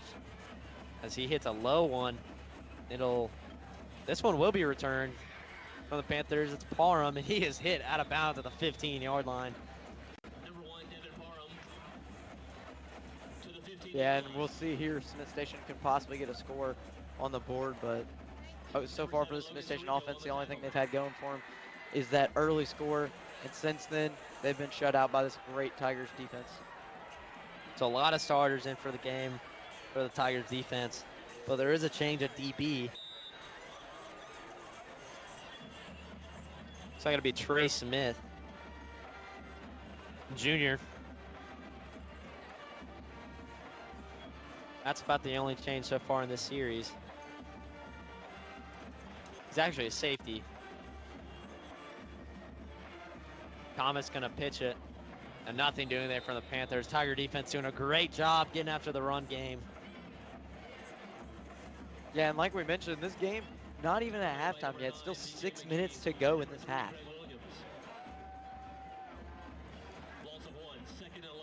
As he hits a low one, this one will be returned from the Panthers. It's Parham, and he is hit out of bounds at the 15-yard line. Yeah, and we'll see here. Smith Station can possibly get a score on the board, but so far for the Smith Station offense, the only thing they've had going for them is that early score, and since then, they've been shut out by this great Tigers defense. So a lot of starters in for the game for the Tigers defense, but there is a change at DB. It's not going to be Trey Smith, Jr. That's about the only change so far in this series. He's actually a safety. Thomas gonna pitch it, and nothing doing there from the Panthers. Tiger defense doing a great job getting after the run game. Yeah, and like we mentioned, this game, not even at halftime yet. Still 6 minutes to go in this half.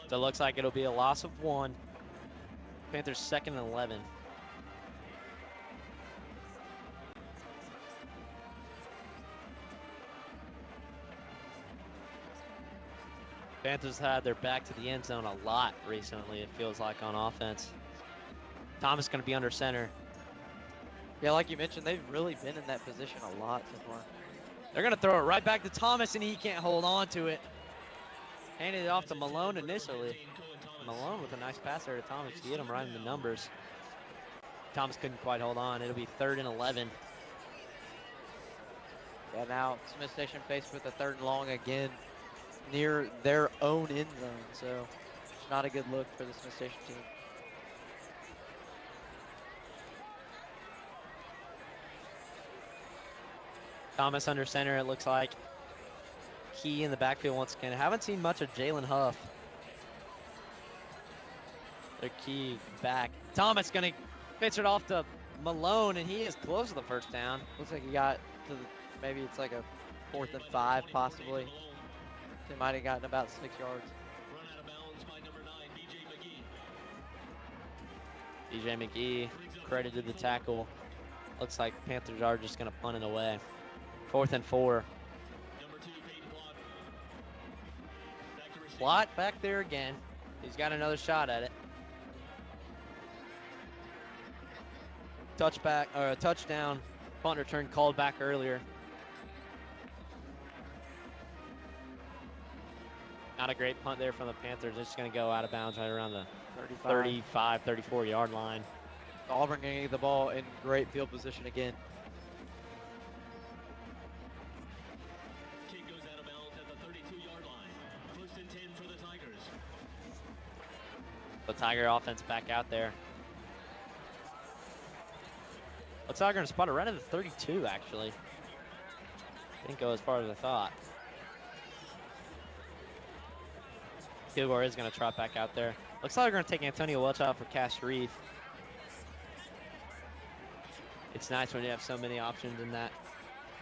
So it looks like it'll be a loss of 1. Panthers 2nd and 11. Panthers had their back to the end zone a lot recently, it feels like, on offense. Thomas going to be under center. Yeah, like you mentioned, they've really been in that position a lot so far. They're going to throw it right back to Thomas, and he can't hold on to it. Handed it off to Malone initially. Malone with a nice pass there to Thomas to get him right in the numbers. Thomas couldn't quite hold on. It'll be 3rd and 11. Yeah, now Smith Station faced with a 3rd and long again near their own end zone, so it's not a good look for the Smith Station team. Thomas under center, it looks like. Key in the backfield once again. I haven't seen much of Jalen Huff. Their key back. Thomas gonna pitch it off to Malone, and he is close to the first down. Looks like he got to the, maybe it's like a 4th and 5 possibly. He might have gotten about 6 yards. DJ McGee credited the tackle. Looks like Panthers are just gonna punt it away. 4th and 4. Plot back there again. He's got another shot at it. Touchback or a touchdown. Punt return called back earlier. Not a great punt there from the Panthers. It's just going to go out of bounds right around the 35, 34 yard line. Auburn going to get the ball in great field position again. Kick goes out of bounds at the 32-yard line. 1st and 10 for the Tigers. The Tiger offense back out there. The Tiger going to spot it right at the 32, actually. Didn't go as far as I thought. Kilgore is going to trot back out there. Looks like they're going to take Antonio Welch out for Cash Reef. It's nice when you have so many options in that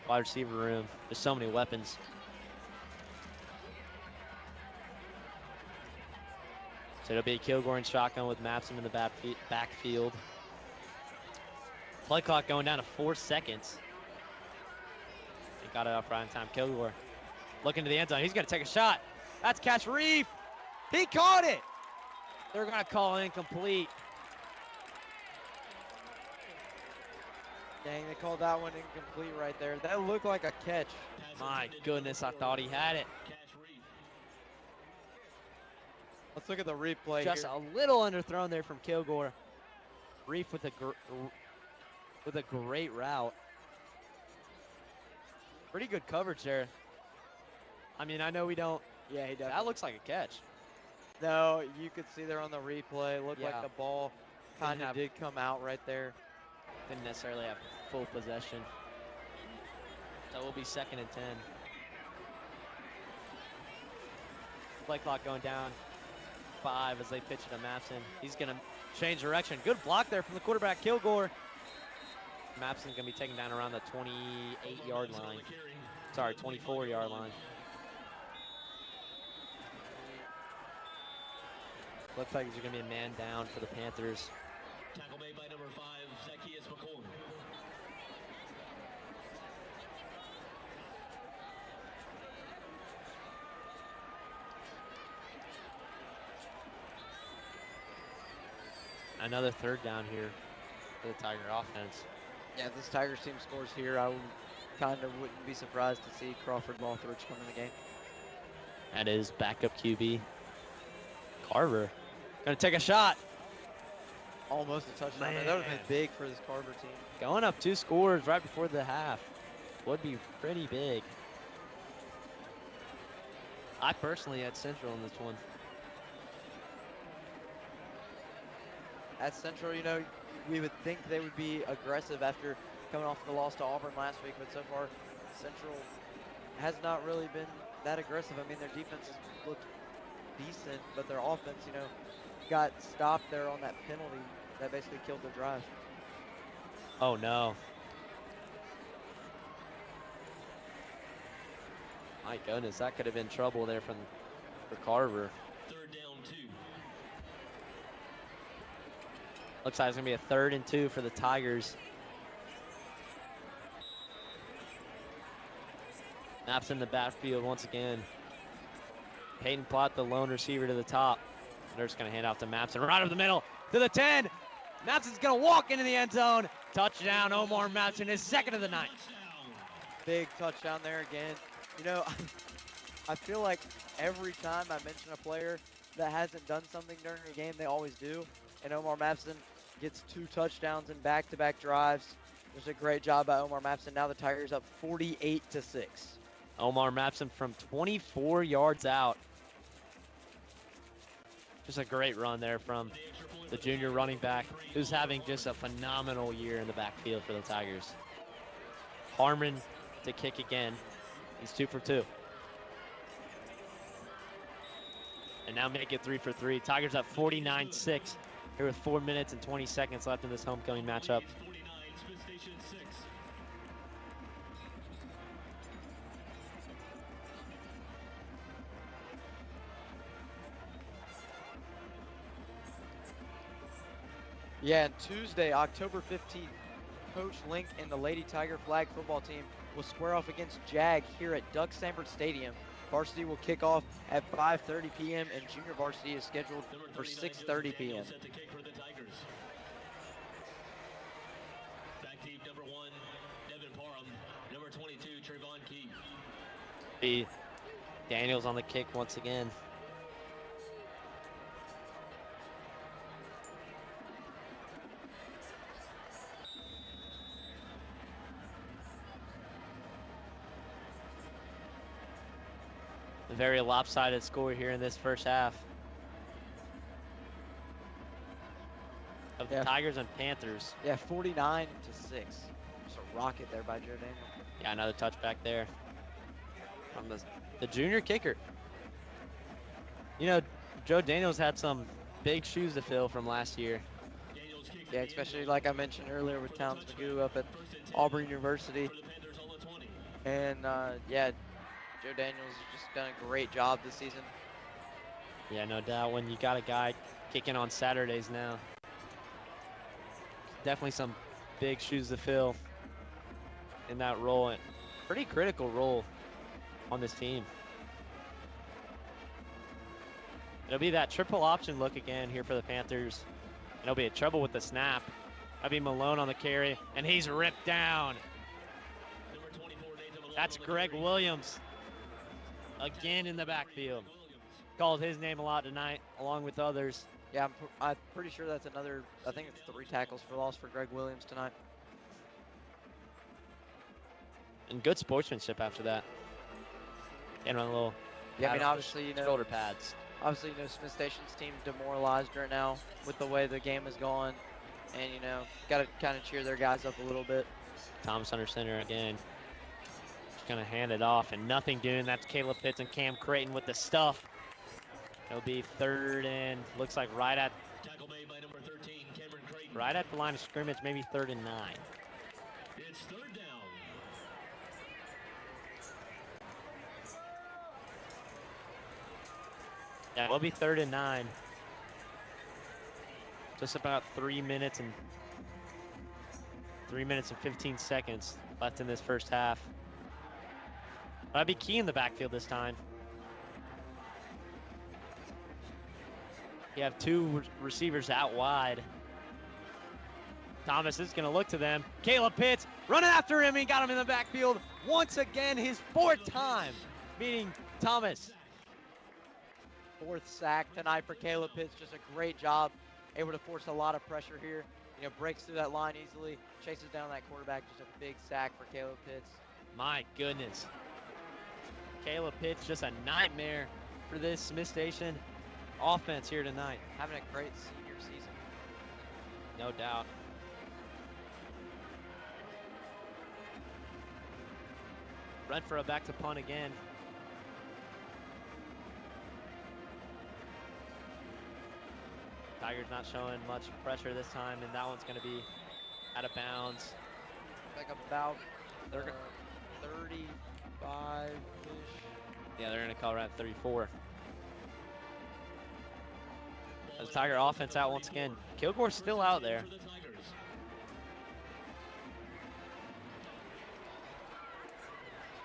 wide receiver room. There's so many weapons. So it'll be Kilgore and shotgun with Mapson in the backfield. Play clock going down to 4 seconds. He got it off right in time. Kilgore looking to the end zone. He's going to take a shot. That's Cash Reef. He caught it. They're going to call incomplete. Dang, they called that one incomplete right there. That looked like a catch. My goodness, I thought he had it. Let's look at the replay. Just here. a little underthrown there from Kilgore. Reef with a great route. Pretty good coverage there. I mean, I know we don't. Yeah, he does. That looks like a catch. No, you could see there on the replay. Looked Yeah. like the ball kind of did come out right there. Didn't necessarily have full possession. So we'll be 2nd and 10. Play clock going down 5 as they pitch it to Mapson. He's going to change direction. Good block there from the quarterback, Kilgore. Mapson's going to be taken down around the 28-yard line. Sorry, 24-yard line. Looks like there's going to be a man down for the Panthers. Tackle made by number 5, Zacchaeus McCorn. Another 3rd down here for the Tiger offense. Yeah, if this Tigers team scores here, I kind of wouldn't be surprised to see Crawford Lothridge come in the game. That is backup QB Carver. Gonna take a shot. Almost a touchdown. That would have been big for this Carver team. Going up 2 scores right before the half would be pretty big. I personally had Central in this one. At Central, you know, we would think they would be aggressive after coming off the loss to Auburn last week, but so far Central has not really been that aggressive. I mean, their defense has looked decent, but their offense, you know, got stopped there on that penalty that basically killed their drive. Oh no. My goodness, that could have been trouble there for Carver. 3rd down 2. Looks like it's gonna be a 3rd and 2 for the Tigers. Maps in the backfield once again. Peyton Plott, the lone receiver to the top. They're just going to hand off to Mapson. Right over the middle to the 10. Mapson's going to walk into the end zone. Touchdown, Omar Mapson, his second of the night. Big touchdown there again. You know, I feel like every time I mention a player that hasn't done something during a game, they always do. And Omar Mapson gets 2 touchdowns in back-to-back drives. Just a great job by Omar Mapson. Now the Tigers up 48-6. Omar Mapson from 24 yards out. Just a great run there from the junior running back, who's having just a phenomenal year in the backfield for the Tigers. Harmon to kick again. He's 2 for 2. And now make it 3 for 3. Tigers up 49-6 here with 4 minutes and 20 seconds left in this homecoming matchup. Yeah, and Tuesday, October 15th, Coach Link and the Lady Tiger flag football team will square off against JAG here at Doug Sambert Stadium. Varsity will kick off at 5:30 p.m. and junior varsity is scheduled for 6:30 p.m. Back deep, number 1, Devin Parham. Number 22, Trayvon Key. Daniels on the kick once again. A very lopsided score here in this first half of the Tigers and Panthers. Yeah, 49-6. Just a rocket there by Joe Daniels. Yeah, another touchback there from the junior kicker. You know, Joe Daniels had some big shoes to fill from last year. Yeah, especially like I mentioned earlier with Towns Magoo up at Auburn University. And yeah, Joe Daniels has just done a great job this season. Yeah, no doubt. When you got a guy kicking on Saturdays now, definitely some big shoes to fill in that role, and pretty critical role on this team. It'll be that triple option look again here for the Panthers. It'll be a trouble with the snap. That'll be Malone on the carry, and he's ripped down. That's Greg Williams again in the backfield. Called his name a lot tonight, along with others. Yeah, I'm pretty sure that's another, I think it's 3 tackles for loss for Greg Williams tonight. And good sportsmanship after that. And on a little, yeah, I mean, obviously, you know, shoulder pads. Obviously, you know, Smith Station's team demoralized right now with the way the game is going. And, you know, got to kind of cheer their guys up a little bit. Thomas under center again. Just going to hand it off and nothing doing. That's Caleb Pitts and Cam Creighton with the stuff. It'll be 3rd and looks like right at the line of scrimmage, maybe 3rd and 9. It's 3rd down. Yeah, it'll be 3rd and 9. Just about 3 minutes and 15 seconds left in this first half. That'd be key in the backfield this time. You have 2 receivers out wide. Thomas is going to look to them. Caleb Pitts running after him. He got him in the backfield once again, his 4th time beating Thomas. 4th sack tonight for Caleb Pitts. Just a great job. Able to force a lot of pressure here. You know, breaks through that line easily. Chases down that quarterback. Just a big sack for Caleb Pitts. My goodness. Caleb Pitts, just a nightmare for this Smith Station offense here tonight. Having a great senior season. No doubt. Run for a back to punt again. Tigers not showing much pressure this time, and that one's going to be out of bounds. Like about 35-ish. Yeah, they're going to call right at 34. As Tiger offense out once again. Kilgore's still out there.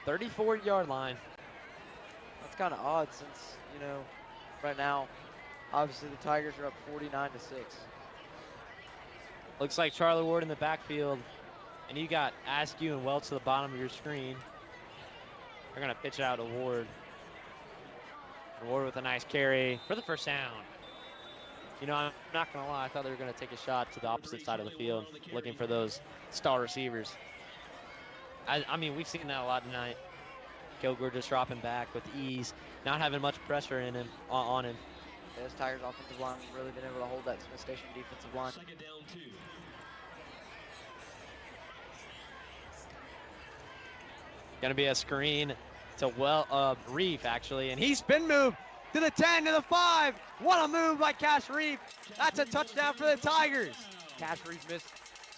"34-yard line. That's kind of odd since, right now, obviously the Tigers are up 49-6. Looks like Charlie Ward in the backfield, and you got Askew and Welch to the bottom of your screen. They're going to pitch it out to Ward. And Ward with a nice carry for the first down. I'm not going to lie, I thought they were going to take a shot to the opposite side of the field, looking for those star receivers. I mean, we've seen that a lot tonight. Kilgore just dropping back with ease, not having much pressure in him on him. Yeah, this Tigers offensive line really been able to hold that Smith Station defensive line. Second down 2. Going to be a screen to Reef, actually, and he spin moved to the 10, to the 5. What a move by Cash Reef. That's a touchdown for the Tigers. Cash Reef missed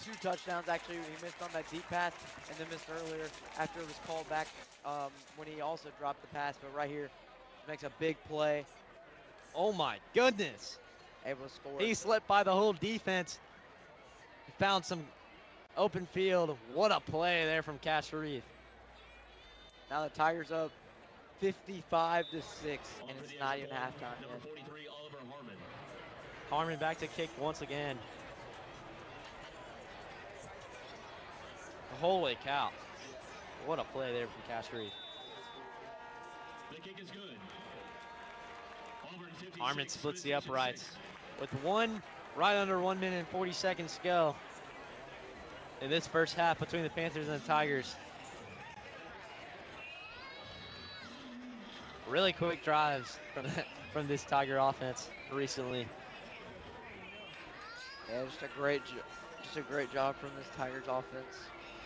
2 touchdowns, actually. He missed on that deep pass and then missed earlier after it was called back when he also dropped the pass. But right here, makes a big play. Oh, my goodness. Able to score. He slipped by the whole defense. He found some open field. What a play there from Cash Reef. Now the Tigers up 55-6, and it's not even halftime yet. Harmon back to kick once again. Holy cow. What a play there from Cash Reef. The kick is good. Harmon splits the uprights with right under 1 minute and 40 seconds to go in this first half between the Panthers and the Tigers. Really quick drives from this Tiger offense recently. Yeah, just a great job from this Tigers offense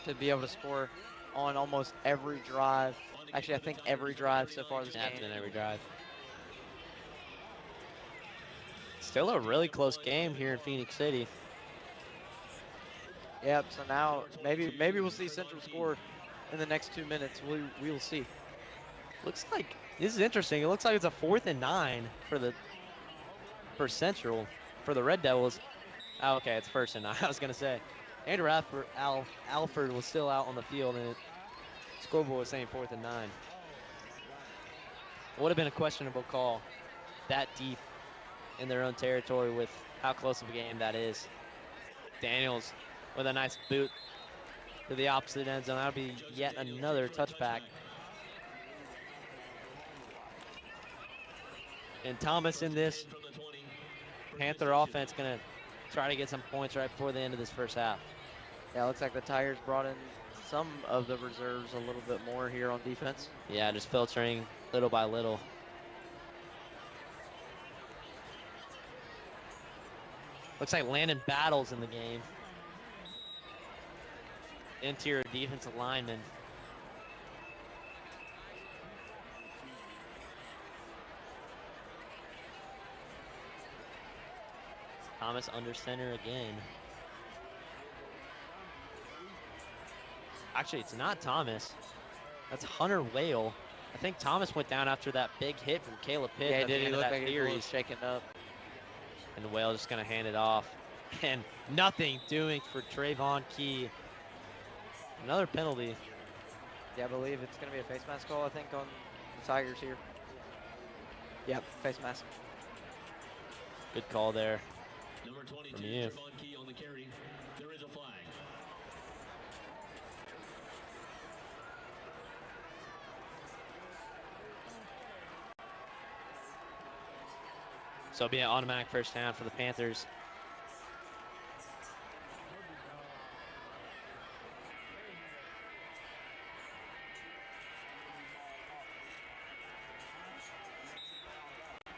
to be able to score on almost every drive. Actually, I think every drive so far this game. That's been every drive. Still a really close game here in Phoenix City. Yep. So now maybe we'll see Central score in the next 2 minutes. We'll see. Looks like this is interesting. It looks like it's a 4th and 9 for Central, for the Red Devils. Oh, okay, it's 1st and 9. I was gonna say, Andrew Alford was still out on the field, and the scoreboard was saying 4th and 9. Would have been a questionable call that deep in their own territory with how close of a game that is. Daniels with a nice boot to the opposite end zone. That'll be yet another touchback. And Thomas in this Panther offense gonna try to get some points right before the end of this first half. Yeah, it looks like the Tigers brought in some of the reserves a little bit more here on defense. Yeah, just filtering little by little. Looks like Landon Battles in the game. Interior defensive lineman. Thomas under center again. Actually, it's not Thomas. That's Hunter Whale. I think Thomas went down after that big hit from Caleb Pitt. Yeah, he did. He looked like he was shaking up. And Whale just going to hand it off. And nothing doing for Trayvon Key. Another penalty. Yeah, I believe it's going to be a face mask call, I think, on the Tigers here. Yep, face mask. Good call there. Number 22, from you. Trayvon Key on the carry. There is a flag. So it'll be an automatic first down for the Panthers.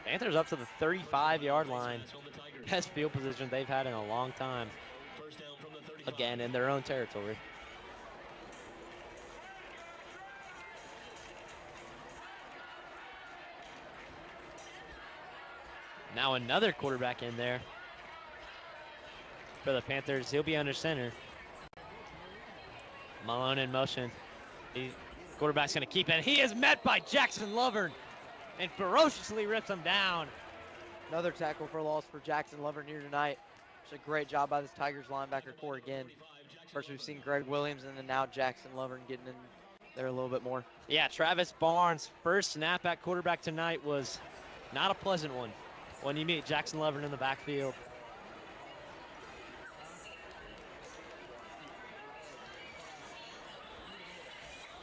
Panthers up to the 35-yard line. Best field position they've had in a long time. Again, in their own territory. Now another quarterback in there for the Panthers. He'll be under center. Malone in motion. Quarterback's going to keep it. He is met by Jackson Lovern and ferociously rips him down. Another tackle for loss for Jackson Lovern here tonight. It's a great job by this Tigers linebacker core again. First we've seen Greg Williams, and then now Jackson Lovern getting there a little bit more. Yeah, Travis Barnes' first snap at quarterback tonight was not a pleasant one when you meet Jackson Levern in the backfield.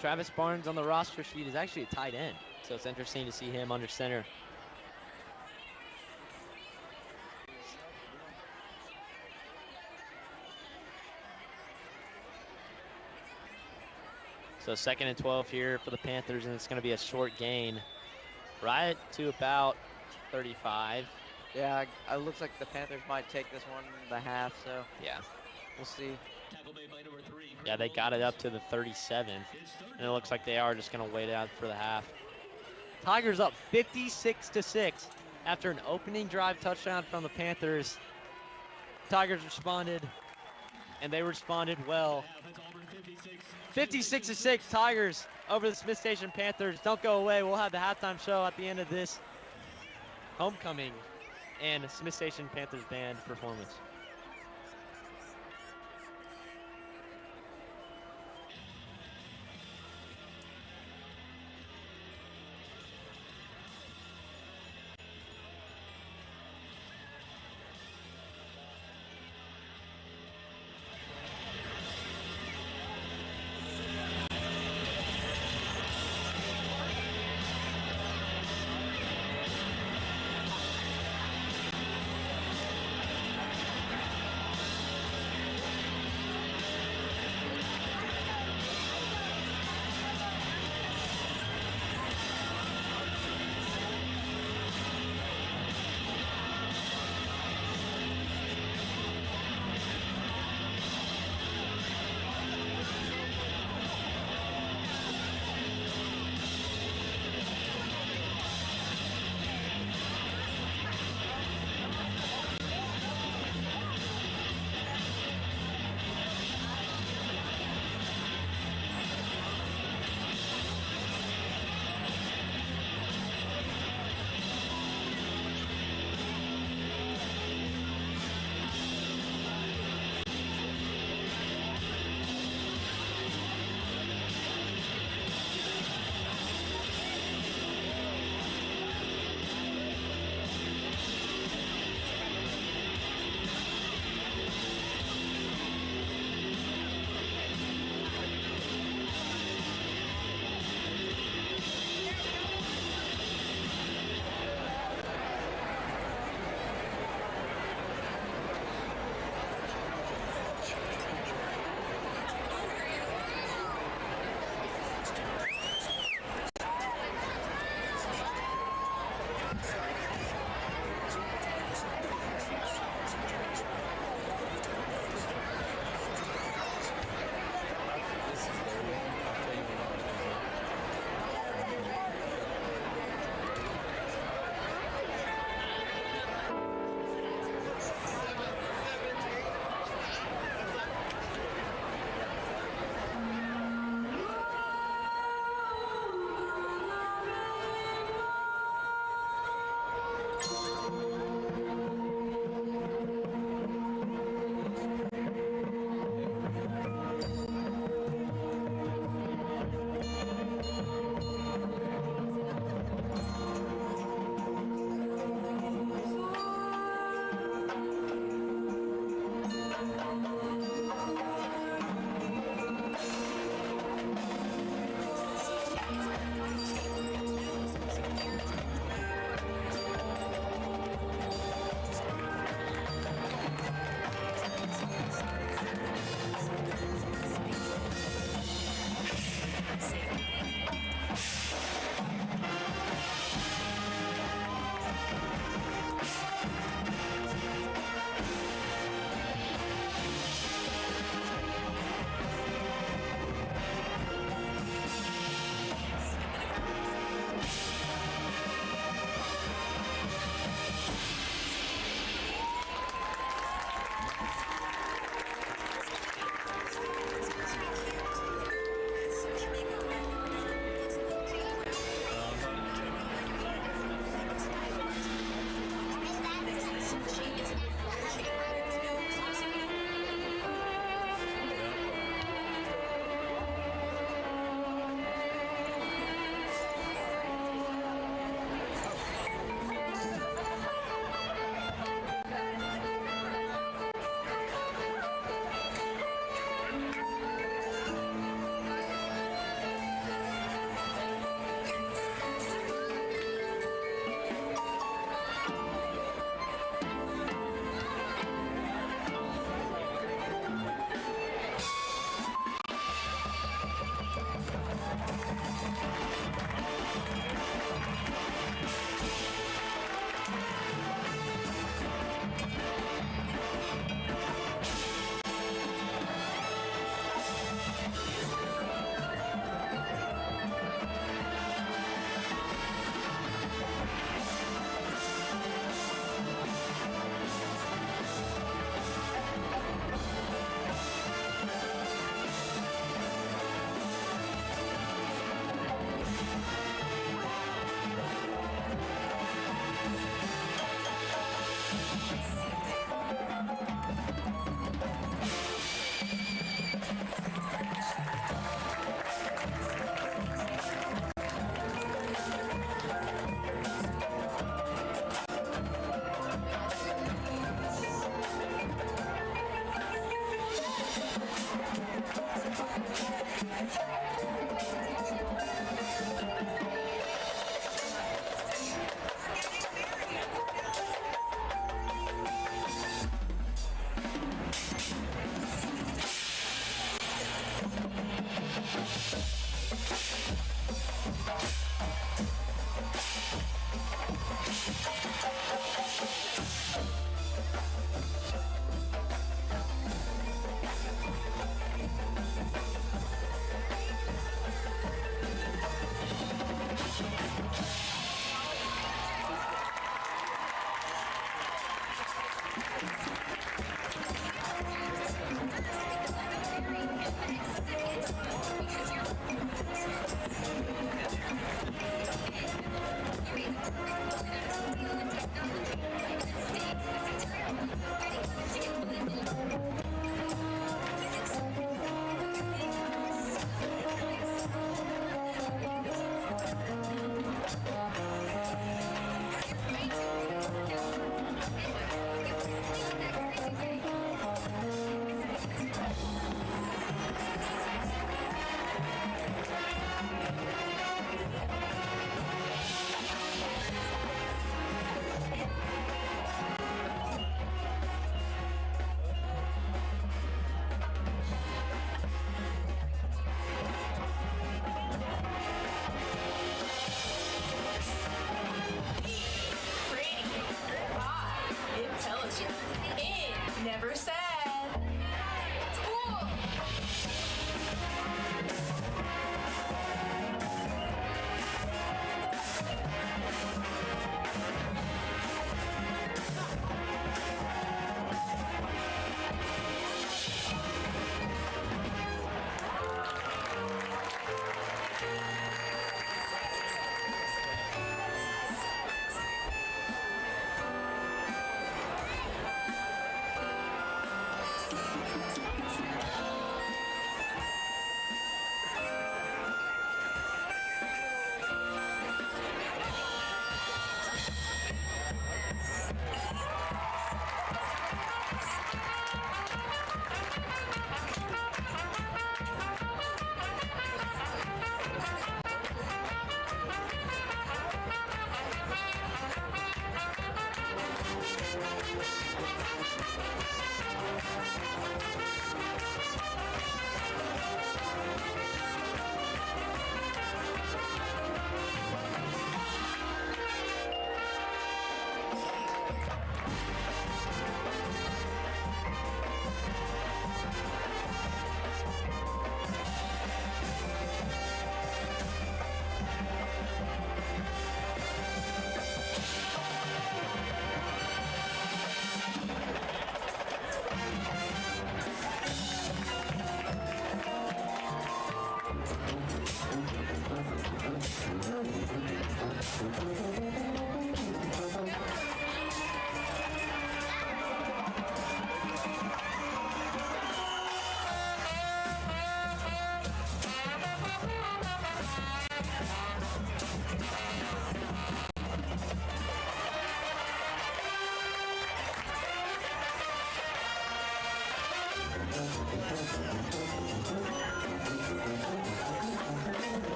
Travis Barnes on the roster sheet is actually a tight end, so it's interesting to see him under center. So 2nd and 12 here for the Panthers, and it's going to be a short gain right to about 35. Yeah, it looks like the Panthers might take this one in the half, so yeah, we'll see. Yeah, they got it up to the 37, and it looks like they are just going to wait out for the half. Tigers up 56-6 after an opening drive touchdown from the Panthers. Tigers responded, and they responded well. 56-6 Tigers over the Smith Station Panthers. Don't go away. We'll have the halftime show at the end of this homecoming and Smith Station Panthers band performance.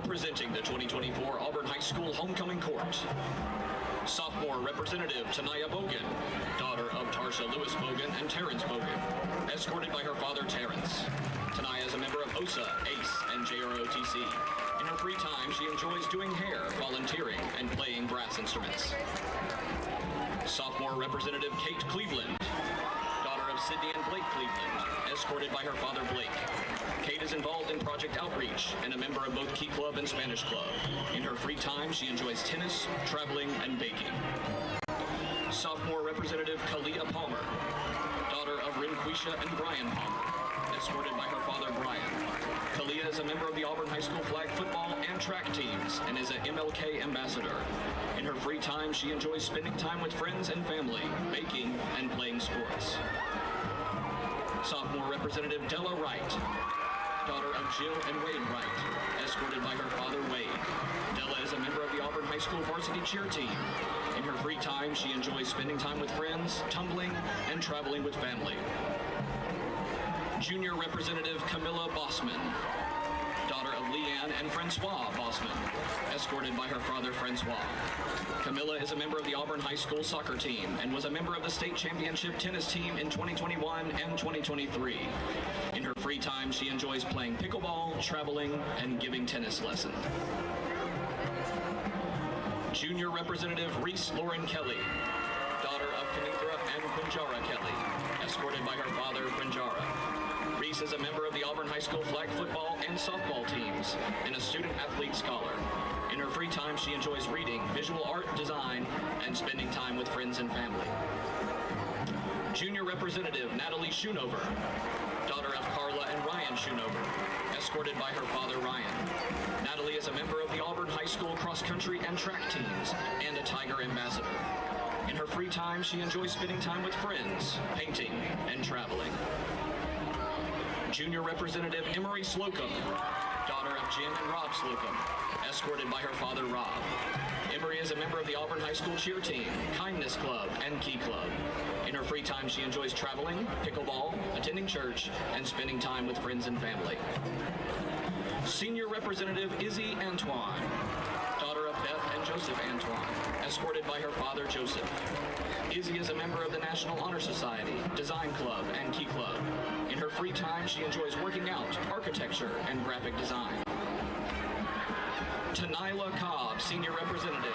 Presenting the 2024 Auburn High School Homecoming Court. Sophomore Representative Tanaya Bogan, daughter of Tarsha Lewis Bogan and Terrence Bogan, escorted by her father Terrence. Tanaya is a member of HOSA, ACE, and JROTC. In her free time, she enjoys doing hair, volunteering, and playing brass instruments. Sophomore Representative Kate Cleveland, daughter of Sydney and Blake Cleveland, escorted by her father Blake. Kate is involved in Project Outreach and a member of both Key Club and Spanish Club. In her free time, she enjoys tennis, traveling, and baking. Sophomore Representative Kalia Palmer, daughter of Rinquisha and Brian Palmer, escorted by her father Brian. Kalia is a member of the Auburn High School flag football and track teams and is an MLK ambassador. In her free time, she enjoys spending time with friends and family, baking, and playing sports. Sophomore Representative Della Wright, daughter of Jill and Wade Wright, escorted by her father Wade. Della is a member of the Auburn High School varsity cheer team. In her free time, she enjoys spending time with friends, tumbling, and traveling with family. Junior Representative Camilla Bossman, daughter of Leanne and Francois Bossman, escorted by her father Francois. Camilla is a member of the Auburn High School soccer team and was a member of the state championship tennis team in 2021 and 2023. In her free time, she enjoys playing pickleball, traveling, and giving tennis lessons. Junior Representative Reese Lauren Kelly, daughter of Kenithra and Quinjara Kelly, escorted by her father, Quinjara. Reese is a member of the Auburn High School flag football and softball teams and a student athlete scholar. In her free time, she enjoys reading, visual art, design, and spending time with friends and family. Junior Representative Natalie Schoonover, daughter of Carla and Ryan Schoonover, escorted by her father, Ryan. Natalie is a member of the Auburn High School cross-country and track teams and a Tiger ambassador. In her free time, she enjoys spending time with friends, painting, and traveling. Junior Representative Emery Slocum, daughter of Jim and Rob Slocum, escorted by her father, Rob. Emery is a member of the Auburn High School cheer team, Kindness Club, and Key Club. In her free time, she enjoys traveling, pickleball, attending church, and spending time with friends and family. Senior Representative Izzy Antoine, daughter of Beth and Joseph Antoine, escorted by her father, Joseph. Izzy is a member of the National Honor Society, Design Club, and Key Club. In her free time, she enjoys working out, architecture, and graphic design. Tanila Cobb, Senior Representative,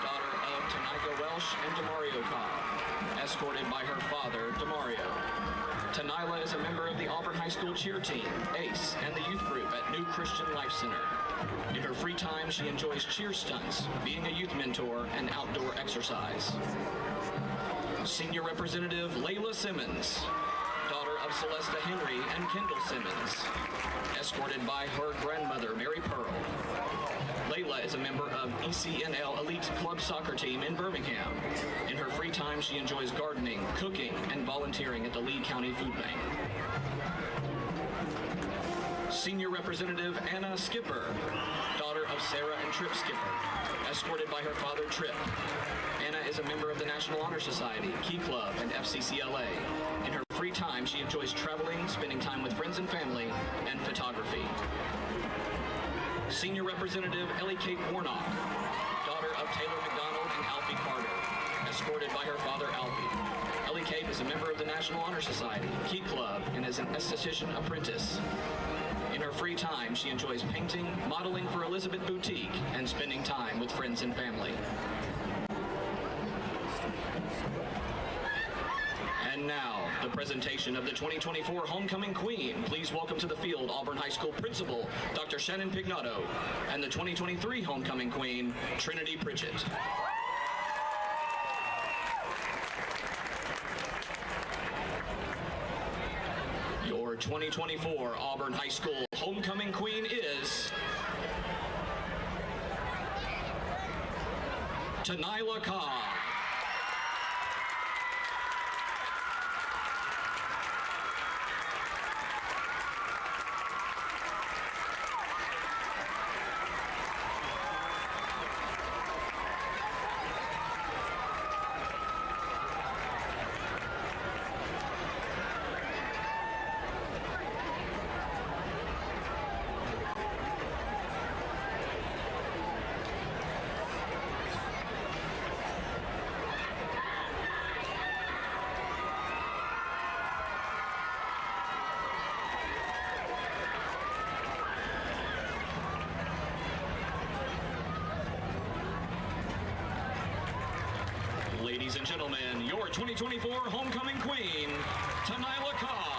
daughter of Tanika Welsh and Demario Cobb, escorted by her father, Demario. Tanila is a member of the Auburn High School cheer team, ACE, and the youth group at New Christian Life Center. In her free time, she enjoys cheer stunts, being a youth mentor, and outdoor exercise. Senior Representative Layla Simmons, daughter of Celesta Henry and Kendall Simmons, escorted by her grandmother, Mary Pearl. Layla is a member of ECNL Elite Club Soccer Team in Birmingham. In her free time, she enjoys gardening, cooking, and volunteering at the Lee County Food Bank. Senior Representative Anna Skipper, daughter of Sarah and Trip Skipper, escorted by her father, Trip. Anna is a member of the National Honor Society, Key Club, and FCCLA. In her free time, she enjoys traveling, spending time with friends and family, and photography. Senior Representative Ellie Kate Warnock, daughter of Taylor McDonald and Alfie Carter, escorted by her father, Alfie. Ellie Kate is a member of the National Honor Society, Key Club, and is an esthetician apprentice. In her free time, she enjoys painting, modeling for Elizabeth Boutique, and spending time with friends and family. And now, the presentation of the 2024 Homecoming Queen. Please welcome to the field Auburn High School Principal, Dr. Shannon Pignato, and the 2023 Homecoming Queen, Trinity Pritchett. Your 2024 Auburn High School Homecoming Queen is Tanila Cobb. Ladies and gentlemen, your 2024 Homecoming Queen, Tanila Cobb.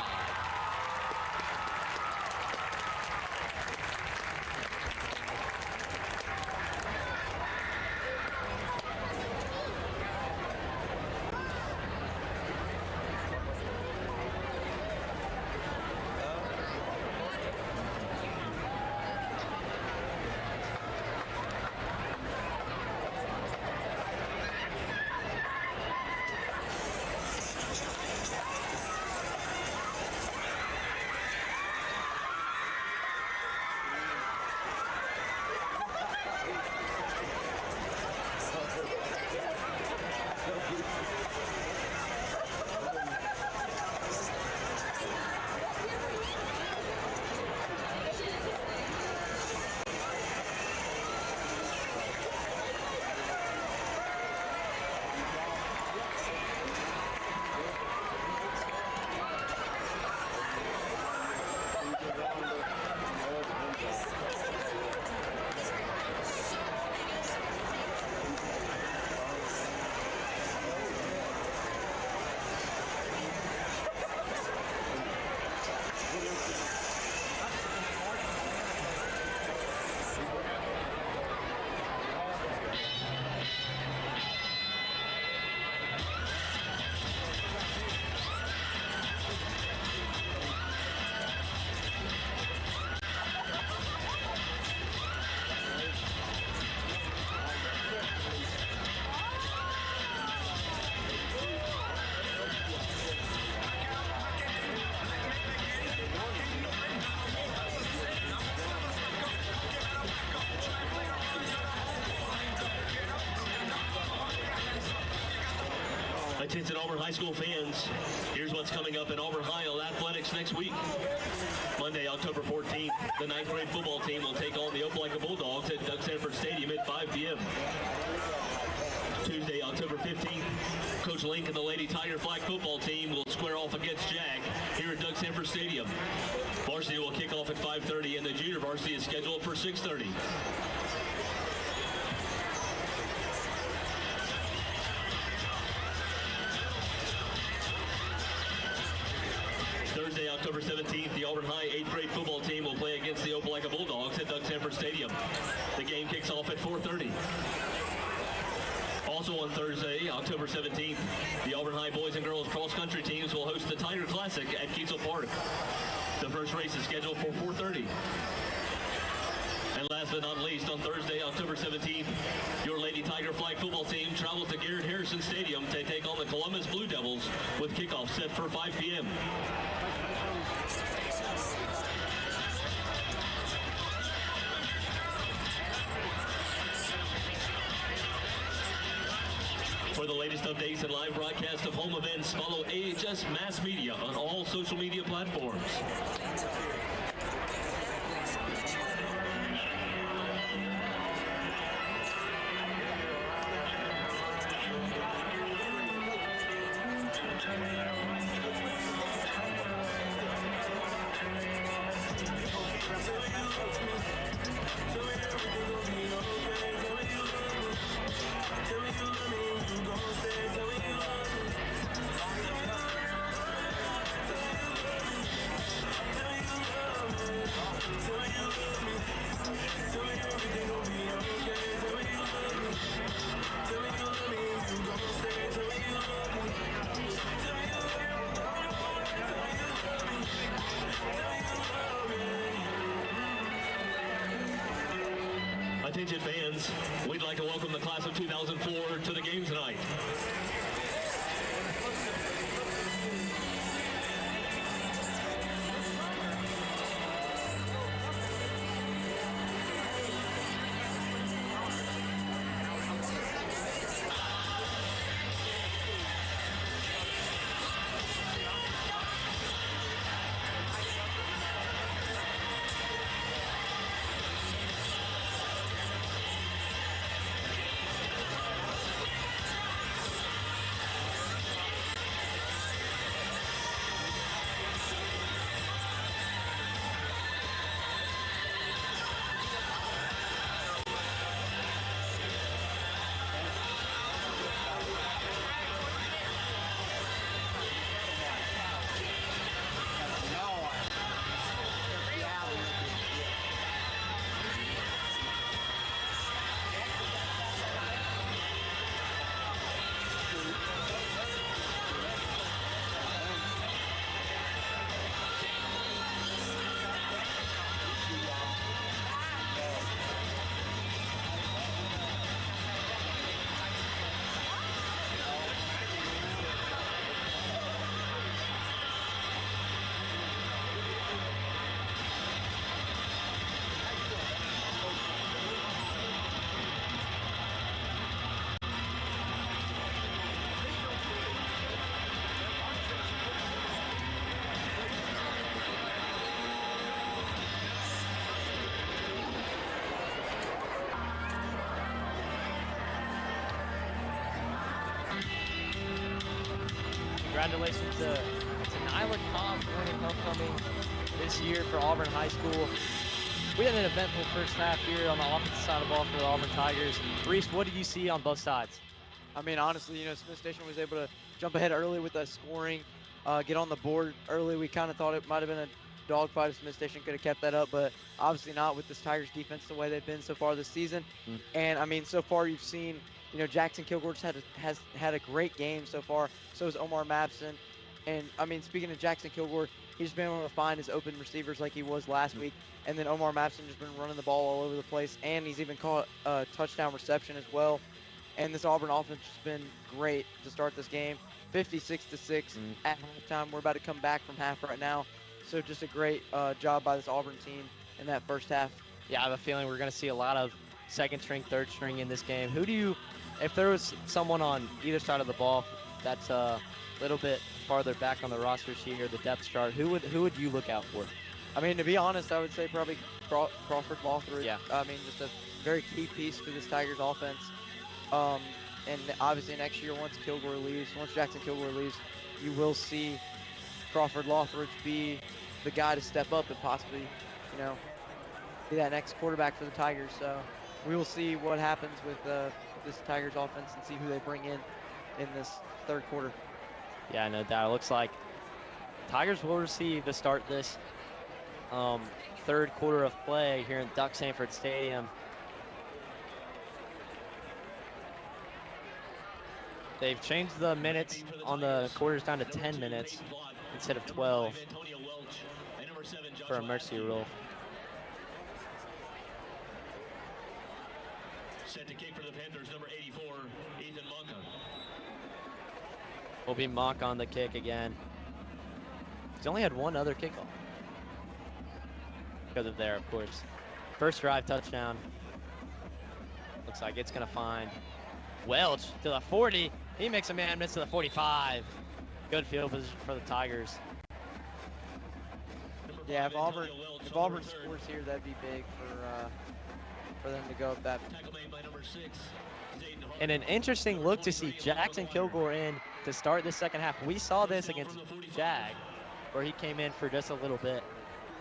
Attention Auburn High School fans, here's what's coming up in Auburn High athletics next week. Monday, October 14th, the 9th grade football team will take on the Opelika Bulldogs at Doug Sanford Stadium at 5 p.m. Tuesday, October 15th, Coach Link and the Lady Tiger flag football team will square off against Jag here at Doug Sanford Stadium. Varsity will kick off at 5:30 and the junior varsity is scheduled for 6:30. Thursday, October 17th, the Auburn High 8th grade football team will play against the Opelika Bulldogs at Doug Sanford Stadium. The game kicks off at 4:30. Also on Thursday, October 17th, the Auburn High boys and girls cross-country teams will host the Tiger Classic at Kiesel Park. The first race is scheduled for 4:30. And last but not least, on Thursday, October 17th, your Lady Tiger flag football team travels to Garrett Harrison Stadium to take on the Columbus Blue Devils with kickoff set for 5 p.m. For the latest updates and live broadcast of home events, follow AHS Mass Media on all social media platforms. Attention fans, we'd like to welcome the class of 2004 to the game tonight. Congratulations to Nyla Cobb winning homecoming this year for Auburn High School. We had an eventful first half here on the offensive side of the ball for the Auburn Tigers. Reese, what did you see on both sides? I mean, honestly, you know, Smith Station was able to jump ahead early with that scoring, get on the board early. We kind of thought it might have been a dogfight if Smith Station could have kept that up, but obviously not with this Tigers defense the way they've been so far this season. And I mean, so far you've seen, you know, Jackson Kilgore's has had a great game so far. So has Omar Mapson. And I mean, speaking of Jackson Kilgore, he's been able to find his open receivers like he was last week. And then Omar Mapson has been running the ball all over the place, and he's even caught a touchdown reception as well. And this Auburn offense has been great to start this game. 56-6 at halftime. We're about to come back from half right now. So just a great job by this Auburn team in that first half. Yeah, I have a feeling we're going to see a lot of second string, third string in this game. Who do you, if there was someone on either side of the ball that's a little bit farther back on the roster sheet here, the depth chart, who would you look out for? I mean, to be honest, I would say probably Crawford Lothridge. Yeah. I mean, just a very key piece to this Tigers offense. And obviously next year, once Jackson Kilgore leaves, you will see Crawford Lothridge be the guy to step up and possibly, you know, be that next quarterback for the Tigers. So we will see what happens with this Tigers offense and see who they bring in this third quarter. Yeah, no doubt. It looks like Tigers will receive the start this third quarter of play here in Duck Sanford Stadium. They've changed the minutes on the quarters down to 10 minutes instead of 12 for a mercy rule. Set to kick for the Panthers, number 84, Ethan Monka. Will be Mock on the kick again. He's only had one other kickoff. Because of there, of course. First drive touchdown. Looks like it's going to find Welch to the 40. He makes a man miss to the 45. Good field position for the Tigers. Yeah, if Auburn scores here, that'd be big for them to go up that. And an interesting look to see Jackson Kilgore in to start the second half. We saw this against Jag, where he came in for just a little bit.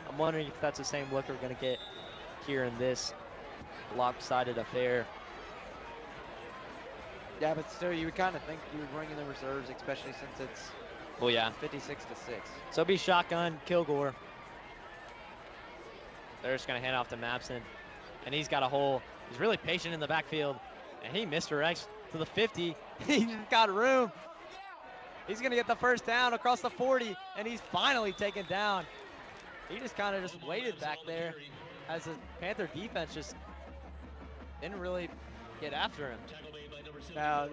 I'm wondering if that's the same look we're going to get here in this lopsided affair. Yeah, but still, you would kind of think you would bring in the reserves, especially since it's 56-6. So it'll be shotgun Kilgore. They're just going to hand off to Mapson. And he's got a hole. He's really patient in the backfield. And he misdirects to the 50. He's got room. He's going to get the first down across the 40. And he's finally taken down. He just kind of just waited back there as the Panther defense just didn't really get after him. Now,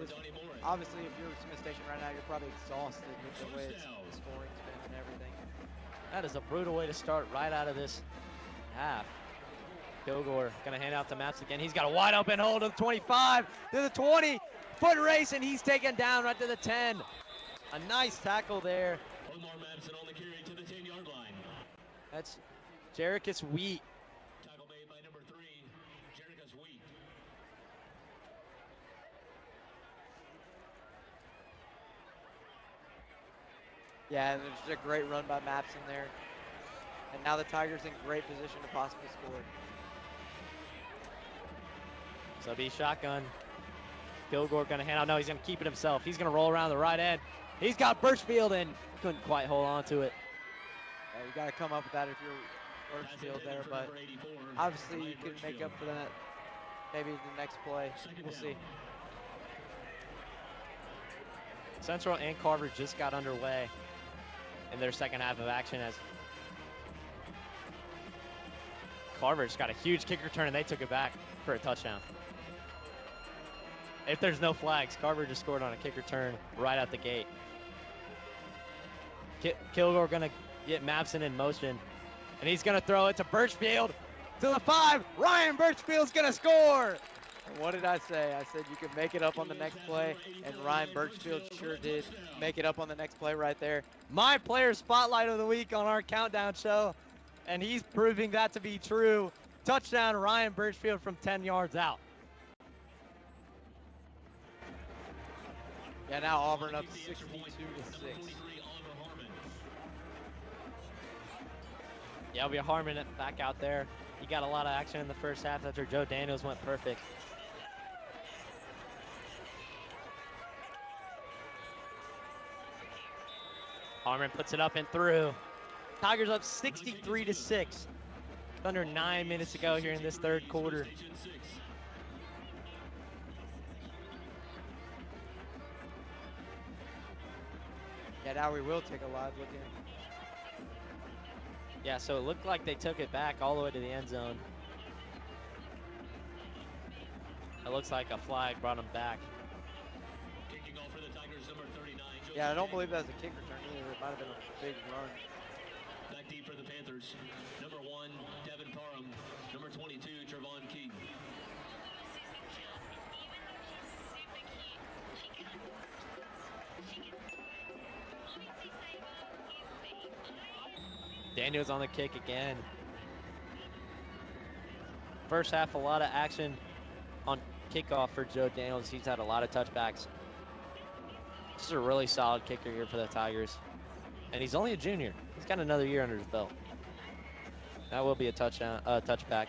obviously, if you're at Smith Station right now, you're probably exhausted with the way the scoring's been and everything. That is a brutal way to start right out of this half. Kilgore gonna hand out to Maps again. He's got a wide open hole to the 25, to the 20, foot race, and he's taken down right to the 10. A nice tackle there. Omar Madison on the carry to the 10-yard line. That's Jericus Wheat. Tackle made by number 3, Jericus Wheat. Yeah, there's just a great run by Mapson there. And now the Tigers in great position to possibly score. So be shotgun. Kilgore gonna hand out. No, he's gonna keep it himself. He's gonna roll around the right end. He's got Birchfield and couldn't quite hold on to it. You got to come up with that if you're Birchfield there, but obviously you can make up for that maybe the next play. We'll see. Central and Carver just got underway in their second half of action as Carver's got a huge kick return and they took it back for a touchdown. If there's no flags, Carver just scored on a kick return right out the gate. Kilgore gonna get Mapson in motion, and he's gonna throw it to Birchfield to the 5. Ryan Birchfield's gonna score. And what did I say? I said you could make it up on the next play, and Ryan Birchfield sure did make it up on the next play right there. My player spotlight of the week on our countdown show, and he's proving that to be true. Touchdown, Ryan Birchfield from 10 yards out. Yeah, now Auburn up 62-6. Yeah, it'll be Harmon back out there. He got a lot of action in the first half after Joe Daniels went perfect. Harmon puts it up and through. Tigers up 63-6. Under 9 minutes to go here in this third quarter. Yeah, now we will take a live look in. Yeah, so it looked like they took it back all the way to the end zone. It looks like a flag brought them back. Kicking off for the Tigers, number 39. Yeah, I don't believe that was a kick return either. It might have been a big run. Back deep for the Panthers. Number 1, Devin Parham. Number 22, Trevon Keaton. Daniels on the kick again. First half, a lot of action on kickoff for Joe Daniels. He's had a lot of touchbacks. This is a really solid kicker here for the Tigers. And he's only a junior. He's got another year under his belt. That will be a touchback.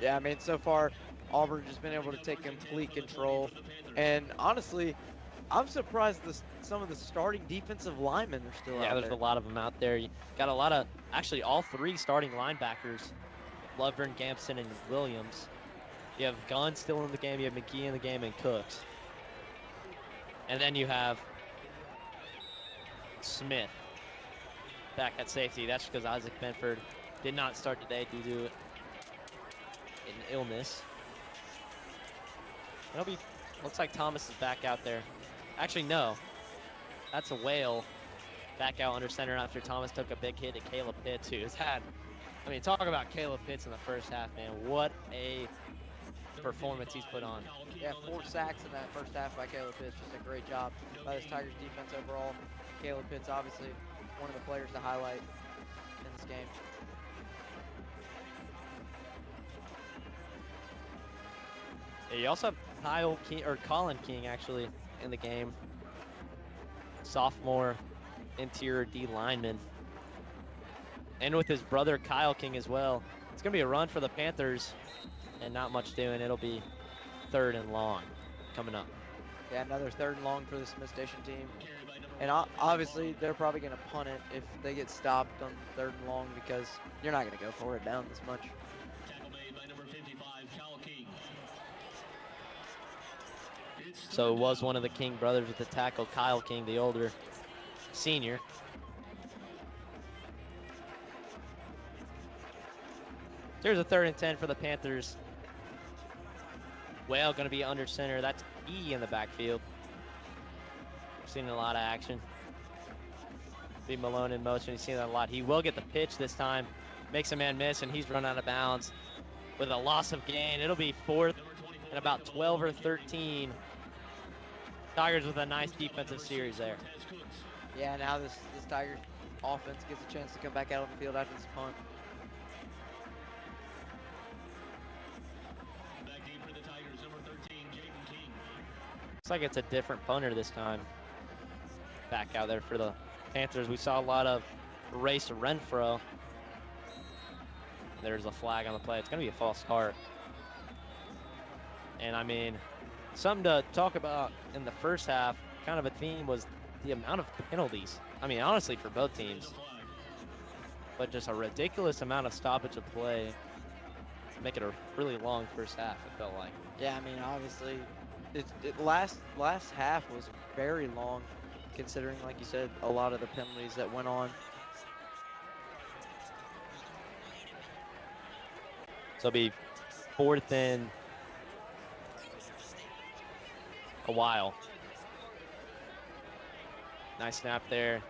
Yeah, I mean, so far, Auburn just been able to take complete control. And honestly, I'm surprised some of the starting defensive linemen are still out there. Yeah, there's a lot of them out there. You got a lot of, actually all 3 starting linebackers, Lovern, Gampson, and Williams. You have Gunn still in the game, you have McGee in the game, and Cooks. And then you have Smith back at safety. That's because Isaac Benford did not start today due to an illness. It'll be, looks like Thomas is back out there. Actually, no. That's a Whale back out under center after Thomas took a big hit at Caleb Pitts, who has had, I mean, talk about Caleb Pitts in the first half, man. What a performance he's put on. Yeah, 4 sacks in that first half by Caleb Pitts. Just a great job by this Tigers defense overall. Caleb Pitts, obviously, one of the players to highlight in this game. Yeah, you also have Colin King, actually, in the game. Sophomore interior D lineman. And with his brother Kyle King as well. It's going to be a run for the Panthers and not much doing. It'll be 3rd and long coming up. Yeah, another 3rd and long for the Smith Station team. And obviously, they're probably going to punt it if they get stopped on 3rd and long because you're not going to go for it down this much. So it was one of the King brothers with the tackle, Kyle King, the older senior. There's a 3rd and 10 for the Panthers. Whale going to be under center. That's E in the backfield. We've seen a lot of action. Be Malone in motion. He's seen that a lot. He will get the pitch this time. Makes a man miss, and he's run out of bounds with a loss of gain. It'll be 4th and about 12 or 13. Tigers with a nice defensive series there. Yeah, now this Tigers offense gets a chance to come back out on the field after this punt. Looks like it's a different punter this time. Back out there for the Panthers. We saw a lot of race Renfro. There's a flag on the play. It's going to be a false start. And I mean, something to talk about in the first half, kind of a theme, was the amount of penalties. I mean, honestly, for both teams. But just a ridiculous amount of stoppage of play. Make it a really long first half, it felt like. Yeah, I mean, obviously, last half was very long, considering, like you said, a lot of the penalties that went on. So it'll be 4th and a while. Nice snap there.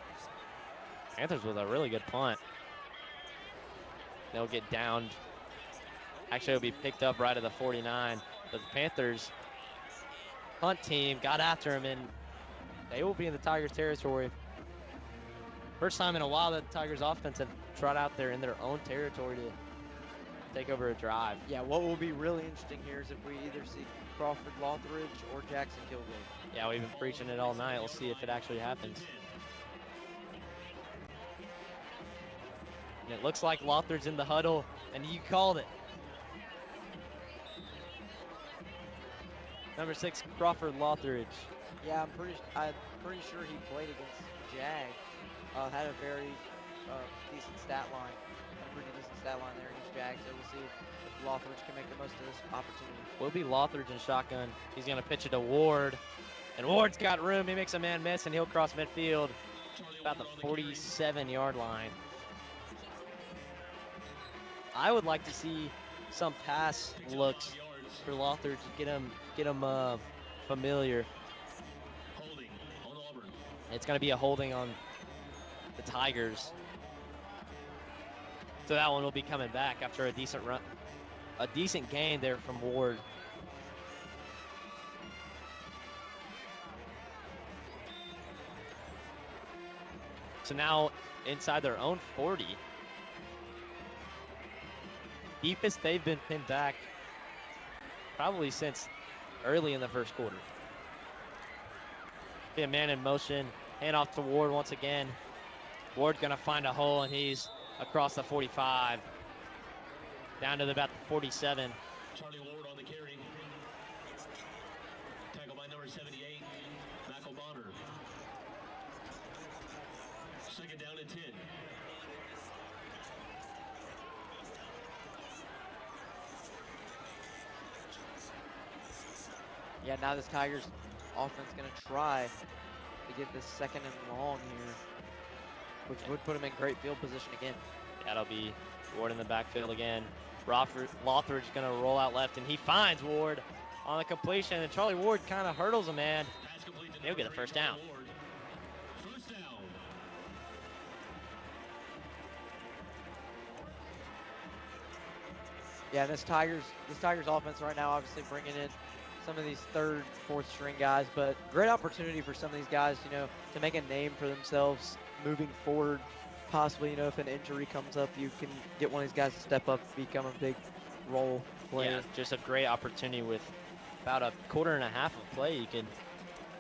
Panthers with a really good punt. They'll get downed. Actually, it'll be picked up right at the 49. But the Panthers punt team got after him, and they will be in the Tigers territory. First time in a while that the Tigers offense have trot out there in their own territory to take over a drive. Yeah, what will be really interesting here is if we either see Crawford Lothridge or Jackson Kilgore. Yeah, we've been preaching it all night. We'll see if it actually happens. And it looks like Lothridge in the huddle, and you called it. Number 6, Crawford Lothridge. Yeah, I'm pretty sure he played against Jag. Had a very decent stat line. A pretty decent stat line there against Jag. So we'll see if Lothridge can make the most of this opportunity. Will be Lothridge in shotgun. He's going to pitch it to Ward. And Ward's got room. He makes a man miss, and he'll cross midfield about the 47-yard line. I would like to see some pass looks for Lothridge to get him familiar. It's going to be a holding on the Tigers. So that one will be coming back after a decent run, a decent gain there from Ward. So now inside their own 40. Deepest they've been pinned back probably since early in the first quarter. Be a man in motion, hand off to Ward once again. Ward gonna find a hole, and he's across the 45, down to about the 47. Charlie Ward on the carry. Tackled by number 78, Michael Bonner. Second down and 10. Yeah, now this Tigers offense going to try to get this second and long here, which would put him in great field position again. That'll be Ward in the backfield again. Lothridge going to roll out left, and he finds Ward on the completion, and Charlie Ward kind of hurdles him, man. He'll get the first down. Yeah, this Tigers offense right now, obviously bringing in some of these third, fourth string guys, but great opportunity for some of these guys, you know, to make a name for themselves moving forward. Possibly, you know, if an injury comes up, you can get one of these guys to step up, become a big role player. Yeah, just a great opportunity with about a quarter and a half of play you can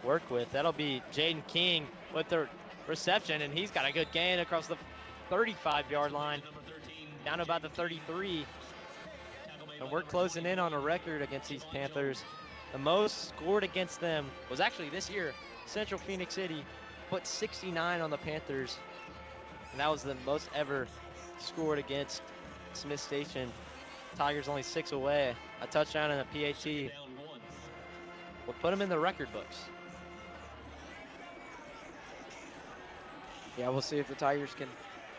work with. That'll be Jaden King with the reception, and he's got a good gain across the 35-yard line, down to about the 33. And we're closing in on a record against these Panthers. The most scored against them was actually this year. Central Phoenix City put 69 on the Panthers. And that was the most ever scored against Smith Station. Tigers only 6 away. A touchdown and a PAT will put them in the record books. Yeah, we'll see if the Tigers can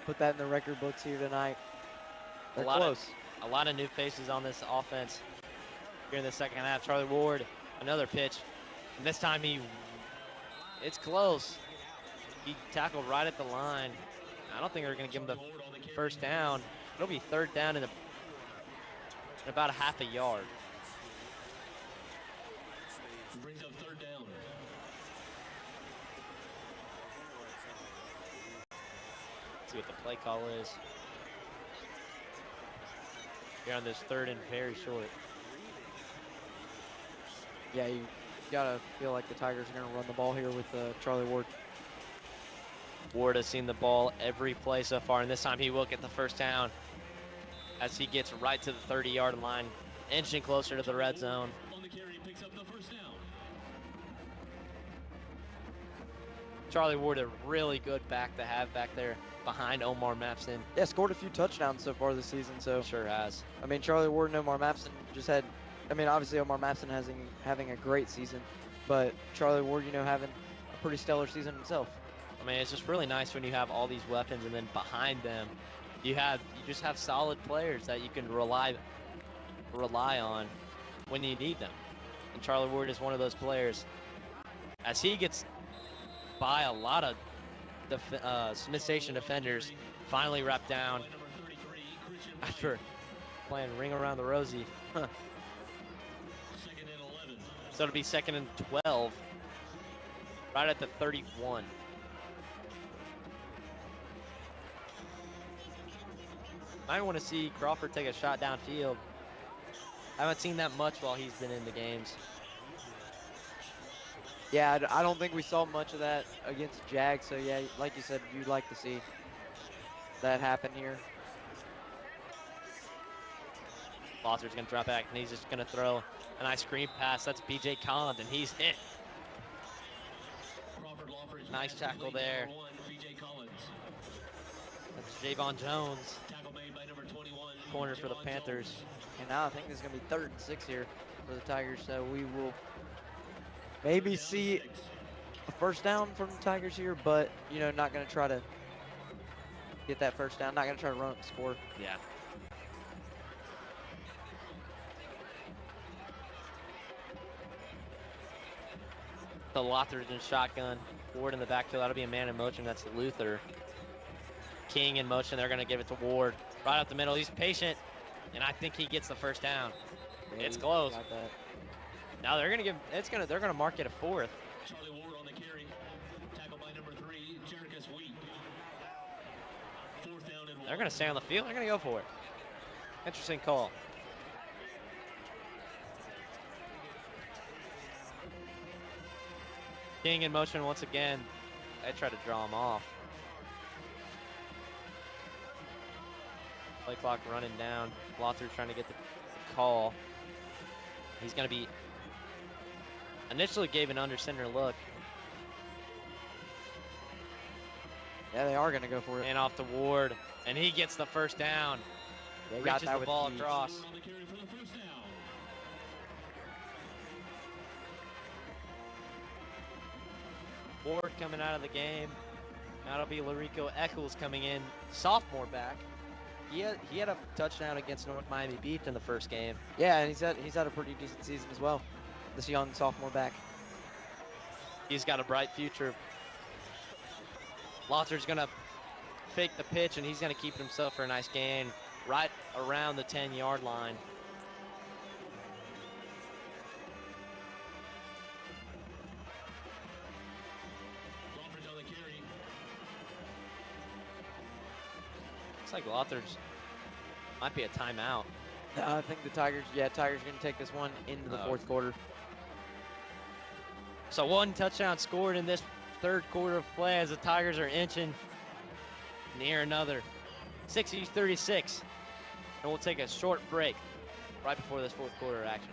put that in the record books here tonight. They're close. A lot of new faces on this offense here in the second half. Charlie Ward, another pitch. And this time it's close. He tackled right at the line. I don't think they're going to give him the first down. It'll be third down in about a half a yard. Brings up third down. Let's see what the play call is. Here on this third and very short. Yeah, you gotta feel like the Tigers are gonna run the ball here with Charlie Ward. Ward has seen the ball every play so far, and this time he will get the first down as he gets right to the 30-yard line, inching closer to the red zone. On the carry, picks up the first down. Charlie Ward, a really good back to have back there behind Omar Mapson. Yeah, scored a few touchdowns so far this season, so. Sure has. I mean, Charlie Ward and Omar Mapson just had, I mean, obviously Omar Mapson having a great season, but Charlie Ward, you know, having a pretty stellar season himself. I mean, it's just really nice when you have all these weapons, and then behind them, you just have solid players that you can rely on when you need them. And Charlie Ward is one of those players. As he gets by a lot of Smith Station defenders, finally wrapped down after playing Ring Around the Rosie. So it'll be second and 12, right at the 31. I want to see Crawford take a shot downfield. I haven't seen that much while he's been in the games. Yeah, I don't think we saw much of that against Jag, so yeah, like you said, you'd like to see that happen here. Foster's going to drop back, and he's just going to throw a nice screen pass. That's B.J. Collins, and he's hit. Nice tackle there. That's Javon Jones. Corner for the Panthers. And now I think this is going to be 3rd and 6 here for the Tigers, so we will maybe see a first down from the Tigers here, but, you know, not going to try to get that first down, not going to try to run up the score. Yeah. The Lothridge in shotgun. Ward in the backfield. That'll be a man in motion. That's Luther. King in motion. They're going to give it to Ward. Right up the middle. He's patient, and I think he gets the first down. Yeah, it's close. Got that. Now they're going to mark it a 4th. Charlie Ward on the carry. Tackled by number 3, Jericus Wheat. they're going to stay on the field. They're going to go for it. Interesting call. King in motion once again. They try to draw him off. Play clock running down. Lothar trying to get the call. He's going to be, initially gave an under center look. Yeah, they are going to go for it. And off to Ward, and he gets the first down. They got Reaches that the with ball ease. across. Ward coming out of the game. That'll be Larico Eccles coming in, sophomore back. He had a touchdown against North Miami Beach in the first game. Yeah, and he's had a pretty decent season as well. This young sophomore back. He's got a bright future. Lothar's gonna fake the pitch, and he's gonna keep it himself for a nice gain right around the 10-yard line. Looks like Lothard's might be a timeout. I think the Tigers going to take this one into the fourth quarter. So one touchdown scored in this third quarter of play as the Tigers are inching near another 60-36. And we'll take a short break right before this fourth quarter action.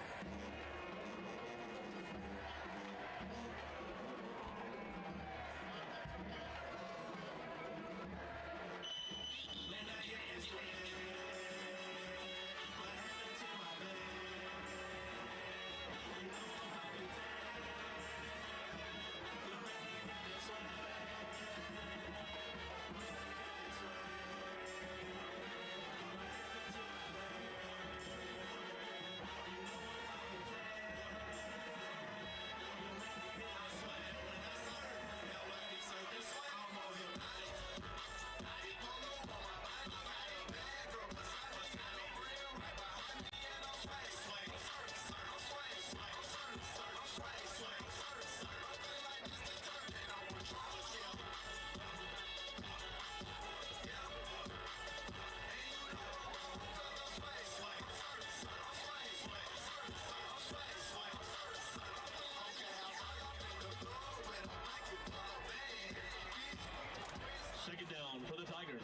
Second down for the Tigers.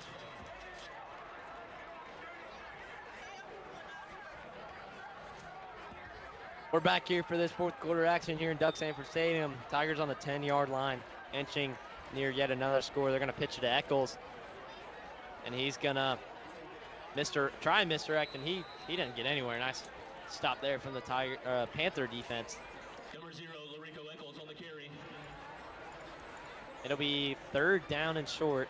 We're back here for this fourth quarter action here in Duck Sanford Stadium. Tigers on the 10-yard line, inching near yet another score. They're going to pitch it to Eccles, and he's going to try and misdirect, and he didn't get anywhere. Nice stop there from the Panther defense. Number 0, Larico Eccles on the carry. It'll be third down and short.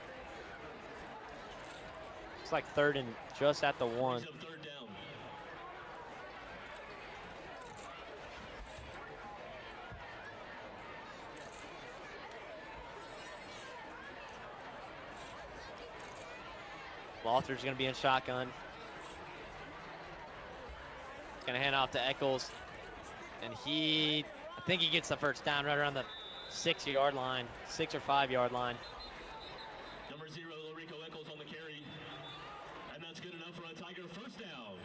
Looks like third and just at the 1. Third down. Walter's going to be in shotgun. Going to hand off to Eccles. And I think he gets the first down right around the 6-yard line, 6 or 5-yard line. Number 0, Larico Eccles on the carry. And that's good enough for a Tiger first down.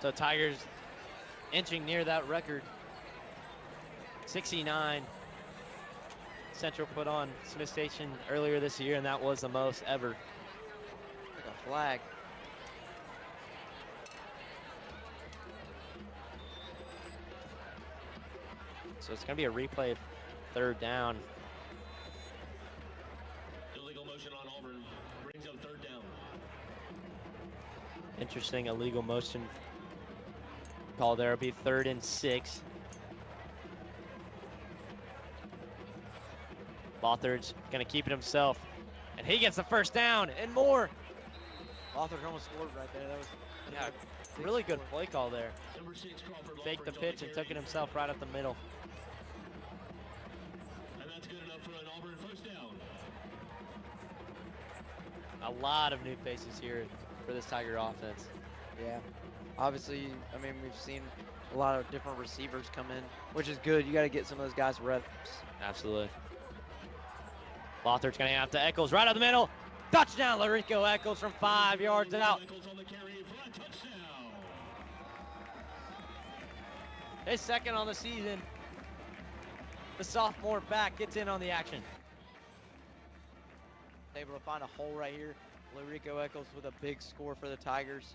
So Tigers inching near that record. 69. Central put on Smith Station earlier this year, and that was the most ever. Like a flag. So it's going to be a replay of third down. Illegal motion on Auburn brings up third down. Interesting illegal motion call there. It'll be 3rd and 6. Lothard's going to keep it himself. And he gets the first down and more. Lothar almost scored right there. That was really good play call there. Number 6, Crawford Faked the pitch and took it himself right up the middle. And that's good enough for an Auburn first down. A lot of new faces here for this Tiger offense. Yeah. Obviously, I mean, we've seen a lot of different receivers come in, which is good. You got to get some of those guys reps. Absolutely. Lothard's going to have to Eccles right up the middle. Touchdown, Larico Eccles from 5 yards out. His second on the season. The sophomore back gets in on the action. Able to find a hole right here. Larico Eccles with a big score for the Tigers.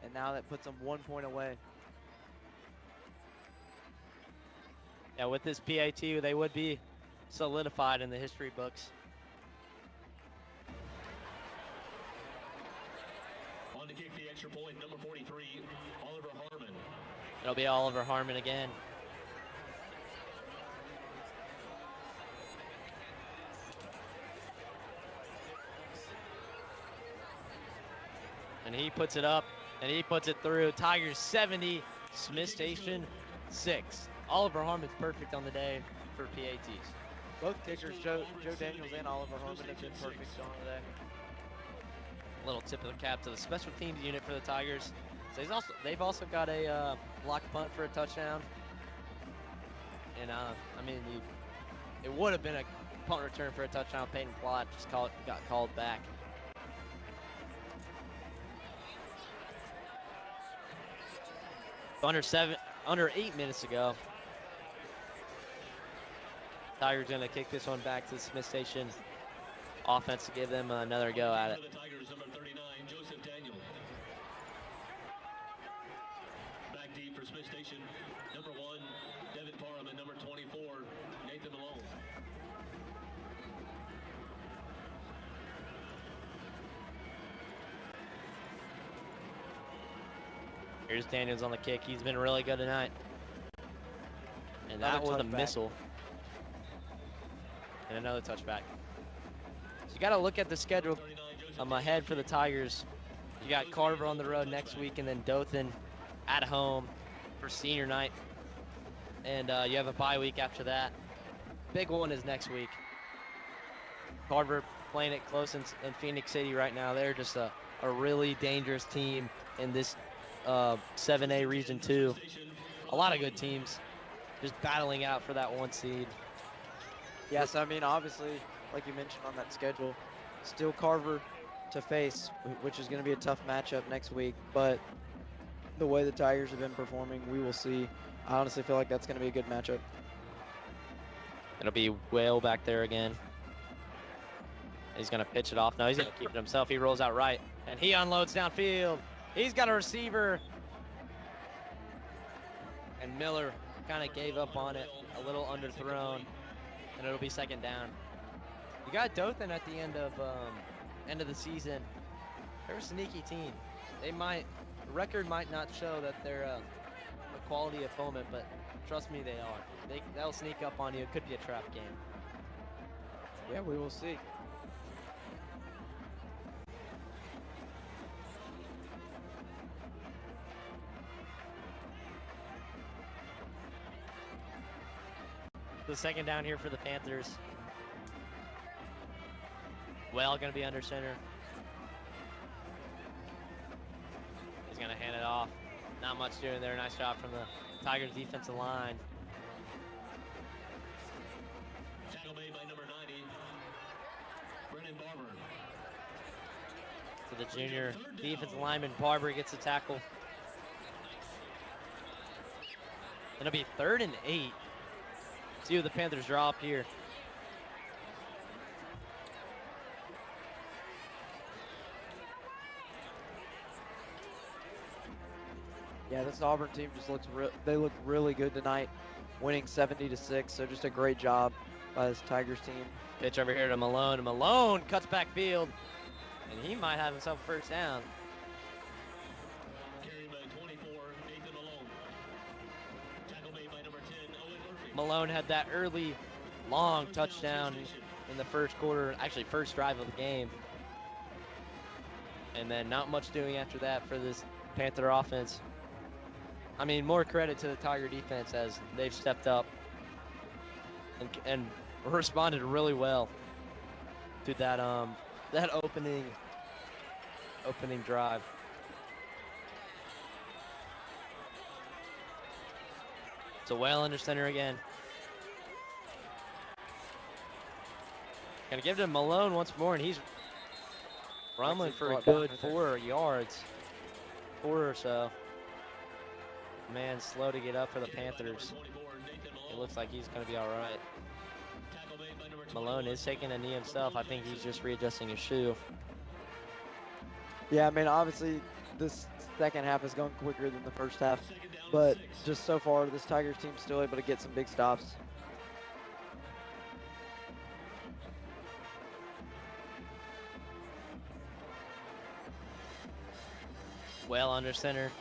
And now that puts them 1 point away. Yeah, with this PAT, they would be solidified in the history books. On to kick the extra point, number 43, Oliver Harmon. It'll be Oliver Harmon again. And he puts it up, and he puts it through. Tigers 70, Smith Station 6. Oliver Harmon's perfect on the day for PATs. Both kickers, Joe Daniels and Oliver Harmon, have been perfect on the day. Little tip of the cap to the special teams unit for the Tigers. So they've also got a block punt for a touchdown. And I mean, it would have been a punt return for a touchdown. Peyton Plott just got called back. Under 8 minutes ago. Tigers gonna kick this one back to the Smith Station offense to give them another go at it. For the Tigers, number 39, Joseph Daniel. Back deep for Smith Station, number 1, Devin Parham, and number 24, Nathan Malone. Here's Daniels on the kick. He's been really good tonight. And that was a missile. And another touchback. So you got to look at the schedule ahead for the Tigers. You got Carver on the road next week, and then Dothan at home for senior night. And you have a bye week after that. Big one is next week. Carver playing it close in Phoenix City right now. They're just a really dangerous team in this 7A Region 2. A lot of good teams just battling out for that 1 seed. Yes, I mean, obviously, like you mentioned on that schedule, still Carver to face, which is going to be a tough matchup next week. But the way the Tigers have been performing, we will see. I honestly feel like that's going to be a good matchup. It'll be Whale back there again. He's going to pitch it off. No, he's going to keep it himself. He rolls out right, and he unloads downfield. He's got a receiver. And Miller kind of gave up on it, a little underthrown, and it'll be second down. You got Dothan at the end of the season. They're a sneaky team. The record might not show that they're a quality opponent, but trust me, they are. They'll sneak up on you. It could be a trap game. Yeah, we will see. The second down here for the Panthers. Well, going to be under center. He's going to hand it off. Not much doing there. Nice job from the Tigers defensive line. Tackle made by number 90, Brennan Barber. So the junior defensive lineman Barber gets the tackle. It'll be 3rd and 8. See what the Panthers draw up here. Yeah, this Auburn team just looks they look really good tonight, winning 70-6. So just a great job by this Tigers team. Pitch over here to Malone. And Malone cuts back field, and he might have himself first down. Carried by 24, Nathan Malone. Tackle made by number 10, Owen Murphy. Malone had that early, long touchdown in the first quarter, actually first drive of the game. And then not much doing after that for this Panther offense. I mean, more credit to the Tiger defense as they've stepped up and responded really well to that that opening drive. So Whale under center again. Gonna give it to Malone once more, and he's rumbling for a good 4 yards. 4 or so. Man, slow to get up for the Panthers. It looks like he's gonna be all right. Malone is taking a knee himself. I think he's just readjusting his shoe. Yeah, I mean, obviously this second half is going quicker than the first half, but just so far, this Tigers team's still able to get some big stops. Well under center.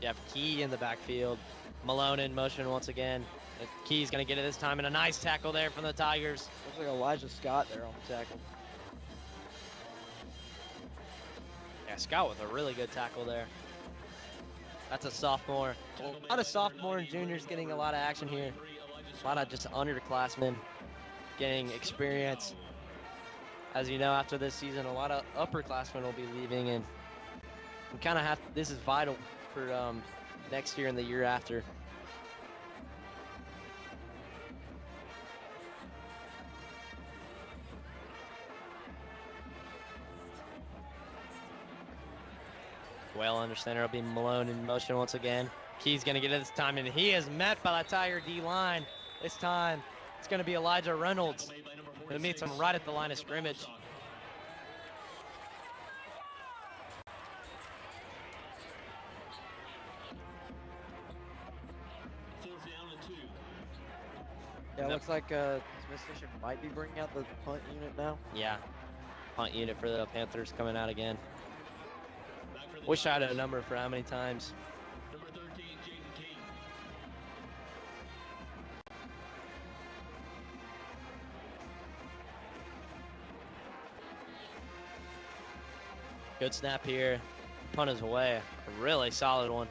You have Key in the backfield. Malone in motion once again. Key's gonna get it this time, and a nice tackle there from the Tigers. Looks like Elijah Scott there on the tackle. Yeah, Scott with a really good tackle there. That's a sophomore. A lot of sophomore and juniors getting a lot of action here. A lot of just underclassmen getting experience. As you know, after this season, a lot of upperclassmen will be leaving, and we kind of have, this is vital for next year and the year after. Well under center will be Malone in motion once again. Key's gonna get it this time, and he is met by the Tiger D line. This time, it's gonna be Elijah Reynolds. It meets him right at the line of scrimmage. Yeah, it looks like Smith Station might be bringing out the punt unit now. Yeah, punt unit for the Panthers coming out again. Wish I had a number for how many times. Good snap here. Punt is away. A really solid one.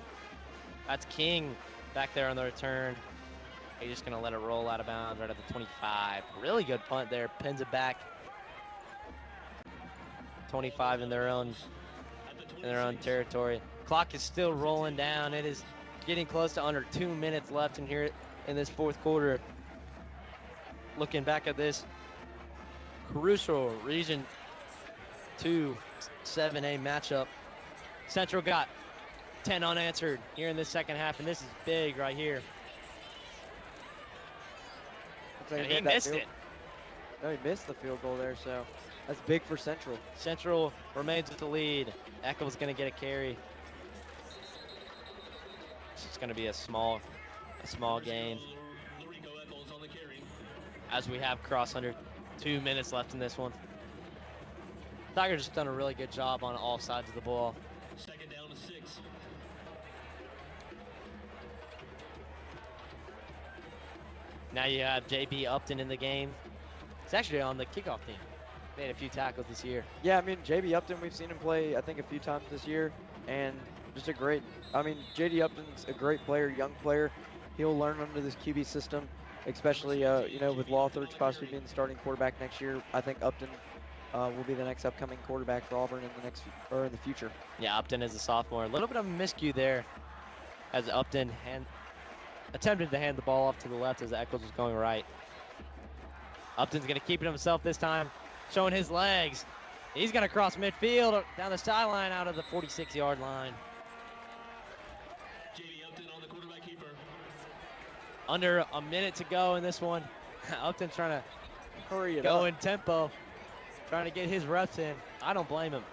That's King back there on the return. He's just gonna let it roll out of bounds right at the 25. Really good punt there. Pins it back. 25 in their own territory. Clock is still rolling down. It is getting close to under 2 minutes left in here in this fourth quarter. Looking back at this crucial Region 2 7A matchup. Central got 10 unanswered here in this second half, and this is big right here. Like and he missed it. No, he missed the field goal there, so that's big for Central. Central remains with the lead. Eccles going to get a carry. It's just going to be a small game. As we have crossed under 2 minutes left in this one. Tigers just done a really good job on all sides of the ball. Second down to 6. Now you have JB Upton in the game. He's actually on the kickoff team. Made a few tackles this year. Yeah, I mean, JB Upton, we've seen him play, I think, a few times this year. And just a great, I mean, JD Upton's a great player, young player. He'll learn under this QB system, especially, you know, with Lothridge possibly being the starting quarterback next year. I think Upton will be the next upcoming quarterback for Auburn in the future. Yeah, Upton is a sophomore. A little bit of a miscue there as Upton attempted to hand the ball off to the left as Eccles was going right. Upton's going to keep it himself this time, showing his legs. He's going to cross midfield down the sideline out of the 46-yard line. Upton on the quarterback keeper. Under a minute to go in this one. Upton's trying to hurry it go up in tempo, trying to get his reps in. I don't blame him.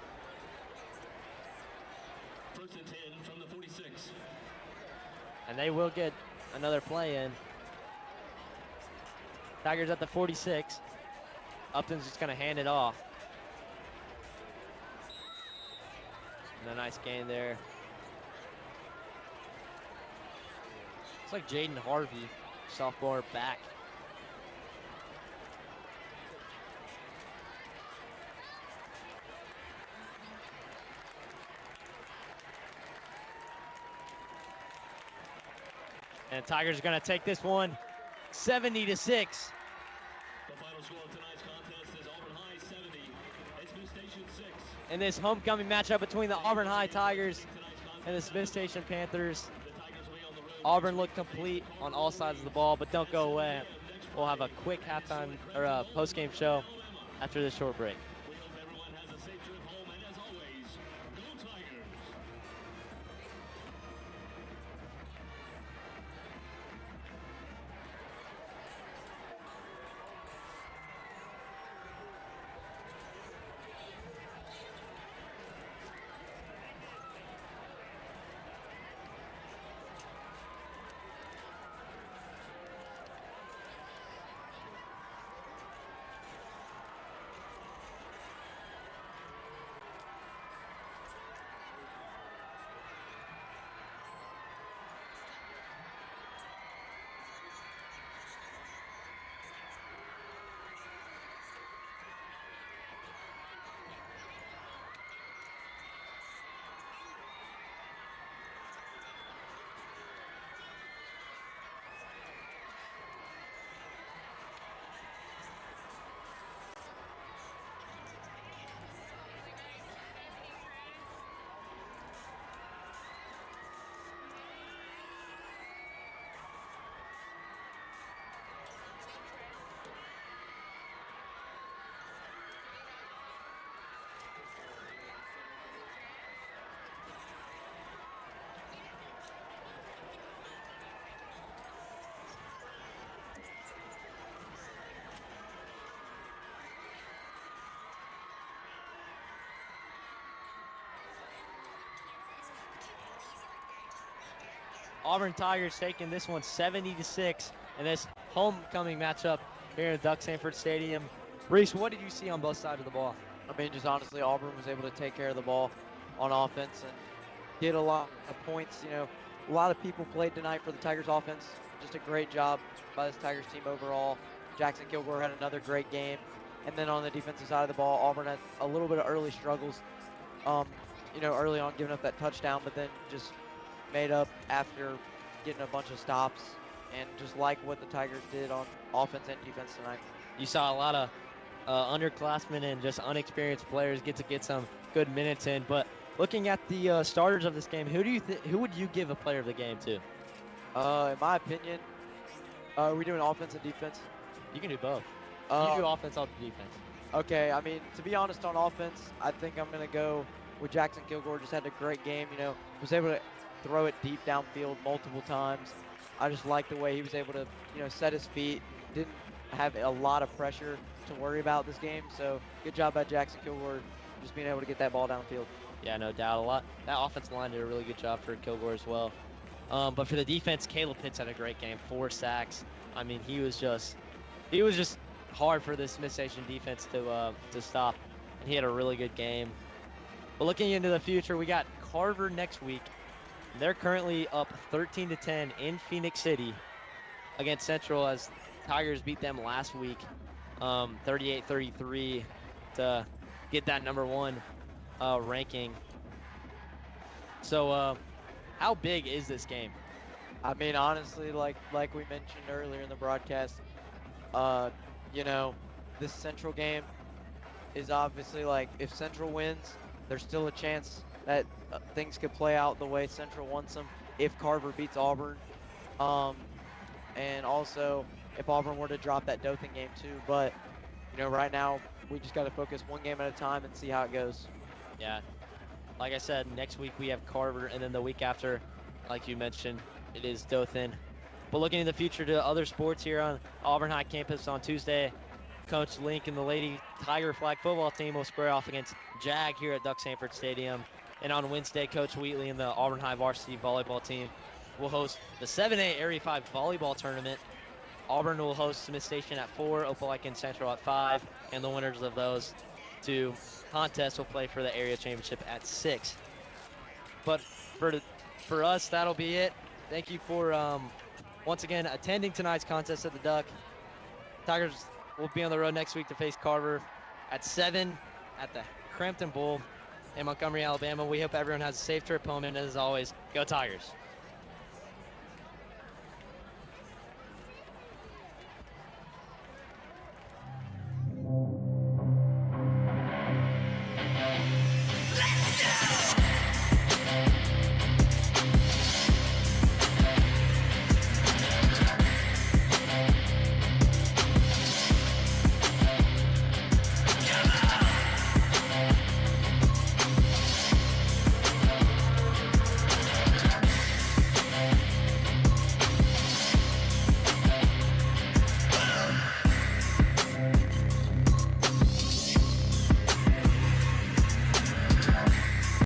First and 10 from the 46. And they will get another play in. Tigers at the 46. Upton's just going to hand it off. And a nice gain there. Looks like Jaden Harvey, sophomore, back. And Tigers are going to take this one 70-6. The final score of tonight's contest is Auburn High 70, Smith Station 6. In this homecoming matchup between the Auburn High Tigers and the Smith Station Panthers. Auburn looked complete on all sides of the ball, but don't go away. we'll have a quick halftime or a post-game show after this short break. Auburn Tigers taking this one 70-6 in this homecoming matchup here at Duck Sanford Stadium. Reese, what did you see on both sides of the ball? I mean, just honestly, Auburn was able to take care of the ball on offense and get a lot of points. You know, a lot of people played tonight for the Tigers offense. Just a great job by this Tigers team overall. Jackson Kilgore had another great game. And then on the defensive side of the ball, Auburn had a little bit of early struggles, you know, early on giving up that touchdown, but then just made up after getting a bunch of stops, and just like what the Tigers did on offense and defense tonight. You saw a lot of underclassmen and just unexperienced players get some good minutes in. But looking at the starters of this game, who would you give a player of the game to? In my opinion, are we doing offense and defense? You can do both. You do offense, I'll do defense. Okay, I mean, to be honest, on offense, I think I'm going to go with Jackson Kilgore. Just had a great game, you know, was able to throw it deep downfield multiple times. I just like the way he was able to, you know, set his feet, didn't have a lot of pressure to worry about this game. So good job by Jackson Kilgore, just being able to get that ball downfield. Yeah, no doubt. That offensive line did a really good job for Kilgore as well. But for the defense, Caleb Pitts had a great game, 4 sacks. I mean, he was just hard for this Smith Station defense to stop, and he had a really good game. But looking into the future, we got Carver next week. They're currently up 13-10 in Phoenix City against Central, as Tigers beat them last week, 38-33 to get that #1 ranking. So how big is this game? I mean, honestly, like we mentioned earlier in the broadcast, you know, this Central game is obviously, like, if Central wins, there's still a chance that things could play out the way Central wants them if Carver beats Auburn. And also, if Auburn were to drop that Dothan game too. But, you know, right now, we just got to focus one game at a time and see how it goes. Yeah. Like I said, next week we have Carver, and then the week after, like you mentioned, it is Dothan. But looking in the future to other sports here on Auburn High campus on Tuesday, Coach Link and the Lady Tiger flag football team will square off against JAG here at Duck Sanford Stadium. And on Wednesday, Coach Wheatley and the Auburn High varsity volleyball team will host the 7A Area 5 volleyball tournament. Auburn will host Smith Station at 4, Opelika and Central at 5, and the winners of those two contests will play for the area championship at 6. But for us, that'll be it. Thank you for once again attending tonight's contest at the Duck. Tigers will be on the road next week to face Carver at 7 at the Crampton Bowl in Montgomery, Alabama. We hope everyone has a safe trip home, and as always, go Tigers.